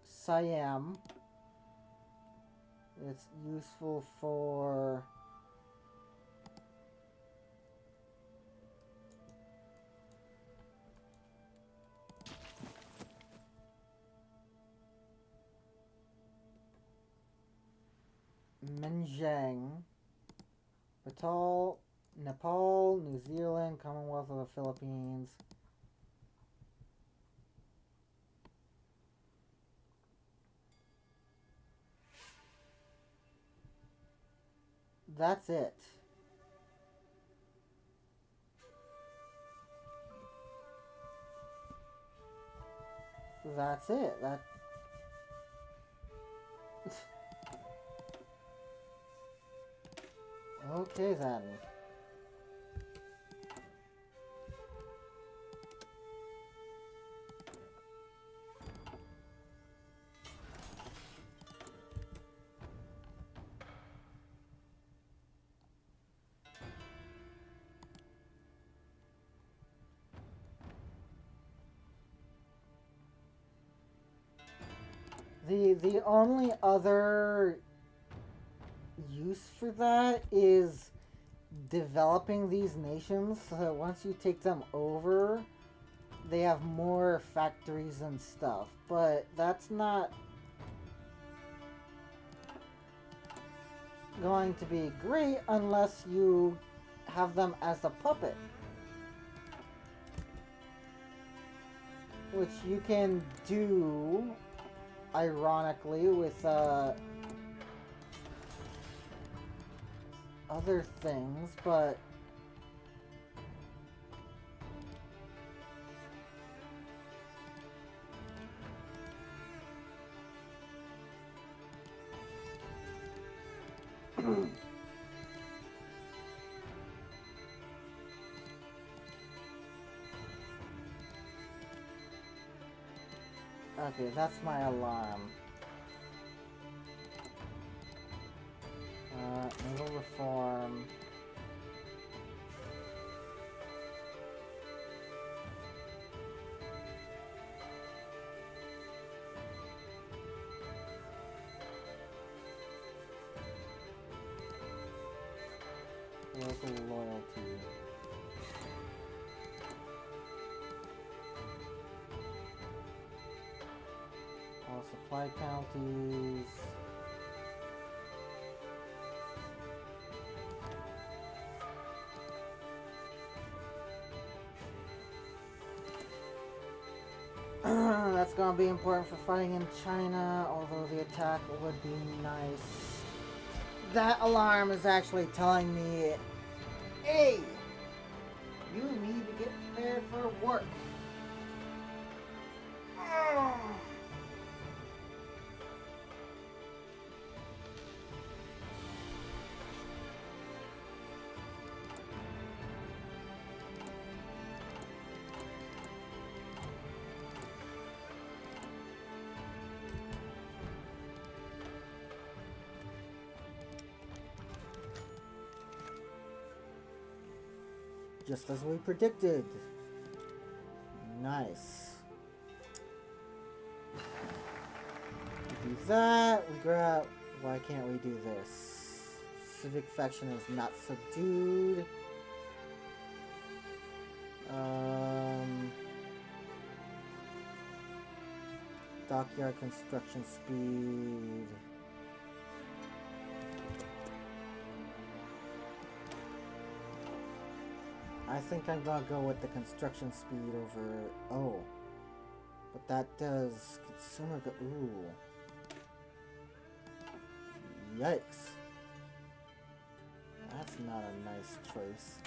Siam. It's useful for Menjang, Nepal, New Zealand, Commonwealth of the Philippines. That's it. That's it. Okay then. The only other use for that is developing these nations so that once you take them over, they have more factories and stuff. But that's not going to be great unless you have them as a puppet. Which you can do, ironically, with other things, but okay, that's my alarm. Naval reform. Local loyalty. All supply penalties. That's gonna be important for fighting in China, although the attack would be nice. That alarm is actually telling me, hey, you need to get prepared for work. Just as we predicted. Nice. We do that. We grab. Why can't we do this? Civic faction is not subdued. Dockyard construction speed. I think I'm gonna go with the construction speed over... Oh. But that does... Consumer... Ooh. Yikes. That's not a nice choice.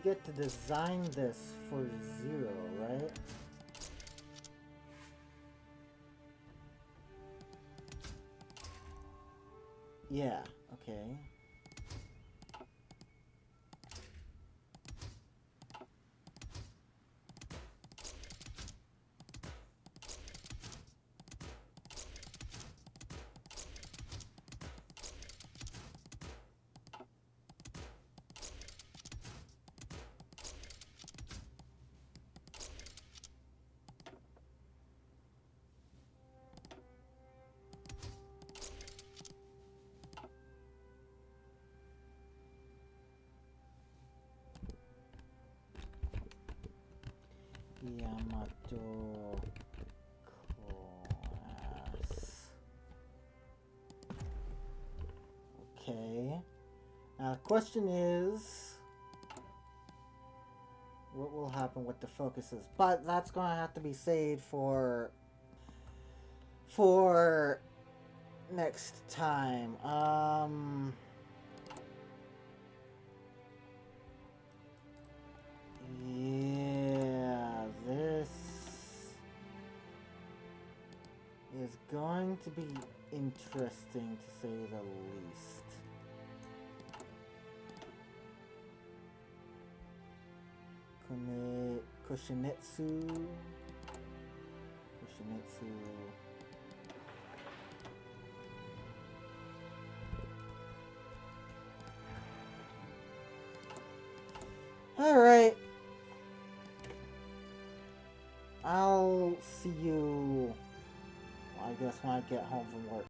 get to design this for 0, right? Yeah, okay. Yamato class. Okay. Now the question is, what will happen with the focuses? But that's gonna have to be saved for next time. Yeah, this is going to be interesting to say the least. Kushinetsu. Alright. I'll see you, I guess, when I get home from work.